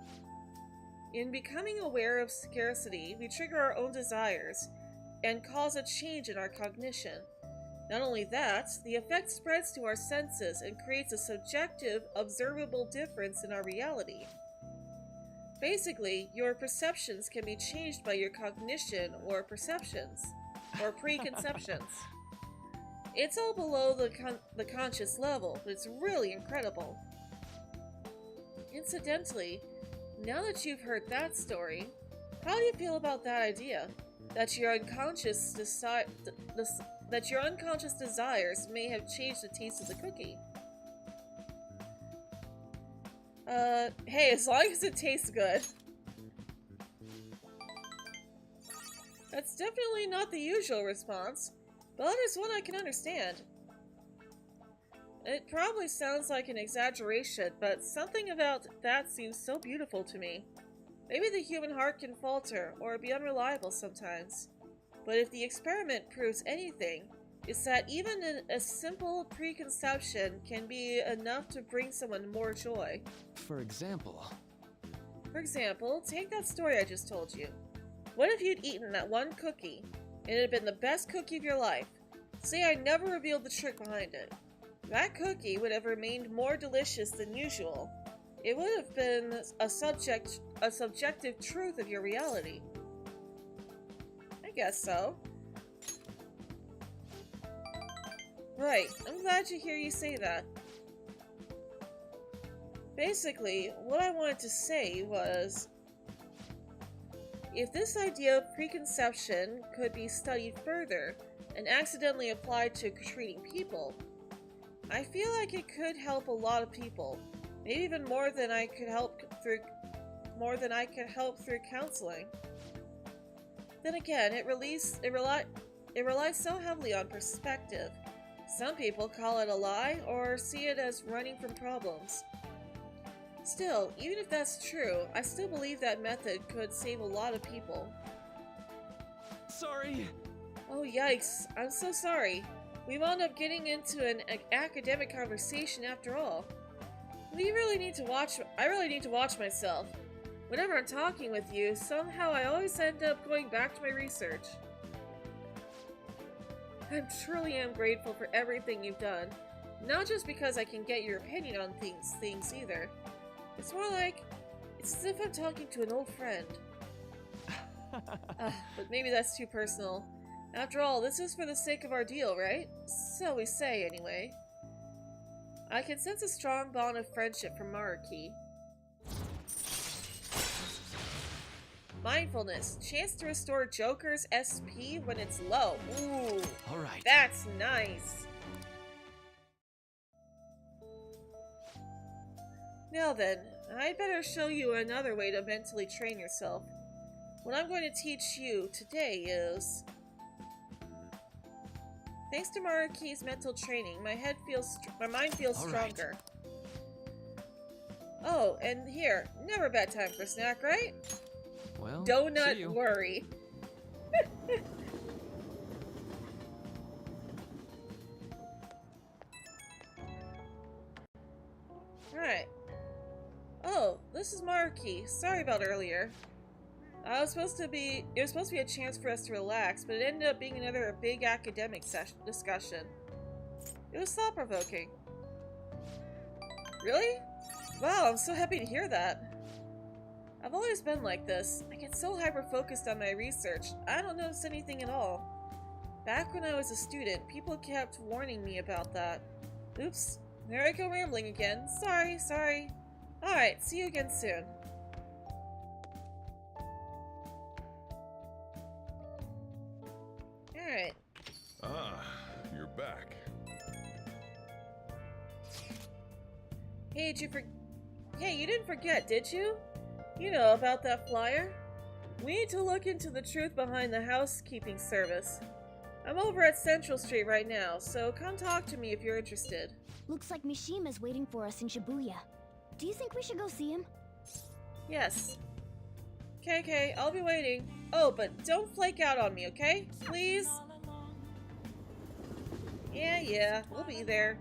In becoming aware of scarcity, we trigger our own desires and cause a change in our cognition. Not only that, the effect spreads to our senses and creates a subjective, observable difference in our reality. Basically, your perceptions can be changed by your cognition or perceptions, or preconceptions. It's all below the conscious level, but it's really incredible. Incidentally, now that you've heard that story, how do you feel about that idea? That your unconscious desires may have changed the taste of the cookie? Hey, as long as it tastes good. That's definitely not the usual response, but it's one I can understand. It probably sounds like an exaggeration, but something about that seems so beautiful to me. Maybe the human heart can falter or be unreliable sometimes. But if the experiment proves anything, it's that even a simple preconception can be enough to bring someone more joy. For example, take that story I just told you. What if you'd eaten that one cookie, and it had been the best cookie of your life? Say I never revealed the trick behind it. That cookie would have remained more delicious than usual. It would have been a subjective truth of your reality. I guess so. Right, I'm glad to hear you say that. Basically, what I wanted to say was, if this idea of preconception could be studied further and accidentally applied to treating people, I feel like it could help a lot of people, maybe even more than I could help through counseling. Then again, it relies so heavily on perspective. Some people call it a lie or see it as running from problems. Still, even if that's true, I still believe that method could save a lot of people. Sorry! Oh yikes, I'm so sorry. We wound up getting into an academic conversation after all. I really need to watch myself. Whenever I'm talking with you, somehow I always end up going back to my research. I truly am grateful for everything you've done. Not just because I can get your opinion on things either. It's more like, it's as if I'm talking to an old friend. But maybe that's too personal. After all, this is for the sake of our deal, right? So we say, anyway. I can sense a strong bond of friendship from Maruki. Mindfulness. Chance to restore Joker's SP when it's low. Ooh. Alright. That's nice. Now then, I'd better show you another way to mentally train yourself. What I'm going to teach you today is... Thanks to Maruki's mental training, my mind feels stronger. Oh, and here, never bad time for a snack, right? Well, Donut worry. Alright. Oh, this is Maruki. Sorry about earlier. It was supposed to be a chance for us to relax, but it ended up being another big academic discussion. It was thought-provoking. Really? Wow, I'm so happy to hear that. I've always been like this. I get so hyper-focused on my research, I don't notice anything at all. Back when I was a student, people kept warning me about that. Oops, there I go rambling again. Sorry. Alright, see you again soon. Alright. Ah, you're back. Hey, you didn't forget, did you? You know about that flyer? We need to look into the truth behind the housekeeping service. I'm over at Central Street right now, so come talk to me if you're interested. Looks like Mishima's waiting for us in Shibuya. Do you think we should go see him? Yes. Okay, I'll be waiting. Oh, but don't flake out on me, okay? Please? Yeah, we'll be there.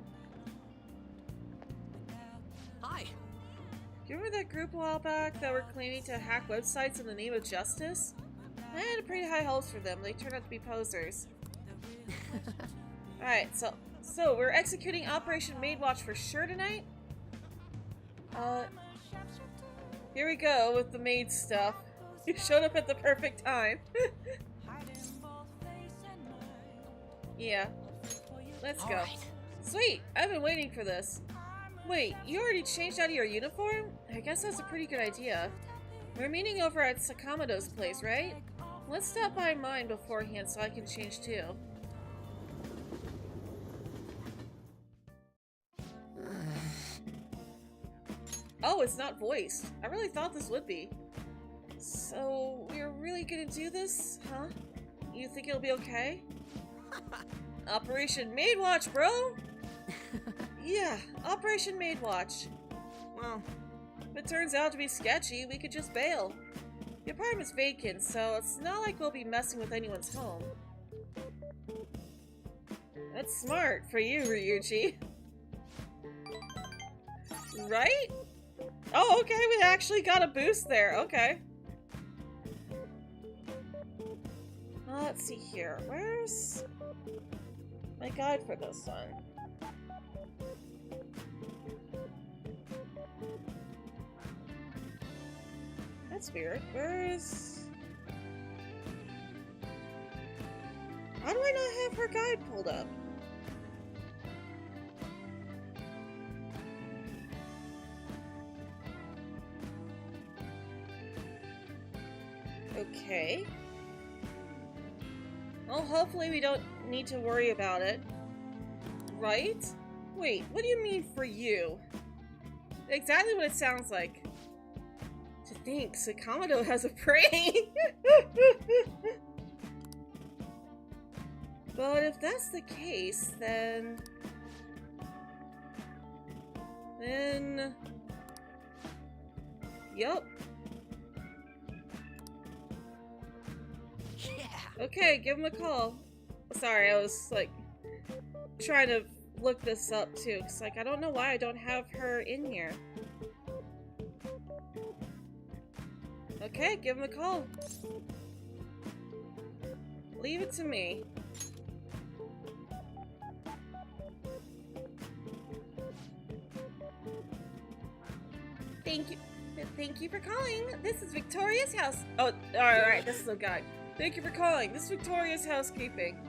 Hi! Do you remember that group a while back that were claiming to hack websites in the name of justice? I had pretty high hopes for them. They turned out to be posers. Alright, so we're executing Operation Maid Watch for sure tonight? Here we go with the maid stuff. You showed up at the perfect time. Yeah. Let's go. Right. Sweet! I've been waiting for this. Wait, you already changed out of your uniform? I guess that's a pretty good idea. We're meeting over at Sakamoto's place, right? Let's stop by mine beforehand so I can change too. Oh, it's not voiced. I really thought this would be. So, we're really gonna do this, huh? You think it'll be okay? Operation Maid Watch, bro! Yeah, Operation Maid Watch. Well, if it turns out to be sketchy, we could just bail. The apartment's vacant, so it's not like we'll be messing with anyone's home. That's smart for you, Ryuji. Right? Oh, okay, we actually got a boost there. Okay. Let's see here. Where's my guide for this one? That's weird. Where's... How do I not have her guide pulled up? Okay. Well, hopefully we don't need to worry about it. Right? Wait, what do you mean for you? Exactly what it sounds like. To think Sakamoto has a brain! But if that's the case, then... Yup. Yeah. Okay, give him a call. Sorry, I was, like, trying to look this up, too. Cause, like, I don't know why I don't have her in here. Okay, give him a call. Leave it to me. Thank you for calling. This is Victoria's house. Oh, alright, this is a guy. Thank you for calling. This is Victoria's housekeeping.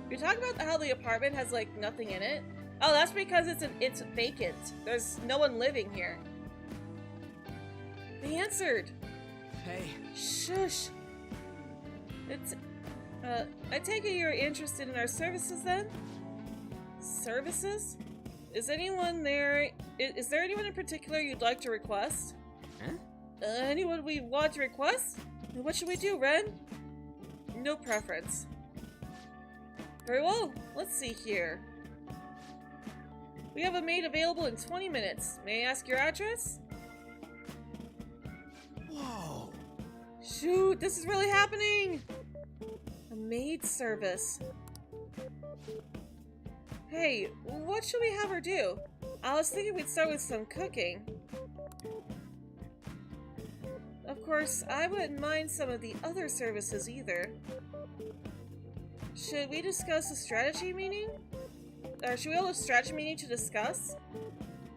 You're talking about how the apartment has, like, nothing in it? Oh, that's because it's vacant. There's no one living here. They answered. Hey. Shush. It's, I take it you're interested in our services then? Services? Is anyone there? Is there anyone in particular you'd like to request? Huh? Anyone we want to request? What should we do, Ren? No preference. Very well, let's see here. We have a maid available in 20 minutes. May I ask your address? Whoa. Shoot, this is really happening! A maid service. Hey, what should we have her do? I was thinking we'd start with some cooking. Of course, I wouldn't mind some of the other services either. Should we discuss a strategy meeting? Or should we hold a strategy meeting to discuss?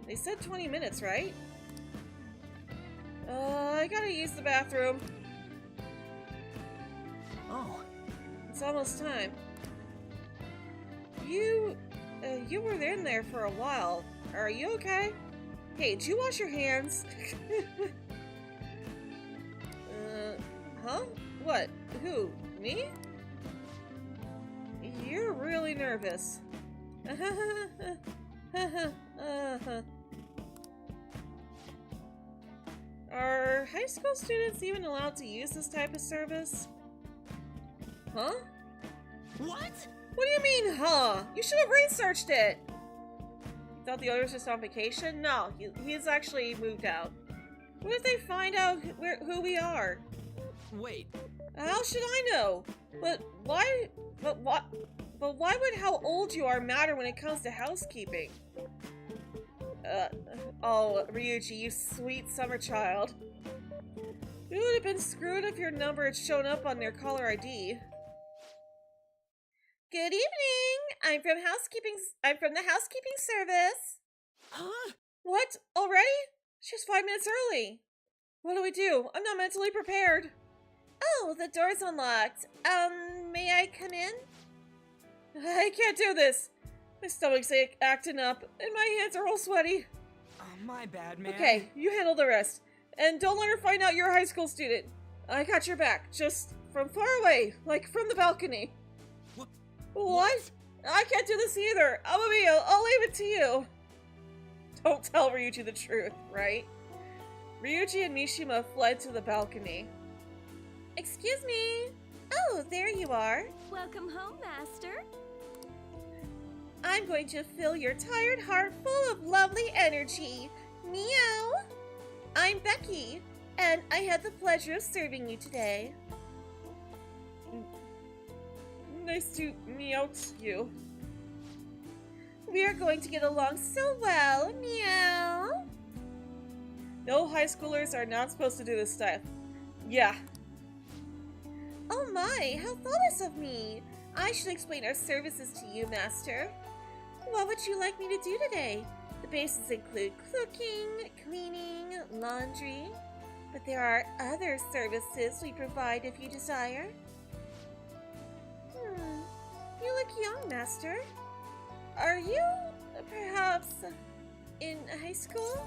They said 20 minutes, right? I gotta use the bathroom. Oh. It's almost time. You were in there for a while. Are you okay? Hey, did you wash your hands? Huh? What? Who? Me? You're really nervous. Are high school students even allowed to use this type of service? Huh? What? What do you mean, huh? You should have researched it! You thought the owner was just on vacation? No, he's actually moved out. What if they find out who we are? Wait. How should I know? But why would how old you are matter when it comes to housekeeping? Oh, Ryuji, you sweet summer child. We would have been screwed if your number had shown up on their caller ID. Good evening! I'm from the housekeeping service. Huh? What? Already? She's 5 minutes early. What do we do? I'm not mentally prepared. Oh, the door's unlocked. May I come in? I can't do this. My stomach's acting up, and my hands are all sweaty. Oh, my bad, man. Okay, you handle the rest. And don't let her find out you're a high school student. I got your back, just from far away, like from the balcony. What? I can't do this either. I'll leave it to you. Don't tell Ryuji the truth, right? Ryuji and Mishima fled to the balcony. Excuse me. Oh, there you are. Welcome home, Master. I'm going to fill your tired heart full of lovely energy. Meow. I'm Becky, and I had the pleasure of serving you today. Nice to meow to you. We are going to get along so well. Meow. No, high schoolers are not supposed to do this stuff. Yeah. Oh my, how thoughtless of me. I should explain our services to you, Master. What would you like me to do today? The basics include cooking, cleaning, laundry, but there are other services we provide if you desire. You look young, Master. Are you, perhaps, in high school?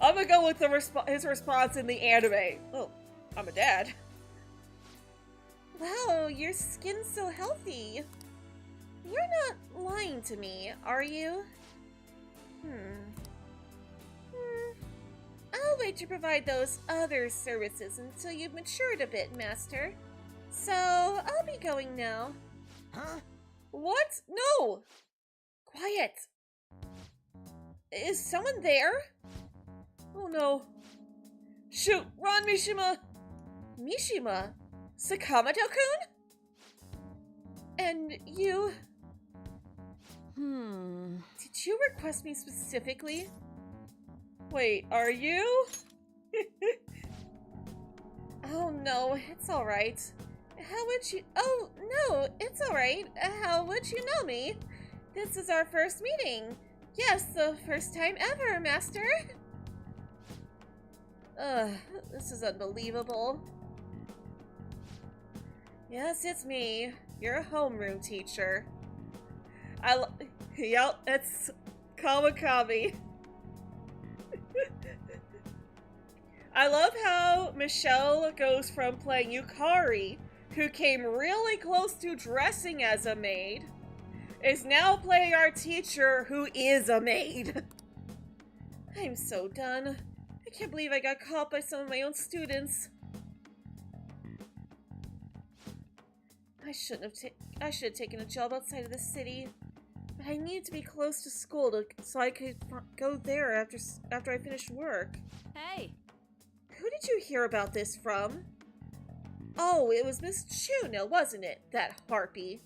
I'm gonna go with his response in the anime. Oh, I'm a dad. Wow, your skin's so healthy. You're not lying to me, are you? I'll wait to provide those other services until you've matured a bit, Master. So, I'll be going now. Huh? What? No! Quiet! Is someone there? Oh no. Shoot! Run, Mishima! Mishima? Sakamoto-kun? And you... Did you request me specifically? Wait, are you? Oh no, it's alright. How would you— Oh no, it's alright. How would you know me? This is our first meeting. Yes, the first time ever, Master. Ugh, this is unbelievable. Yes, it's me, your homeroom teacher. Yep, it's Kawakami. I love how Michelle goes from playing Yukari, who came really close to dressing as a maid, is now playing our teacher, who is a maid. I'm so done. I can't believe I got caught by some of my own students. I should have taken a job outside of the city. But I needed to be close to school so I could go there after I finished work. Hey! Who did you hear about this from? Oh, it was Miss Chuno, wasn't it? That harpy.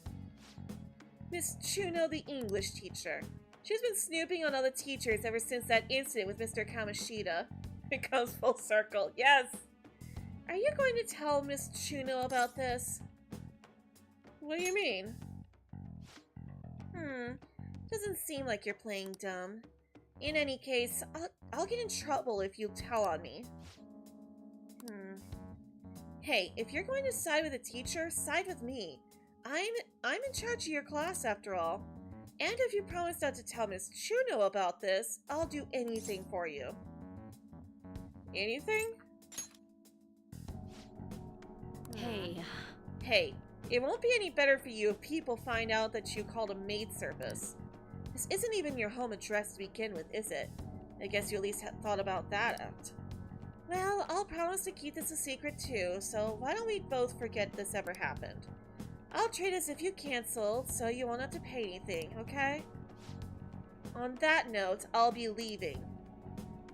Miss Chuno, the English teacher. She's been snooping on other teachers ever since that incident with Mr. Kamoshida. It comes full circle, yes! Are you going to tell Miss Chuno about this? What do you mean? Doesn't seem like you're playing dumb. In any case, I'll get in trouble if you tell on me. Hey, if you're going to side with a teacher, side with me. I'm in charge of your class after all. And if you promise not to tell Miss Chuno about this, I'll do anything for you. Anything? Hey, it won't be any better for you if people find out that you called a maid service. This isn't even your home address to begin with, is it? I guess you at least thought about that out. Well, I'll promise to keep this a secret too, so why don't we both forget this ever happened? I'll treat as if you canceled, so you won't have to pay anything, okay? On that note, I'll be leaving.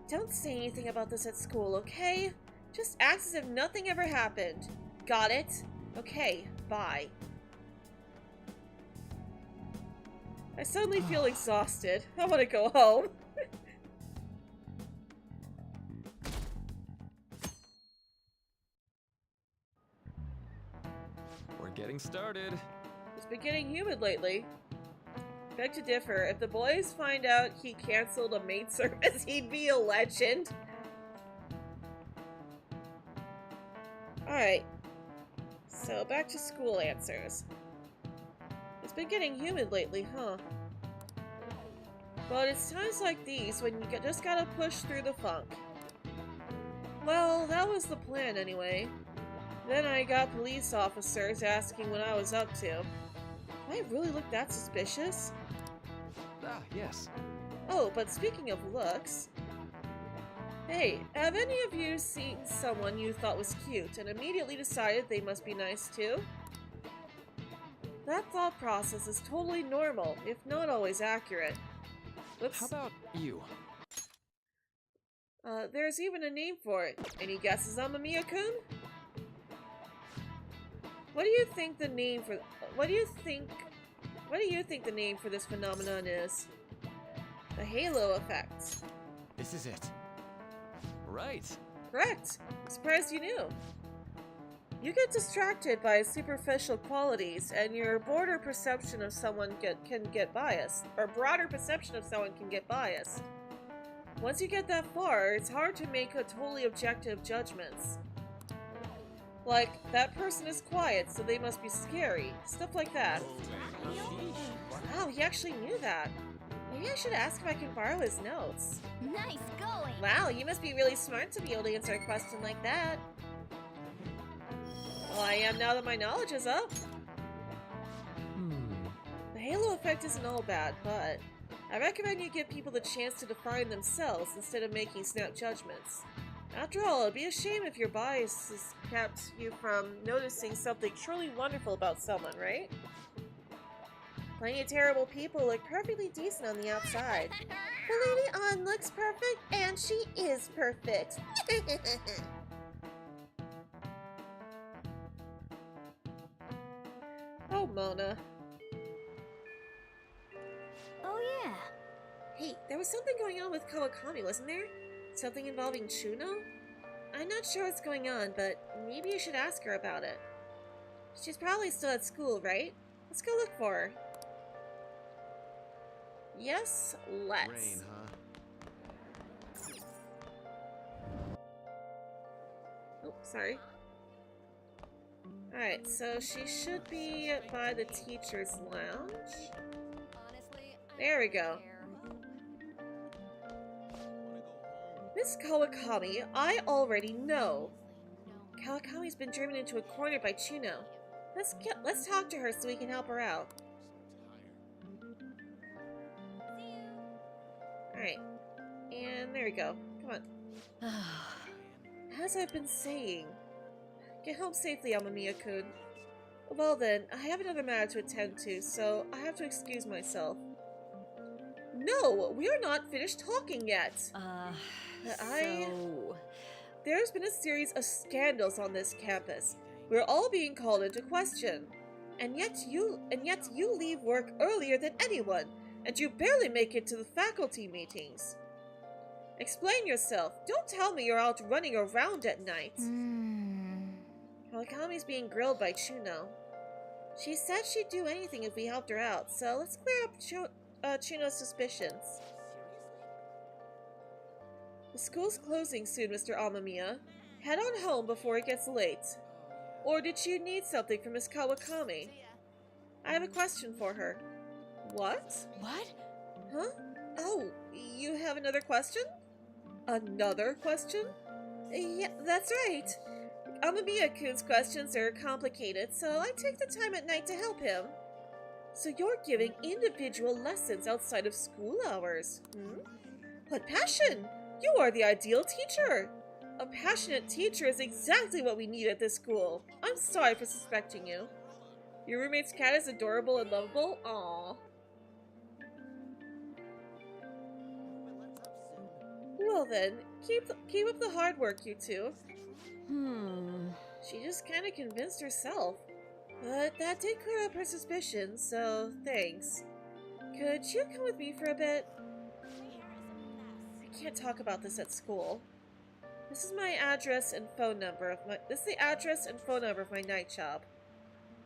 Don't say anything about this at school, okay? Just act as if nothing ever happened. Got it? Okay, bye. I suddenly feel exhausted. I want to go home. We're getting started. It's been getting humid lately. Beg to differ. If the boys find out he canceled a maid service, he'd be a legend. Alright. So, back to school answers. It's been getting humid lately, huh? But it's times like these when you just gotta push through the funk. Well, that was the plan anyway. Then I got police officers asking what I was up to. Do I really look that suspicious? Ah, yes. Oh, but speaking of looks... Hey, have any of you seen someone you thought was cute and immediately decided they must be nice too? That thought process is totally normal, if not always accurate. Whoops. How about you? There's even a name for it. Any guesses on Mamiya-kun? What do you think the name for... What do you think the name for this phenomenon is? The halo effect. This is it. Right. Correct. Surprised you knew. You get distracted by superficial qualities, and your broader perception of someone can get biased. Once you get that far, it's hard to make a totally objective judgments. Like, that person is quiet, so they must be scary. Stuff like that. Wow, he actually knew that. Maybe I should ask if I can borrow his notes. Nice going! Wow, you must be really smart to be able to answer a question like that. Well, I am now that my knowledge is up. The halo effect isn't all bad, but I recommend you give people the chance to define themselves instead of making snap judgments. After all, it'd be a shame if your biases kept you from noticing something truly wonderful about someone, right? Plenty of terrible people look perfectly decent on the outside. The lady on looks perfect, and she is perfect. Oh, Mona. Oh yeah. Hey, there was something going on with Kawakami, wasn't there? Something involving Chuno? I'm not sure what's going on, but maybe you should ask her about it. She's probably still at school, right? Let's go look for her. Yes, let's. Rain, huh? Oh, sorry. Alright, so she should be by the teacher's lounge. There we go. Miss Kawakami, I already know. Kawakami's been driven into a corner by Chuno. Let's talk to her so we can help her out. Alright. And there we go. Come on. As I've been saying, get home safely, Amamiya-kun. Well then, I have another matter to attend to, so I have to excuse myself. No, we are not finished talking yet. There's been a series of scandals on this campus. We're all being called into question. And yet you leave work earlier than anyone, and you barely make it to the faculty meetings. Explain yourself. Don't tell me you're out running around at night. Kawakami's being grilled by Chuno. She said she'd do anything if we helped her out, so let's clear up Chuno's suspicions. The school's closing soon, Mr. Amamiya. Head on home before it gets late. Or did you need something from Miss Kawakami? I have a question for her. What? What? Huh? Oh, you have another question? Another question? Yeah, that's right. Amamiya-kun's questions are complicated, so I take the time at night to help him. So you're giving individual lessons outside of school hours, hmm? What passion! You are the ideal teacher! A passionate teacher is exactly what we need at this school. I'm sorry for suspecting you. Your roommate's cat is adorable and lovable? Aww. Well then, keep up the hard work, you two. She just kinda convinced herself. But that did clear up her suspicions, so thanks. Could you come with me for a bit? I can't talk about this at school. This is my address and phone number of my night job.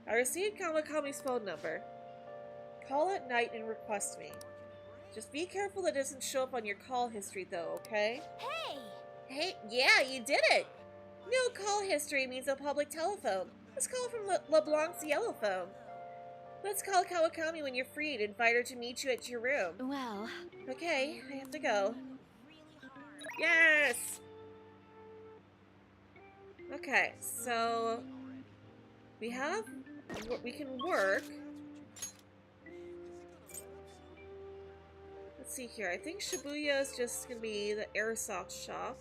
I received Kawakami's phone number. Call at night and request me. Just be careful that it doesn't show up on your call history though, okay? Hey! Hey, yeah, you did it! No call history means a public telephone. Let's call from LeBlanc's yellow phone. Let's call Kawakami when you're free and invite her to meet you at your room. Well... Okay, I have to go. Yes! Okay, so... we can work. Let's see here. I think Shibuya is just gonna be the airsoft shop.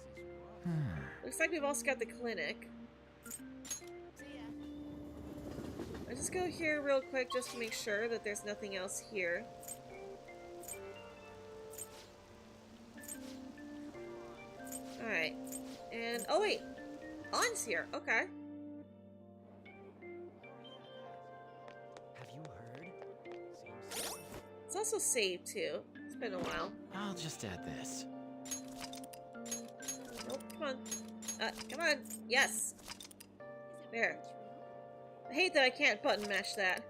Looks like we've also got the clinic. I'll just go here real quick just to make sure that there's nothing else here. Alright. And, oh wait! On's here, okay. Have you heard? It's also saved too. It's been a while. I'll just add this. Nope, come on. Come on. Yes. There. I hate that I can't button mash that.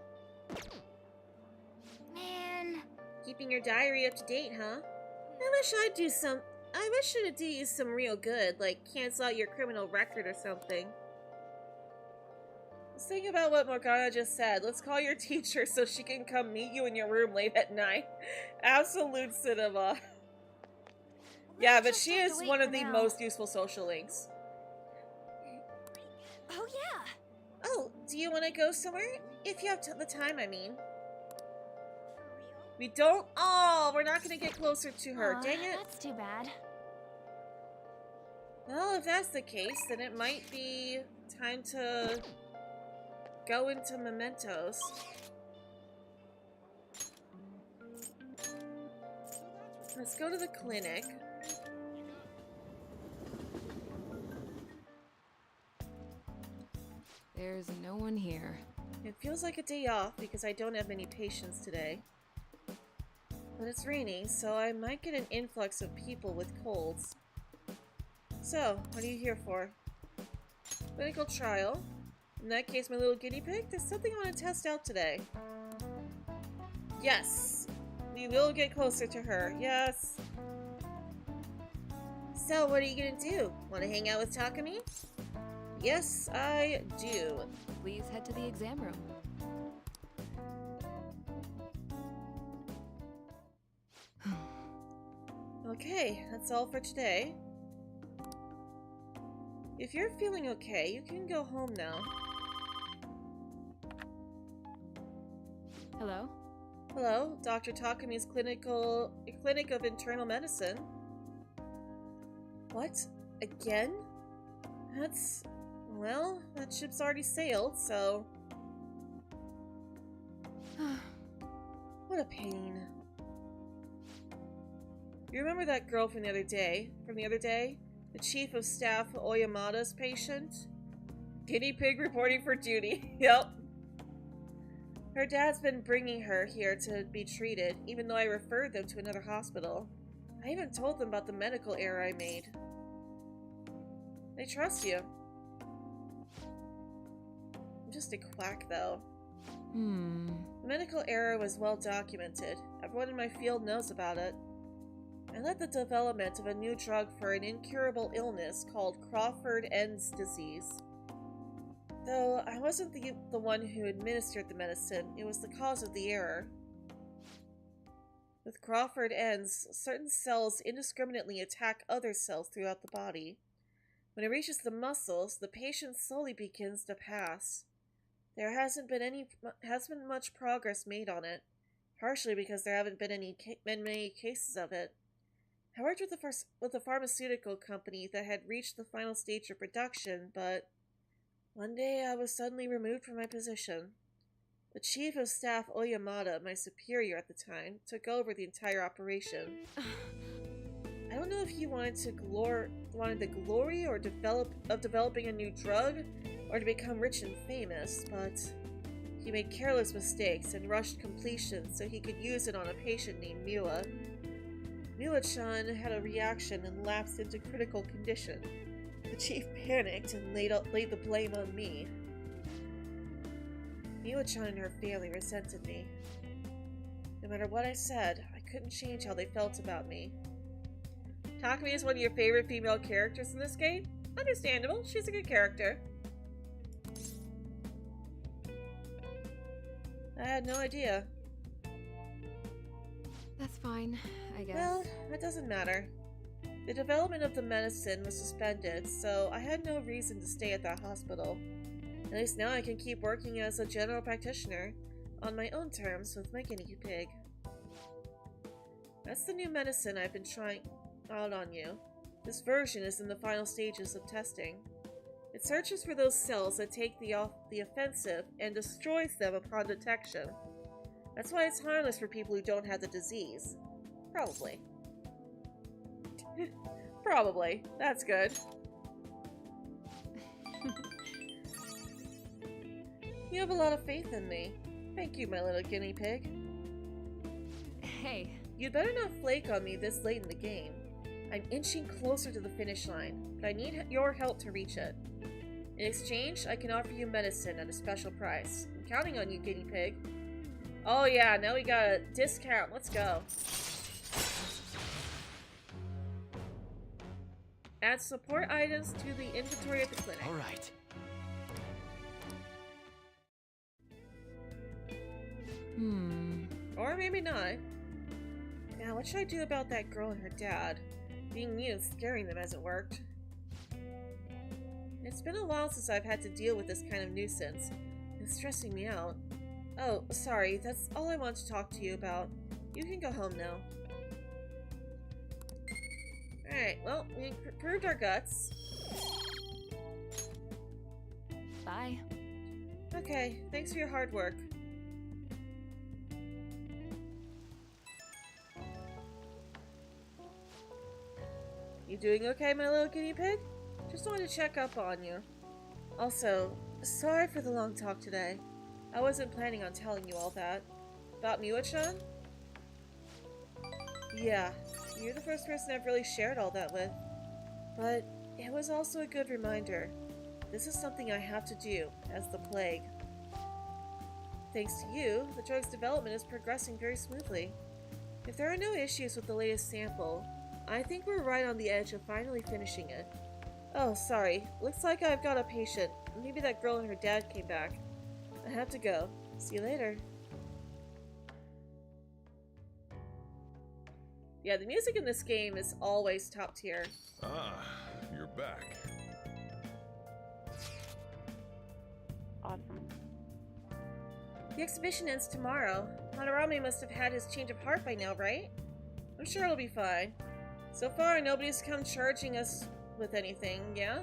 Man. Keeping your diary up to date, huh? I wish it'd do you some real good, like cancel out your criminal record or something. Just think about what Morgana just said. Let's call your teacher so she can come meet you in your room late at night. Absolute cinema. Yeah, but she is one of the most useful social links. Oh, yeah. Oh, do you want to go somewhere? If you have the time, I mean. We don't. Oh, we're not going to get closer to her. Dang it. That's too bad. Well, if that's the case, then it might be time to go into mementos. Let's go to the clinic. There's no one here. It feels like a day off because I don't have many patients today. But it's raining, so I might get an influx of people with colds. So, what are you here for? Clinical trial? In that case, my little guinea pig, there's something I want to test out today. Yes! We will get closer to her, yes! So, what are you gonna do? Want to hang out with Takumi? Yes, I do. Please head to the exam room. Okay, that's all for today. If you're feeling okay, you can go home now. Hello? Hello, Dr. Takumi's Clinic of Internal Medicine. What? Again? That's... well, that ship's already sailed, so... What a pain. You remember that girl from the other day? The Chief of Staff Oyamada's patient? Guinea pig reporting for duty. Yep. Her dad's been bringing her here to be treated, even though I referred them to another hospital. I even told them about the medical error I made. They trust you. I'm just a quack, though. The medical error was well documented. Everyone in my field knows about it. I led the development of a new drug for an incurable illness called Crawford-Enns disease. Though I wasn't the one who administered the medicine, it was the cause of the error. With Crawford-Enns, certain cells indiscriminately attack other cells throughout the body. When it reaches the muscles, the patient slowly begins to pass. There hasn't been much progress made on it, partially because there haven't been many cases of it. I worked with a pharmaceutical company that had reached the final stage of production, but one day I was suddenly removed from my position. The Chief of Staff Oyamada, my superior at the time, took over the entire operation. I don't know if he wanted the glory or developing a new drug, or to become rich and famous, but he made careless mistakes and rushed completion so he could use it on a patient named Miwa. Miwa-chan had a reaction and lapsed into critical condition. The chief panicked and laid the blame on me. Miwa-chan and her family resented me. No matter what I said, I couldn't change how they felt about me. Takumi is one of your favorite female characters in this game? Understandable, she's a good character. I had no idea. That's fine, I guess. Well, that doesn't matter. The development of the medicine was suspended, so I had no reason to stay at that hospital. At least now I can keep working as a general practitioner, on my own terms with my guinea pig. That's the new medicine I've been trying out on you. This version is in the final stages of testing. It searches for those cells that take the offensive and destroys them upon detection. That's why it's harmless for people who don't have the disease. Probably. Probably. That's good. You have a lot of faith in me. Thank you, my little guinea pig. Hey. You'd better not flake on me this late in the game. I'm inching closer to the finish line, but I need your help to reach it. In exchange, I can offer you medicine at a special price. I'm counting on you, guinea pig. Oh yeah, now we got a discount. Let's go. Add support items to the inventory at the clinic. Alright. Or maybe not. Now, what should I do about that girl and her dad? Being mean and scaring them hasn't worked. It's been a while since I've had to deal with this kind of nuisance. It's stressing me out. Oh, sorry, that's all I want to talk to you about. You can go home now. Alright, well, we proved our guts. Bye. Okay, thanks for your hard work. You doing okay, my little guinea pig? Just wanted to check up on you. Also, sorry for the long talk today. I wasn't planning on telling you all that. About Miwa-chan? Yeah, you're the first person I've really shared all that with. But it was also a good reminder. This is something I have to do, as the plague. Thanks to you, the drug's development is progressing very smoothly. If there are no issues with the latest sample, I think we're right on the edge of finally finishing it. Oh, sorry. Looks like I've got a patient. Maybe that girl and her dad came back. I have to go. See you later. Yeah, the music in this game is always top tier. Ah, you're back. Awesome. The exhibition ends tomorrow. Madarame must have had his change of heart by now, right? I'm sure it'll be fine. So far, nobody's come charging us with anything, yeah?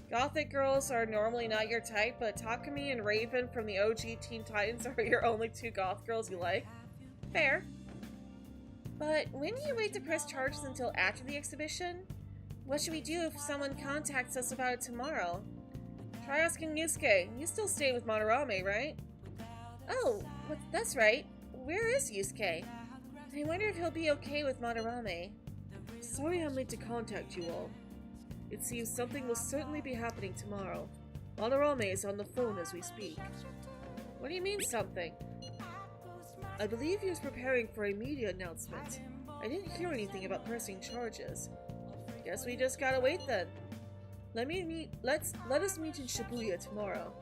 Gothic girls are normally not your type, but Takumi and Raven from the OG Teen Titans are your only two goth girls you like. Fair. But when do you wait to press charges until after the exhibition? What should we do if someone contacts us about it tomorrow? Try asking Yusuke. You still stay with Madarame, right? Oh, that's right. Where is Yusuke? I wonder if he'll be okay with Madarame. Sorry I'm late to contact you all. It seems something will certainly be happening tomorrow. Madarame is on the phone as we speak. What do you mean, something? I believe he was preparing for a media announcement. I didn't hear anything about pressing charges. Guess we just gotta wait then. Let us meet in Shibuya tomorrow.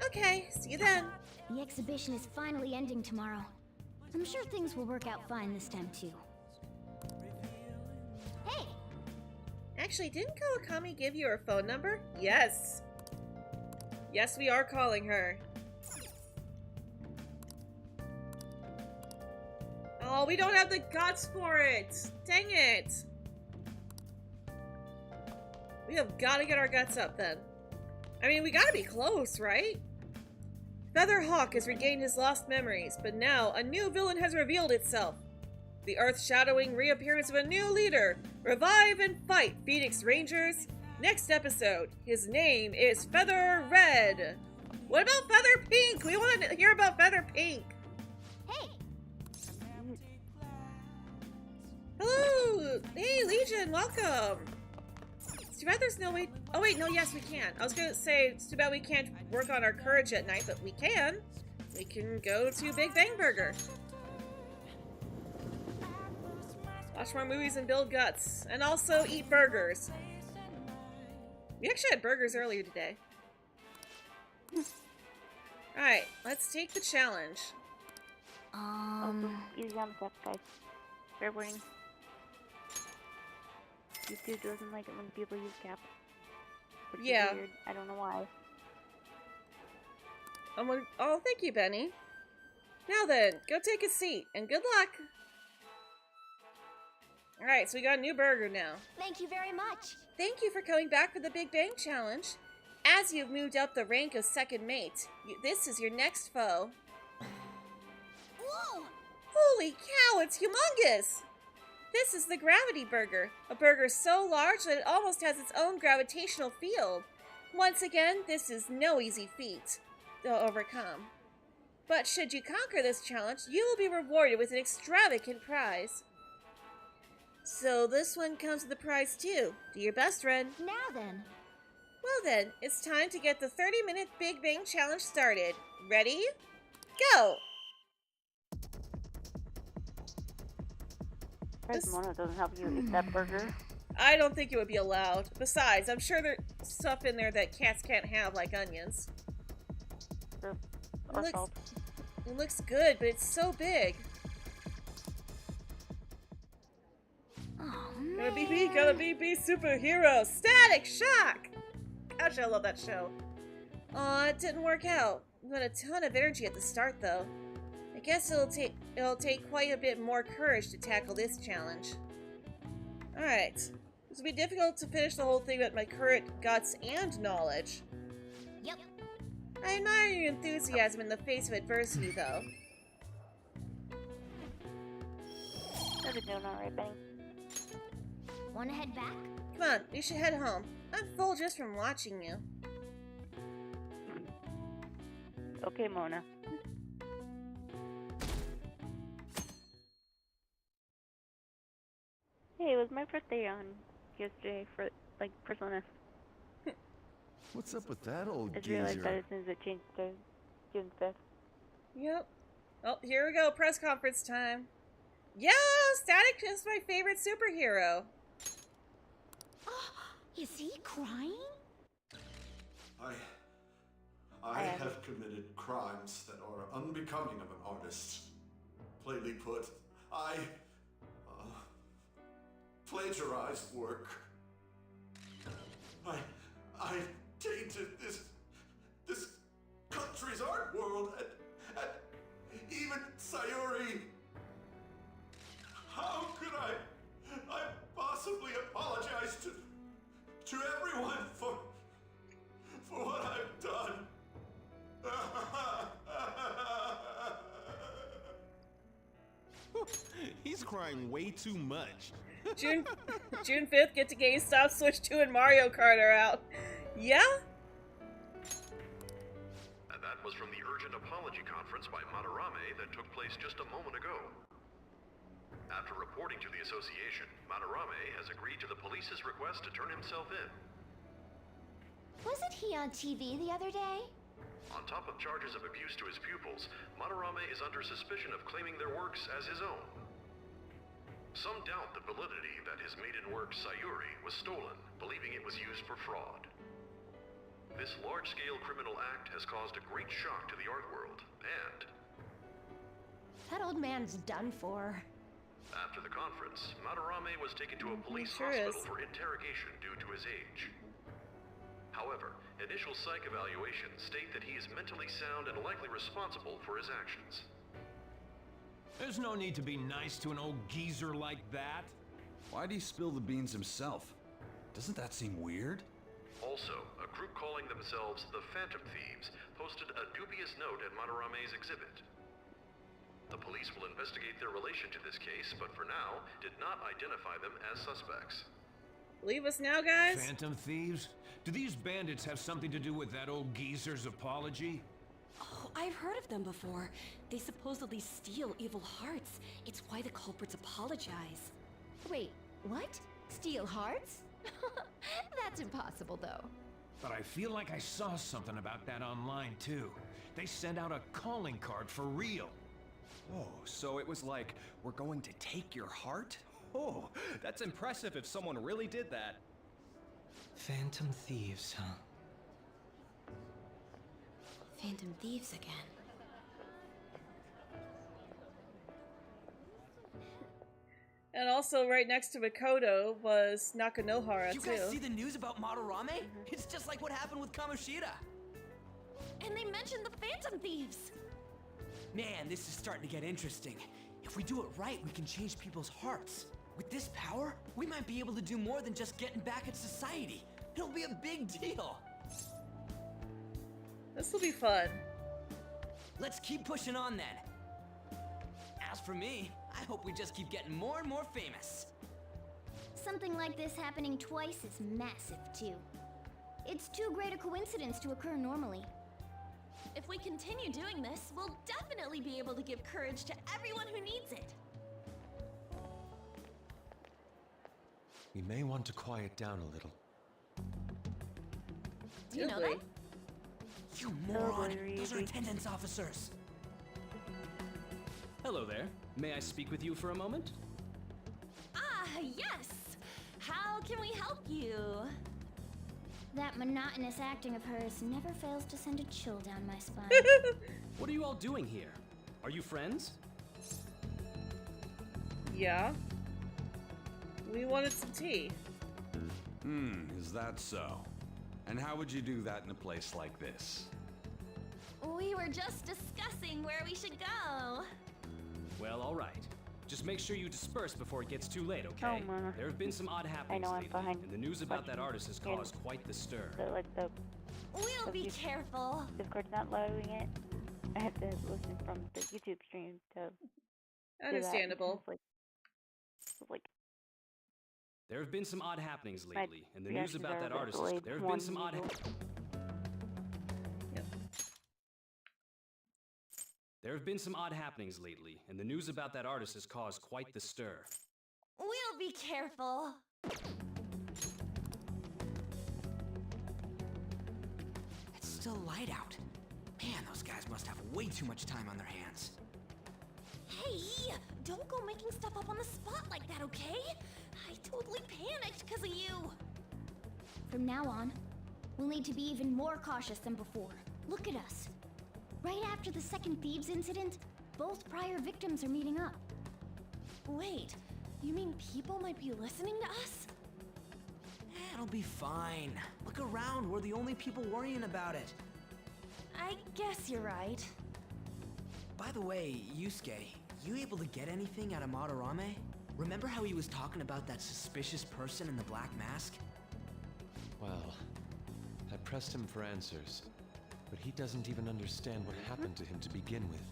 Okay, see you then. The exhibition is finally ending tomorrow. I'm sure things will work out fine this time too. Hey! Actually, didn't Kawakami give you her phone number? Yes! Yes, we are calling her. Oh, we don't have the guts for it! Dang it! We have got to get our guts up then. I mean, we gotta be close, right? Featherhawk has regained his lost memories, but now a new villain has revealed itself. The earth-shadowing reappearance of a new leader. Revive and fight, Phoenix Rangers. Next episode, his name is Feather Red. What about Feather Pink? We want to hear about Feather Pink. Hey! Hello! Hey, Legion, welcome! It's too bad there's no way... Oh wait, no, yes we can. I was gonna say, it's too bad we can't work on our courage at night, but we can. We can go to Big Bang Burger. Watch more movies and build guts. And also eat burgers. We actually had burgers earlier today. Alright, let's take the challenge. Also, easy on the steps, guys. Fair warning. YouTube doesn't like it when people use cap. Which is weird. I don't know why. Oh, thank you, Benny. Now then, go take a seat, and good luck! Alright, so we got a new burger now. Thank you very much. Thank you for coming back for the Big Bang Challenge. As you've moved up the rank of second mate, this is your next foe. Whoa! Holy cow, it's humongous! This is the Gravity Burger, a burger so large that it almost has its own gravitational field. Once again, this is no easy feat to overcome. But should you conquer this challenge, you will be rewarded with an extravagant prize. So this one comes with the prize too. Do your best, Ren. Now then. Well then, it's time to get the 30-minute Big Bang Challenge started. Ready? Go! Mona doesn't help you eat that burger. I don't think it would be allowed. Besides, I'm sure there's stuff in there that cats can't have, like onions. Or salt. It looks good, but it's so big. Oh, Gotta be superhero. Static Shock! Gosh, I love that show. Aw, it didn't work out. You had a ton of energy at the start, though. I guess it'll take quite a bit more courage to tackle this challenge. Alright. This will be difficult to finish the whole thing with my current guts and knowledge. Yep. I admire your enthusiasm in the face of adversity, though. How's it doing alright, Benny? Wanna head back? Come on, we should head home. I'm full just from watching you. Okay, Mona. Hey, it was my birthday on yesterday for, like, Persona. What's up with that old I just realized that geezer? as soon as it changed to June 5th. Yep. Oh, here we go. Press conference time. Yo, Static is my favorite superhero. Is he crying? I have committed crimes that are unbecoming of an artist. Plainly put, I plagiarized work. I tainted this country's art world and even Sayuri. How could I possibly apologize to everyone for what I've done? He's crying way too much. June 5th, get to GameStop, Switch 2, and Mario Kart are out. Yeah? And that was from the urgent apology conference by Madarame that took place just a moment ago. After reporting to the association, Madarame has agreed to the police's request to turn himself in. Wasn't he on TV the other day? On top of charges of abuse to his pupils, Madarame is under suspicion of claiming their works as his own. Some doubt the validity that his maiden work, Sayuri, was stolen, believing it was used for fraud. This large-scale criminal act has caused a great shock to the art world, and... That old man's done for. After the conference, Madarame was taken to a police sure hospital is. for interrogation due to his age. However, initial psych evaluations state that he is mentally sound and likely responsible for his actions. There's no need to be nice to an old geezer like that. Why'd he spill the beans himself? Doesn't that seem weird? Also, a group calling themselves the Phantom Thieves posted a dubious note at Madarame's exhibit. The police will investigate their relation to this case, but for now, did not identify them as suspects. Leave us now, guys? Phantom Thieves? Do these bandits have something to do with that old geezer's apology? Oh, I've heard of them before. They supposedly steal evil hearts. It's why the culprits apologize. Wait, what? Steal hearts? That's impossible, though. But I feel like I saw something about that online, too. They sent out a calling card for real. Oh, so it was like, we're going to take your heart? Oh, that's impressive if someone really did that. Phantom Thieves, huh? Phantom Thieves again. And also right next to Makoto was Nakanohara, You too. guys see the news about Madarame? It's just like what happened with Kamoshida. And they mentioned the Phantom Thieves! Man, this is starting to get interesting. If we do it right, we can change people's hearts. With this power, we might be able to do more than just getting back at society. It'll be a big deal. This will be fun. Let's keep pushing on then. As for me, I hope we just keep getting more and more famous. Something like this happening twice is massive, too. It's too great a coincidence to occur normally. If we continue doing this, we'll definitely be able to give courage to everyone who needs it. We may want to quiet down a little. Do you know that? You moron! Those are attendance officers! Hello there. May I speak with you for a moment? Ah, yes! How can we help you? That monotonous acting of hers never fails to send a chill down my spine. What are you all doing here? Are you friends? Yeah. We wanted some tea. Is that so? And how would you do that in a place like this? We were just discussing where we should go. Well, all right. Just make sure you disperse before it gets too late, okay? Oh, man. There have been some odd happenings know I'm lately, behind and the news about that artist has caused quite the stir. We'll be careful. Discord's not loading it. I have to listen from the YouTube stream to. Understandable. There have been some odd happenings lately, and the news reactions about are that a bit artist. delayed There have more been than some odd. usual. There have been some odd happenings lately, and the news about that artist has caused quite the stir. We'll be careful. It's still light out. Man, those guys must have way too much time on their hands. Hey, don't go making stuff up on the spot like that, okay? I totally panicked because of you. From now on, we'll need to be even more cautious than before. Look at us. Right after the second Thieves incident, both prior victims are meeting up. Wait, you mean people might be listening to us? It'll be fine. Look around, we're the only people worrying about it. I guess you're right. By the way, Yusuke, you able to get anything out of Madarame? Remember how he was talking about that suspicious person in the black mask? Well, I pressed him for answers, but he doesn't even understand what happened to him to begin with.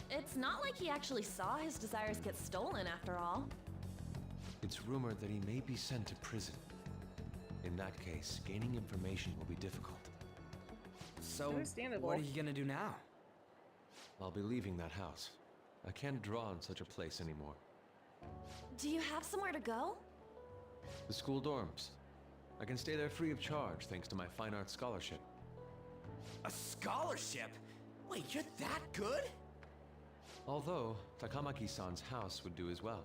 It's not like he actually saw his desires get stolen after all. It's rumored that he may be sent to prison. In that case, gaining information will be difficult. So, Understandable. what are you gonna do now? I'll be leaving that house. I can't draw in such a place anymore. Do you have somewhere to go? The school dorms. I can stay there free of charge thanks to my fine arts scholarship. A scholarship? Wait, you're that good? Although, Takamaki-san's house would do as well.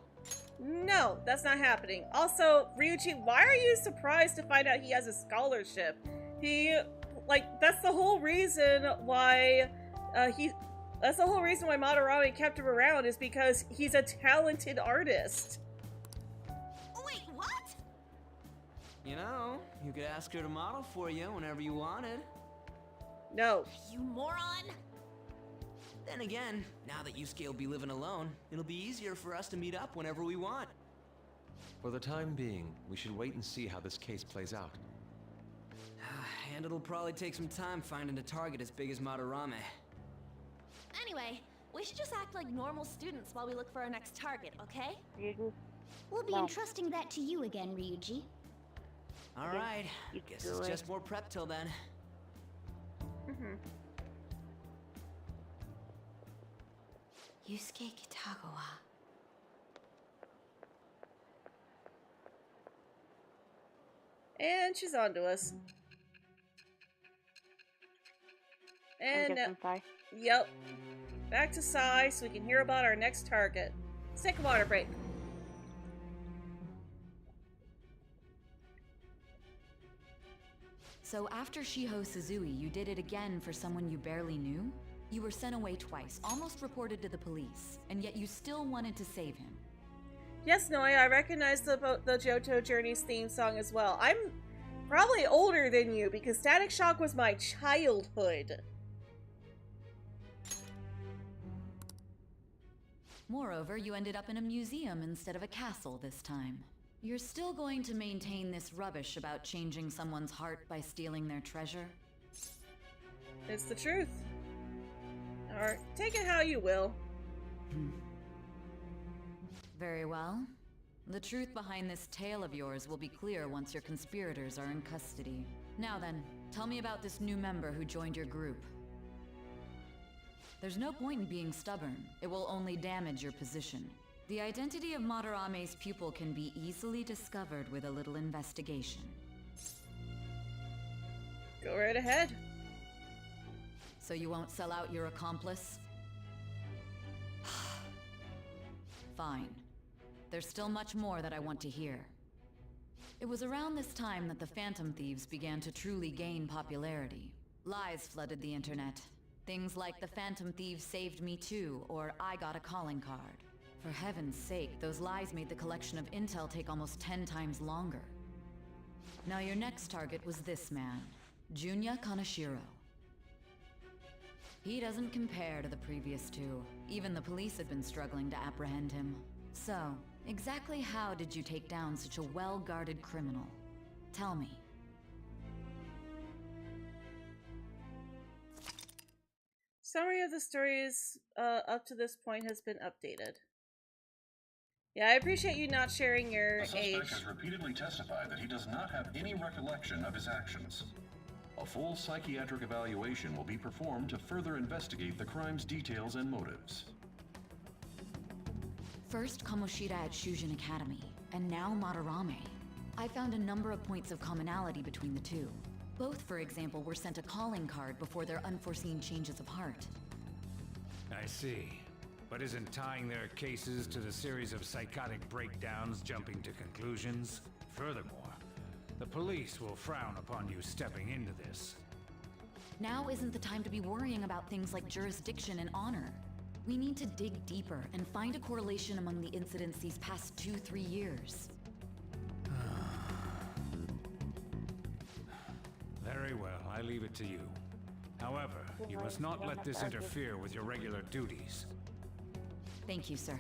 No, that's not happening. Also, Ryuji, why are you surprised to find out he has a scholarship? That's the whole reason why that's the whole reason why Madarame kept him around, is because he's a talented artist. Wait, what? You know, you could ask her to model for you whenever you wanted. No. You moron! Then again, now that Yusuke will be living alone, it'll be easier for us to meet up whenever we want. For the time being, we should wait and see how this case plays out. And it'll probably take some time finding a target as big as Madarame. Anyway, we should just act like normal students while we look for our next target, okay? We'll be entrusting that to you again, Ryuji. Alright, guess it's just more prep till then. Yusuke Kitagawa. And she's on to us. And yep. Back to Sai so we can hear about our next target. Let's take a water break. So after Shiho Suzui, you did it again for someone you barely knew? You were sent away twice, almost reported to the police, and yet you still wanted to save him. Yes, Noi, I recognize the Johto Journey's theme song as well. I'm probably older than you because Static Shock was my childhood. Moreover, you ended up in a museum instead of a castle this time. You're still going to maintain this rubbish about changing someone's heart by stealing their treasure? It's the truth. Or take it how you will. Very well. The truth behind this tale of yours will be clear once your conspirators are in custody. Now then, tell me about this new member who joined your group. There's no point in being stubborn. It will only damage your position. The identity of Madarame's pupil can be easily discovered with a little investigation. Go right ahead. So you won't sell out your accomplice? Fine. There's still much more that I want to hear. It was around this time that the Phantom Thieves began to truly gain popularity. Lies flooded the internet. Things like the Phantom Thieves saved me too, or I got a calling card. For heaven's sake, those lies made the collection of intel take almost 10 times longer. Now your next target was this man, Junya Kaneshiro. He doesn't compare to the previous two. Even the police had been struggling to apprehend him. So, exactly how did you take down such a well-guarded criminal? Tell me. Summary of the stories up to this point has been updated. Yeah, I appreciate you not sharing your The suspect age. has repeatedly testified that he does not have any recollection of his actions. A full psychiatric evaluation will be performed to further investigate the crime's details and motives. First Kamoshida at Shujin Academy, and now Madarame. I found a number of points of commonality between the two. Both, for example, were sent a calling card before their unforeseen changes of heart. I see. But isn't tying their cases to the series of psychotic breakdowns jumping to conclusions? Furthermore, the police will frown upon you stepping into this. Now isn't the time to be worrying about things like jurisdiction and honor. We need to dig deeper and find a correlation among the incidents these past 2-3 years. Very well, I leave it to you. However, you must not let this interfere with your regular duties. Thank you, sir.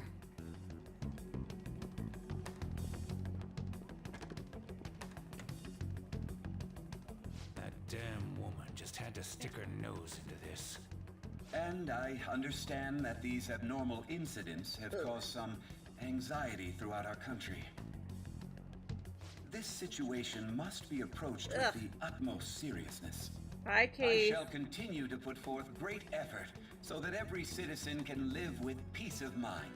That damn woman just had to stick her nose into this. And I understand that these abnormal incidents have caused some anxiety throughout our country. This situation must be approached with the utmost seriousness. Hi, Keith. I shall continue to put forth great effort so that every citizen can live with peace of mind.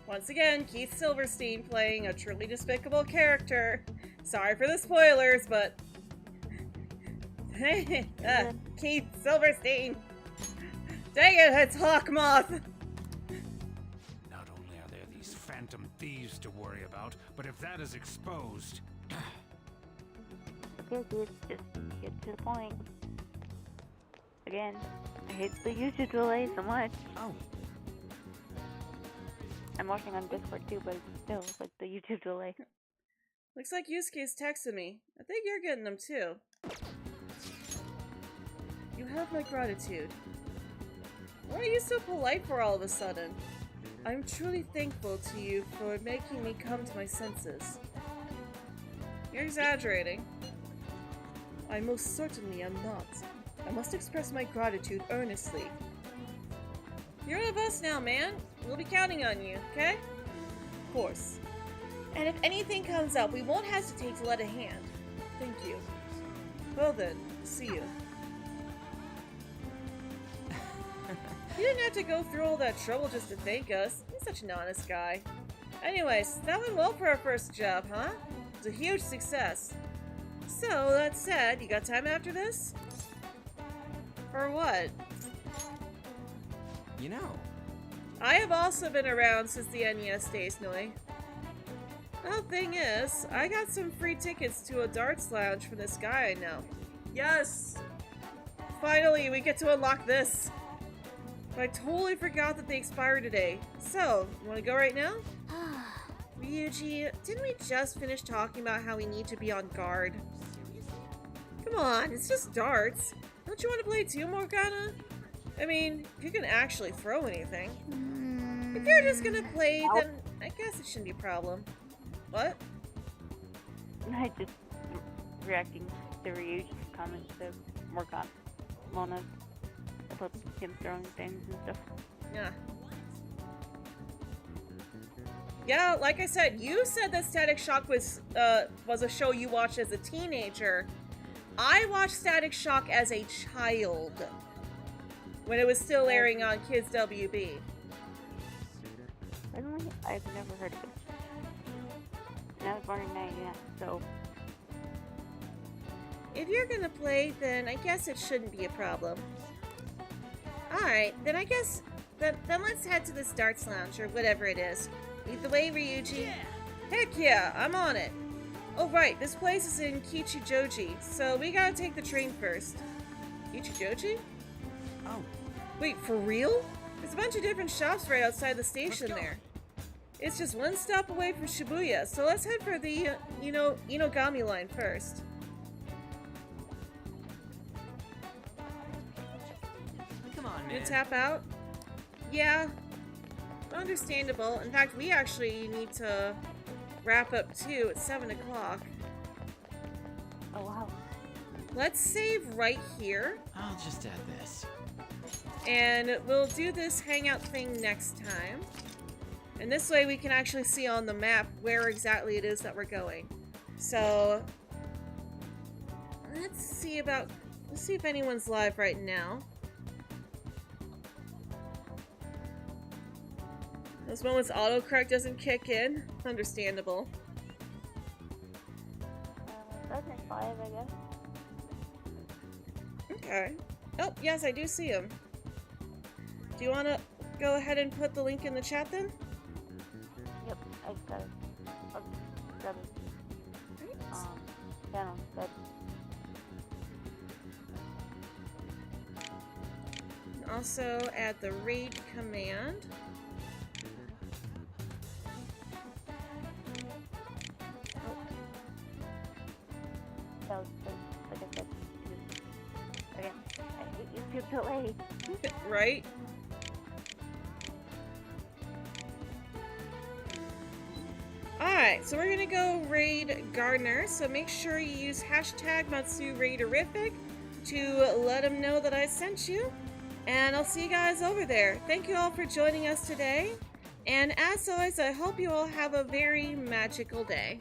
Once again, Keith Silverstein playing a truly despicable character. Sorry for the spoilers, but... Keith Silverstein! Dang it, it's Hawkmoth! Not only are there these phantom thieves to worry about, but if that is exposed... Okay, dude, just get to the point. Again, I hate the YouTube delay so much. Oh. I'm watching on Discord too, but it's still like the YouTube delay. Looks like Yusuke's texted me. I think you're getting them too. You have my gratitude. Why are you so polite for all of a sudden? I'm truly thankful to you for making me come to my senses. You're exaggerating. I most certainly am not. I must express my gratitude earnestly. You're one of us now, man. We'll be counting on you, okay? Of course. And if anything comes up, we won't hesitate to lend a hand. Thank you. Well then, see you. You didn't have to go through all that trouble just to thank us. He's such an honest guy. Anyways, that went well for our first job, huh? It was a huge success. So, that said, you got time after this? For what? You know. I have also been around since the NES days, Noi. Well, thing is, I got some free tickets to a darts lounge from this guy I know. Yes! Finally, we get to unlock this! But I totally forgot that they expire today. So, you wanna go right now? Ryuji, didn't we just finish talking about how we need to be on guard? Come on, it's just darts. Don't you want to play too, Morgana? I mean, if you can actually throw anything. If you're just gonna play, then I guess it shouldn't be a problem. What? I just reacting to Ryuji's comments to Morgana. Mona about him throwing things and stuff. Yeah. Yeah, like I said, you said that Static Shock was a show you watched as a teenager. I watched Static Shock as a child. When it was still airing on Kids WB. Really? I've never heard of it. And I was born in 99, so... If you're gonna play, then I guess it shouldn't be a problem. Alright, then I guess... Then let's head to this darts lounge, or whatever it is. Lead the way, Ryuji. Yeah. Heck yeah, I'm on it. Oh right, this place is in Kichijoji, so we gotta take the train first. Kichijoji? Oh, Wait, for real? There's a bunch of different shops right outside the station there. It's just one stop away from Shibuya, so let's head for the, Inogami line first. Come on, man. You tap out? Yeah. Understandable. In fact, we actually need to wrap up too at 7 o'clock. Oh, wow. Let's save right here. I'll just add this. And we'll do this hangout thing next time. And this way we can actually see on the map where exactly it is that we're going. So let's see if anyone's live right now. Those moments autocorrect doesn't kick in. Understandable. That's in 5, I guess. Okay. Oh, yes, I do see him. Do you want to go ahead and put the link in the chat then? Yep, I just got it. I'll grab it. Channel instead. Also add the raid command. That was like I said. Again, I hate you feel delayed. Right? Alright, so we're gonna go raid Gardner, so make sure you use hashtag MatsuRaiderific to let him know that I sent you. And I'll see you guys over there. Thank you all for joining us today. And as always, I hope you all have a very magical day.